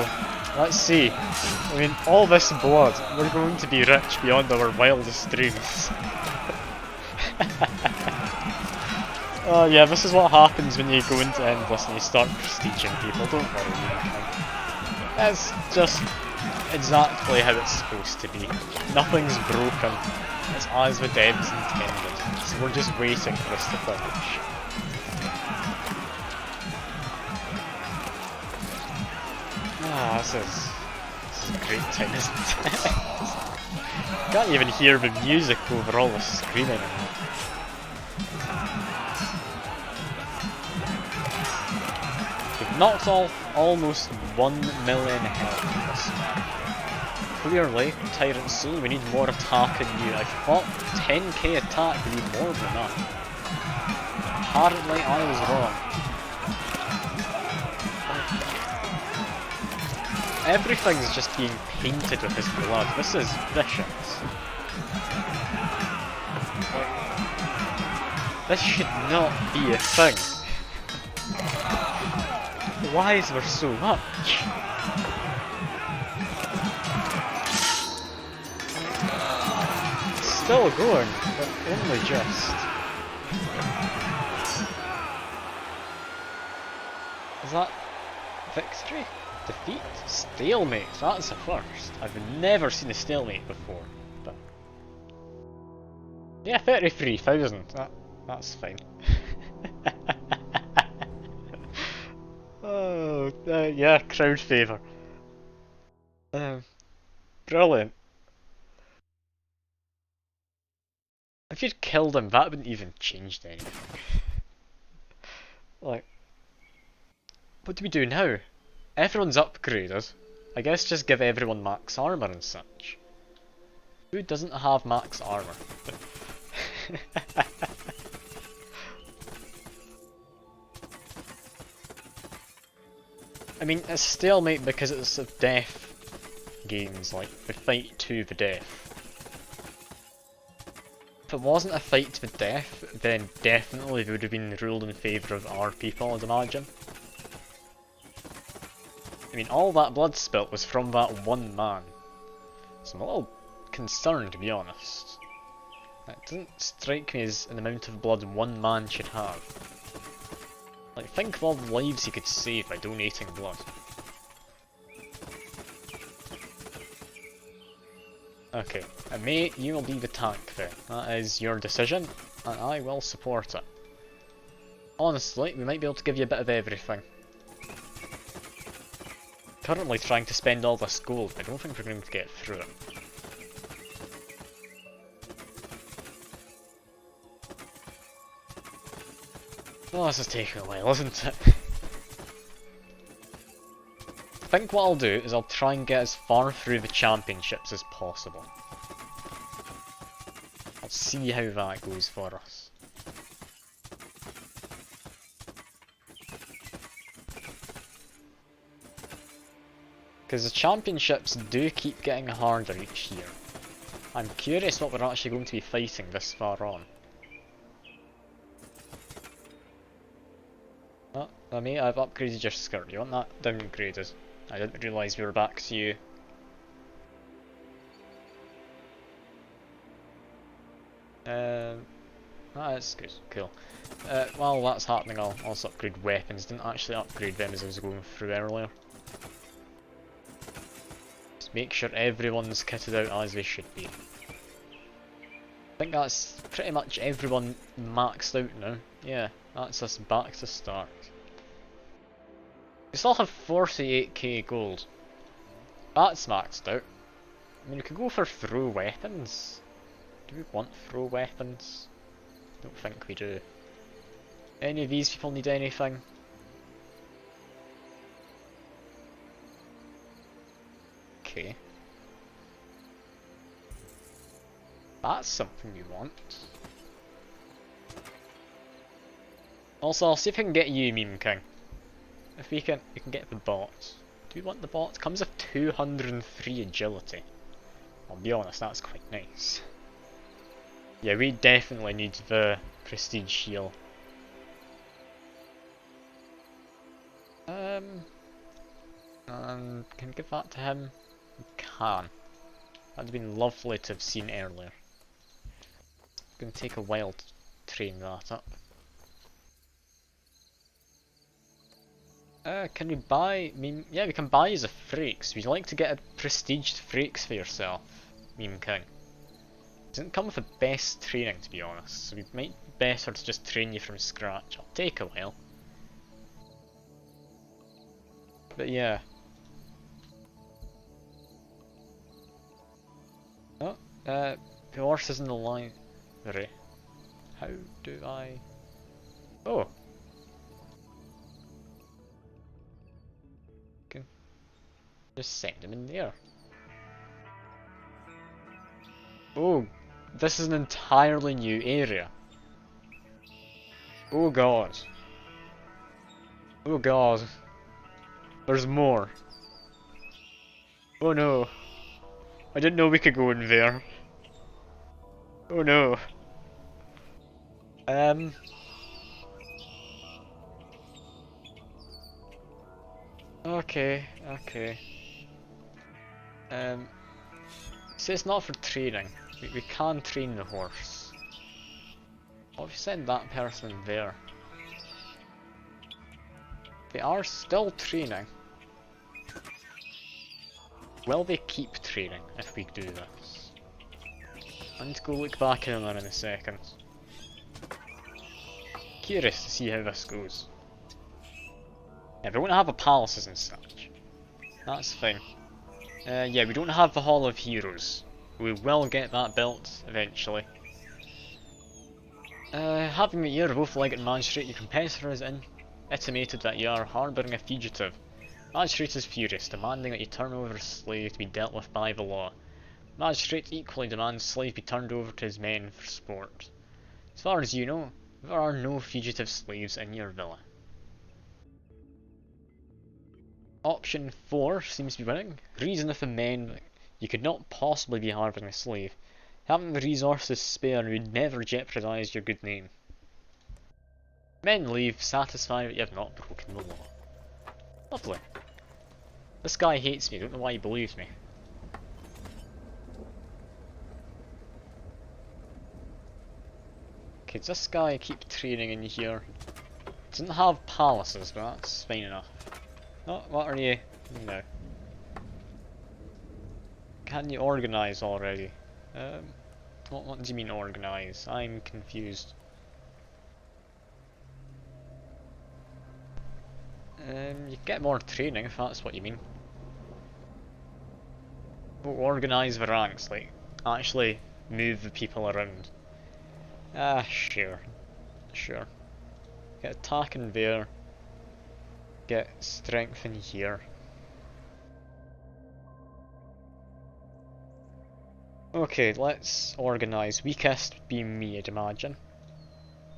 let's see. I mean, all this blood, we're going to be rich beyond our wildest dreams. Oh yeah, this is what happens when you go into Endless and you start prestiging people, don't worry, Meme King. It's just exactly how it's supposed to be. Nothing's broken. It's as the devs intended. So we're just waiting for this to finish. Ah, this is a great time, isn't it? Can't even hear the music over all the screaming. We've knocked off almost 1 million health in this map. Clearly, Tyrant Soul, we need more attack in you. I thought 10k attack would be more than that. Apparently I was wrong. Everything's just being painted with his blood. This is vicious. This should not be a thing. Why is there so much? It's still going, but only just. Is that victory? Defeat? Stalemate? That's a first. I've never seen a stalemate before, but yeah, 33,000. That's fine. Oh, yeah, crowd favour. Brilliant. If you'd killed him, that wouldn't even changed anything. Like, what do we do now? Everyone's upgraded. I guess just give everyone max armor and such. Who doesn't have max armor? I mean, it's stalemate because it's a death games, like the fight to the death. If it wasn't a fight to the death, then definitely it would have been ruled in favour of our people, I'd imagine. I mean, all that blood spilt was from that one man. So I'm a little concerned, to be honest. That doesn't strike me as an amount of blood one man should have. Like, think of all the lives he could save by donating blood. Okay, and mate, you will be the tank then. That is your decision, and I will support it. Honestly, we might be able to give you a bit of everything. Currently trying to spend all this gold, but I don't think we're going to get through it. Oh, this is taking a while, isn't it? I think what I'll do is I'll try and get as far through the championships as possible. I'll see how that goes for us. Because the championships do keep getting harder each year. I'm curious what we're actually going to be fighting this far on. Oh, mate, I've upgraded your skirt. You want that downgraded? I didn't realise we were back to you. That's good, cool. While that's happening, I'll also upgrade weapons. Didn't actually upgrade them as I was going through earlier. Just make sure everyone's kitted out as they should be. I think that's pretty much everyone maxed out now. Yeah, that's us back to start. We still have 48k gold. That's maxed out. I mean, we could go for throw weapons. Do we want throw weapons? Don't think we do. Any of these people need anything? Okay. That's something you want. Also, I'll see if I can get you, Meme King. If we can get the bot. Do we want the bot? Comes with 203 agility. I'll be honest, that's quite nice. Yeah, we definitely need the prestige heal. And can we give that to him? We can. That'd have been lovely to have seen earlier. It's gonna take a while to train that up. Can we buy? Yeah, we can buy as a Frakes. Would you like to get a prestiged Frakes for yourself, Meme King? Doesn't come with the best training, to be honest, so it might be better to just train you from scratch. It'll take a while. But yeah. Oh, the horse is in the library. How do I... Oh! Can just send him in there. Oh, this is an entirely new area. Oh god. Oh god. There's more. Oh no. I didn't know we could go in there. Oh no. Okay, okay. So it's not for training. We can train the horse. What if you send that person there? They are still training. Will they keep training if we do this? I need to go look back in there in a second. Curious to see how this goes. Yeah, we won't have a palaces and such. That's fine. Yeah, we don't have the Hall of Heroes. We will get that built eventually. Having the ear of both-legged magistrate, your competitor is intimated that you are harbouring a fugitive. Magistrate is furious, demanding that you turn over a slave to be dealt with by the law. Magistrate equally demands slave be turned over to his men for sport. As far as you know, there are no fugitive slaves in your villa. Option 4 seems to be winning. Reason if the men you could not possibly be harbouring a slave. Having the resources spare would never jeopardise your good name. Men leave, satisfied that you have not broken the law. Lovely. This guy hates me, I don't know why he believes me. Okay, does this guy keep training in here? Doesn't have palaces, but that's fine enough. Oh, what are you? No. Can you organise already? What do you mean organise? I'm confused. You get more training if that's what you mean. Oh, organise the ranks, like actually move the people around. Ah, sure. Sure. Get attack in there. Get strength in here. Okay, let's organise. Weakest would be me, I'd imagine.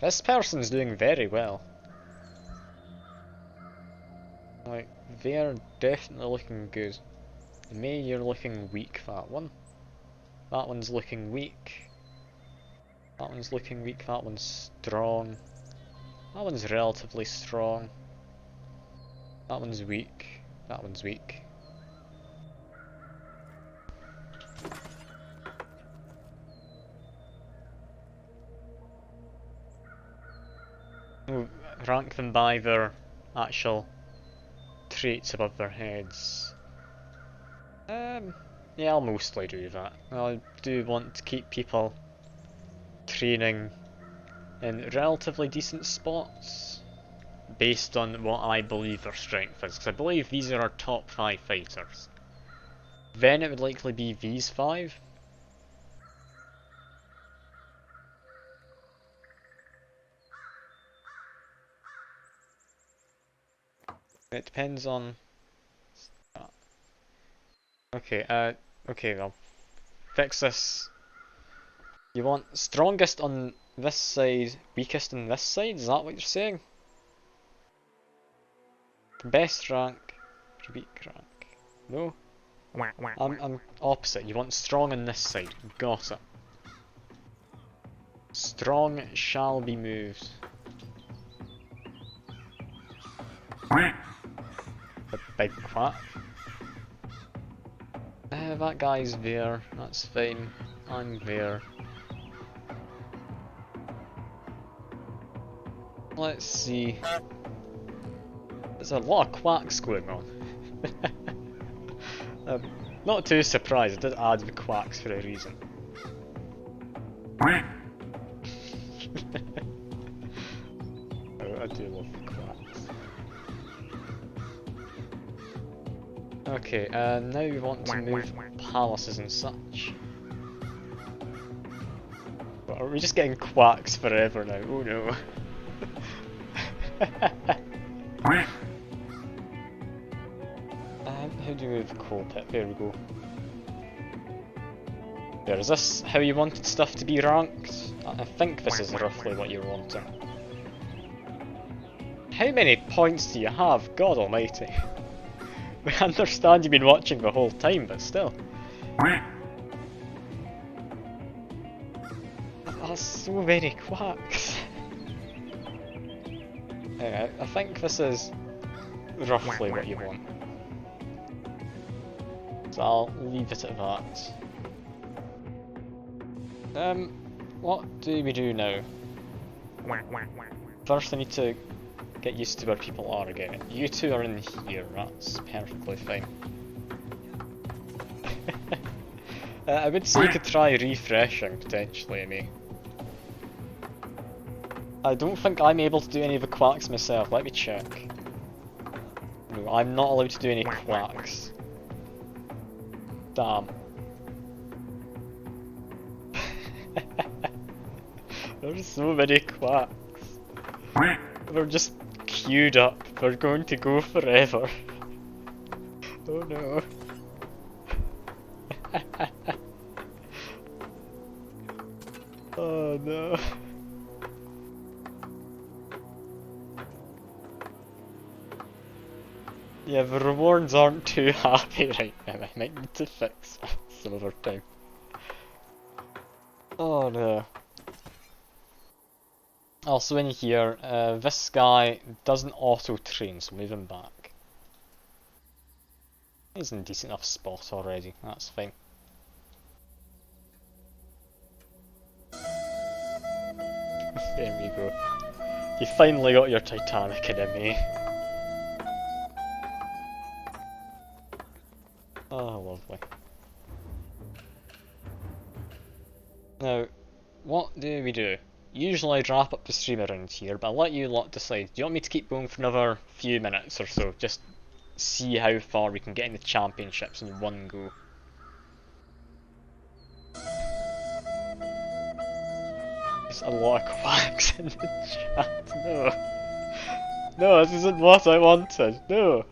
This person's doing very well. Like, they're definitely looking good. May, you're looking weak, that one. That one's looking weak. That one's looking weak, that one's strong. That one's relatively strong. That one's weak. That one's weak. We'll rank them by their actual traits above their heads. Yeah, I'll mostly do that. I do want to keep people training in relatively decent spots based on what I believe their strength is, because I believe these are our top 5 fighters. Then it would likely be these 5. It depends on... okay, I'll fix this. You want strongest on this side, weakest on this side? Is that what you're saying? Best rank, weak rank. No? I'm opposite. You want strong on this side. Got it. Strong shall be moved. The big quack. That guy's there. That's fine. I'm there. Let's see. There's a lot of quacks going on. Not too surprised, I did add the quacks for a reason. Oh, I do love the quacks. Okay, now we want to move palaces and such. But are we just getting quacks forever now? Oh no. How do we move the coal pit? There we go. There, is this how you wanted stuff to be ranked? I think this is roughly what you're wanting. How many points do you have? God almighty. I understand you've been watching the whole time, but still. That's so many quacks. Anyway, I think this is roughly what you want. So I'll leave it at that. What do we do now? First I need to get used to where people are again. You two are in here, that's perfectly fine. I would say you could try refreshing, potentially, I mean. I don't think I'm able to do any of the quacks myself, let me check. No, I'm not allowed to do any quacks. Damn. There's so many quacks. They're just queued up. They're going to go forever. Oh no. Oh no. Yeah, the rewards aren't too happy right now. I might need to fix that some other time. Oh no. Also in here, this guy doesn't auto-train, so move him back. He's in a decent enough spot already, that's fine. There we go. You finally got your Titanic in him, eh? Oh, lovely. Now, what do we do? Usually I'd wrap up the stream around here, but I'll let you lot decide. Do you want me to keep going for another few minutes or so? Just see how far we can get in the championships in one go. There's a lot of quacks in the chat. No. No, this isn't what I wanted. No.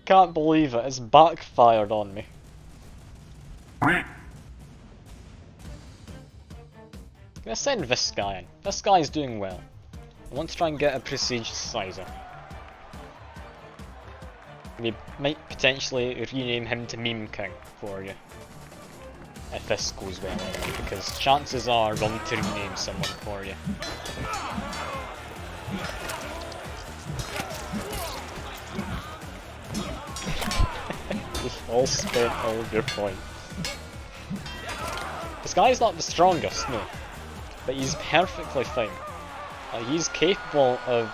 Can't believe it. It's backfired on me. I'm gonna send this guy in. This guy's doing well. I want to try and get a prestige sizer. We might potentially rename him to Meme King for you. if this goes well anyway, because chances are we'll need to rename someone for you. You've all spent all of your points. This guy's not the strongest, no, but he's perfectly fine. He's capable of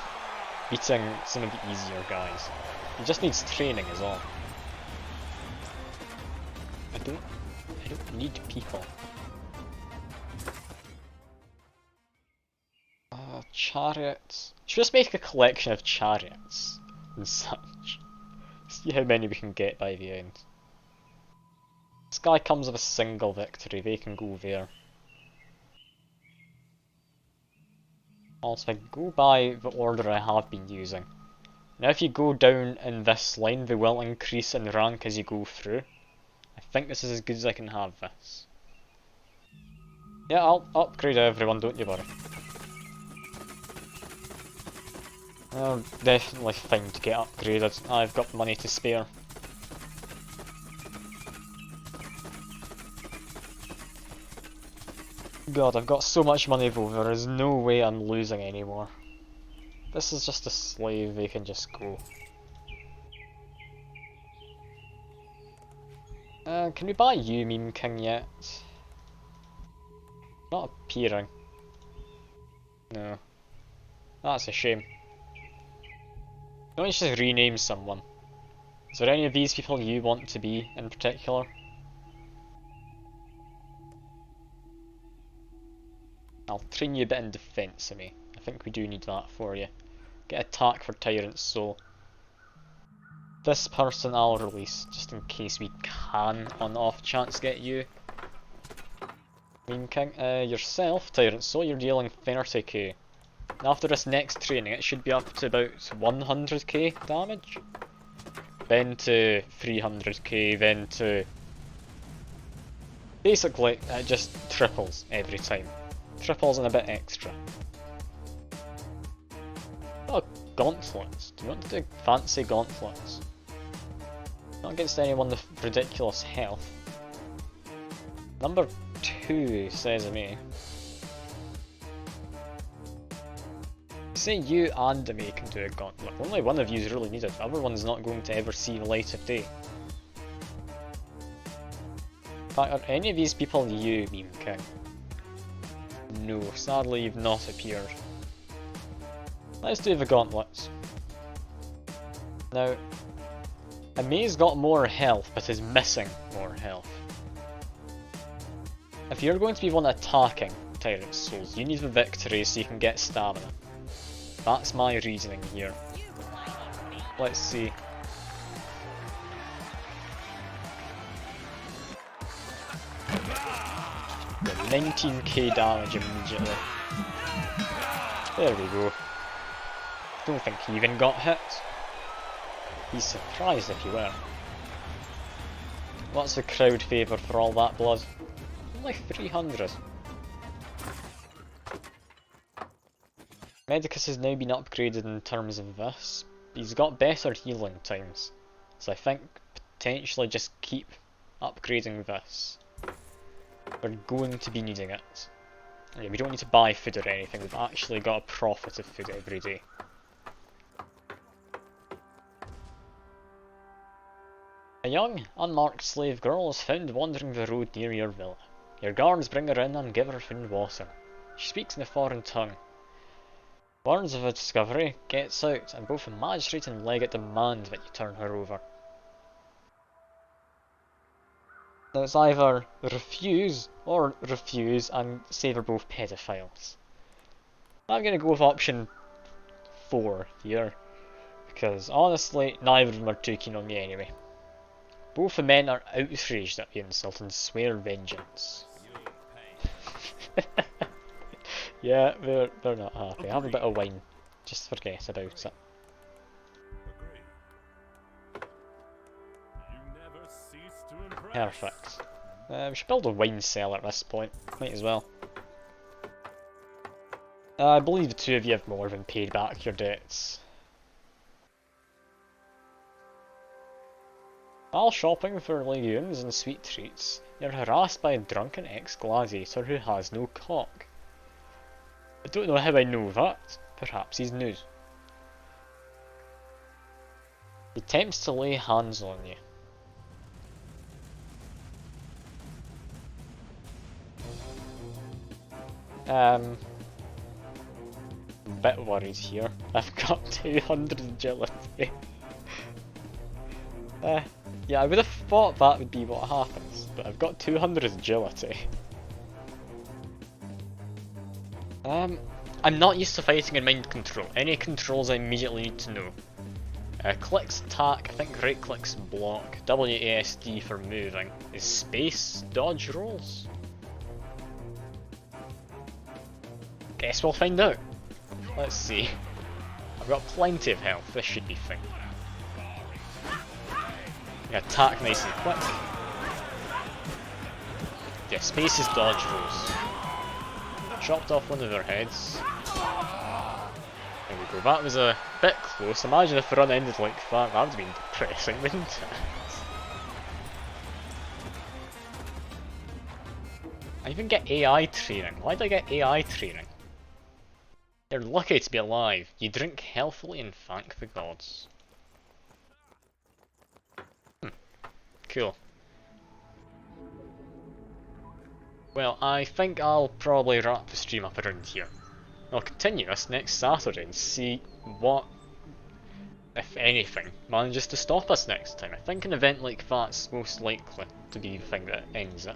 beating some of the easier guys. He just needs training is all. I don't need people. Chariots. Should just make a collection of chariots and such. See how many we can get by the end. This guy comes with a single victory, they can go there. Also, if I go by the order I have been using. Now if you go down in this line, they will increase in rank as you go through. I think this is as good as I can have this. Yeah, I'll upgrade everyone, don't you worry. They're definitely fine to get upgraded. I've got money to spare. God, I've got so much money though, there is no way I'm losing anymore. This is just a slave, they can just go. Can we buy you, Meme King, yet? Not appearing. No. That's a shame. Why don't you just rename someone? Is there any of these people you want to be in particular? I'll train you a bit in defense of me. I think we do need that for you. Get attack for Tyrant's Soul. This person I'll release, just in case we can, on the off chance, get you. Meme King, yourself, Tyrant's Soul, you're dealing 30k. And after this next training, it should be up to about 100k damage. Then to 300k, then to... Basically, it just triples every time. Triples and a bit extra. Oh, gauntlets. Do you want to do fancy gauntlets? Not against anyone with ridiculous health. Number 2 says of me. Say you and me can do a gauntlet. Only one of you is really needed. The other one's not going to ever see the light of day. In fact, are any of these people you, Meme King? No, sadly you've not appeared. Let's do the gauntlets. Now, Amay's got more health, but is missing more health. If you're going to be one attacking Tyrant's Souls, you need the victory so you can get stamina. That's my reasoning here. Let's see. Yeah, 19k damage immediately. There we go. Don't think he even got hit. He's surprised if you were. What's the crowd favour for all that blood? Only 300. Medicus has now been upgraded in terms of this. He's got better healing times. So I think potentially just keep upgrading this. We're going to be needing it. Yeah, we don't need to buy food or anything, we've actually got a profit of food every day. A young, unmarked slave girl is found wandering the road near your villa. Your guards bring her in and give her food and water. She speaks in a foreign tongue. Warns of a discovery, gets out, and both the magistrate and legate demand that you turn her over. Now it's either refuse or refuse and say they're both pedophiles. I'm going to go with option 4 here, because honestly neither of them are too keen on me anyway. Both the men are outraged at the insult and swear vengeance. Yeah, they're not happy. Have a bit of wine, just forget about it. Perfect. We should build a wine cellar at this point, might as well. I believe the two of you have more than paid back your debts. While shopping for legumes and sweet treats, you're harassed by a drunken ex-gladiator who has no cock. I don't know how I know that. Perhaps he's nude. He attempts to lay hands on you. A bit worried here. I've got 200 agility. Yeah, I would have thought that would be what happens, but I've got 200 agility. I'm not used to fighting in mind control. Any controls I immediately need to know. Clicks attack, I think right clicks block, WASD for moving. Is space dodge rolls? Guess we'll find out. Let's see. I've got plenty of health, this should be fine. Yeah, attack nice and quick. Yeah, space is dodge rolls. Chopped off one of their heads. There we go, that was a bit close. Imagine if the run ended like that, that would have been depressing, wouldn't it? I even get AI training. Why do I get AI training? You're lucky to be alive. You drink healthily and thank the gods. Cool. Well, I think I'll probably wrap the stream up around here. I'll continue this next Saturday and see what, if anything, manages to stop us next time. I think an event like that's most likely to be the thing that ends it.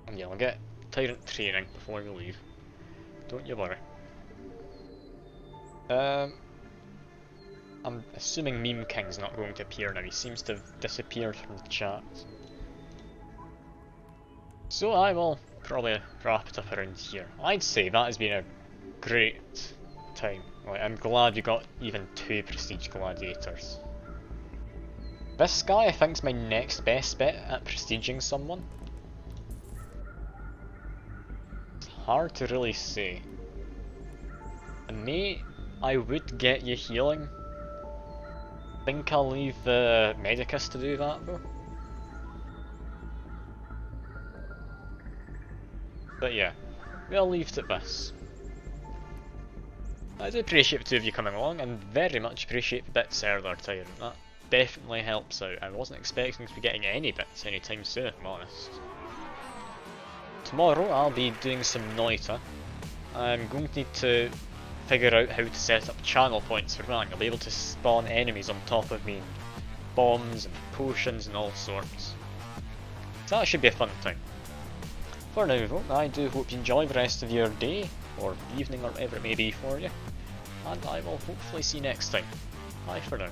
And yeah, I'll get Tyrant training before we leave. Don't you worry. I'm assuming Meme King's not going to appear now, he seems to have disappeared from the chat. So I will probably wrap it up around here. I'd say that has been a great time. Like, I'm glad you got even 2 prestige gladiators. This guy I think is my next best bet at prestiging someone. It's hard to really say. And I would get you healing. I think I'll leave the Medicus to do that though. But yeah, we'll leave it at this. I do appreciate the 2 of you coming along and very much appreciate the bits earlier, Tyrant. That definitely helps out. I wasn't expecting to be getting any bits anytime soon, if I'm honest. Tomorrow I'll be doing some Noita. I'm going to need to figure out how to set up channel points for that. I'll be able to spawn enemies on top of me, bombs and potions and all sorts. So that should be a fun time. For now though, I do hope you enjoy the rest of your day, or evening, or whatever it may be for you, and I will hopefully see you next time. Bye for now.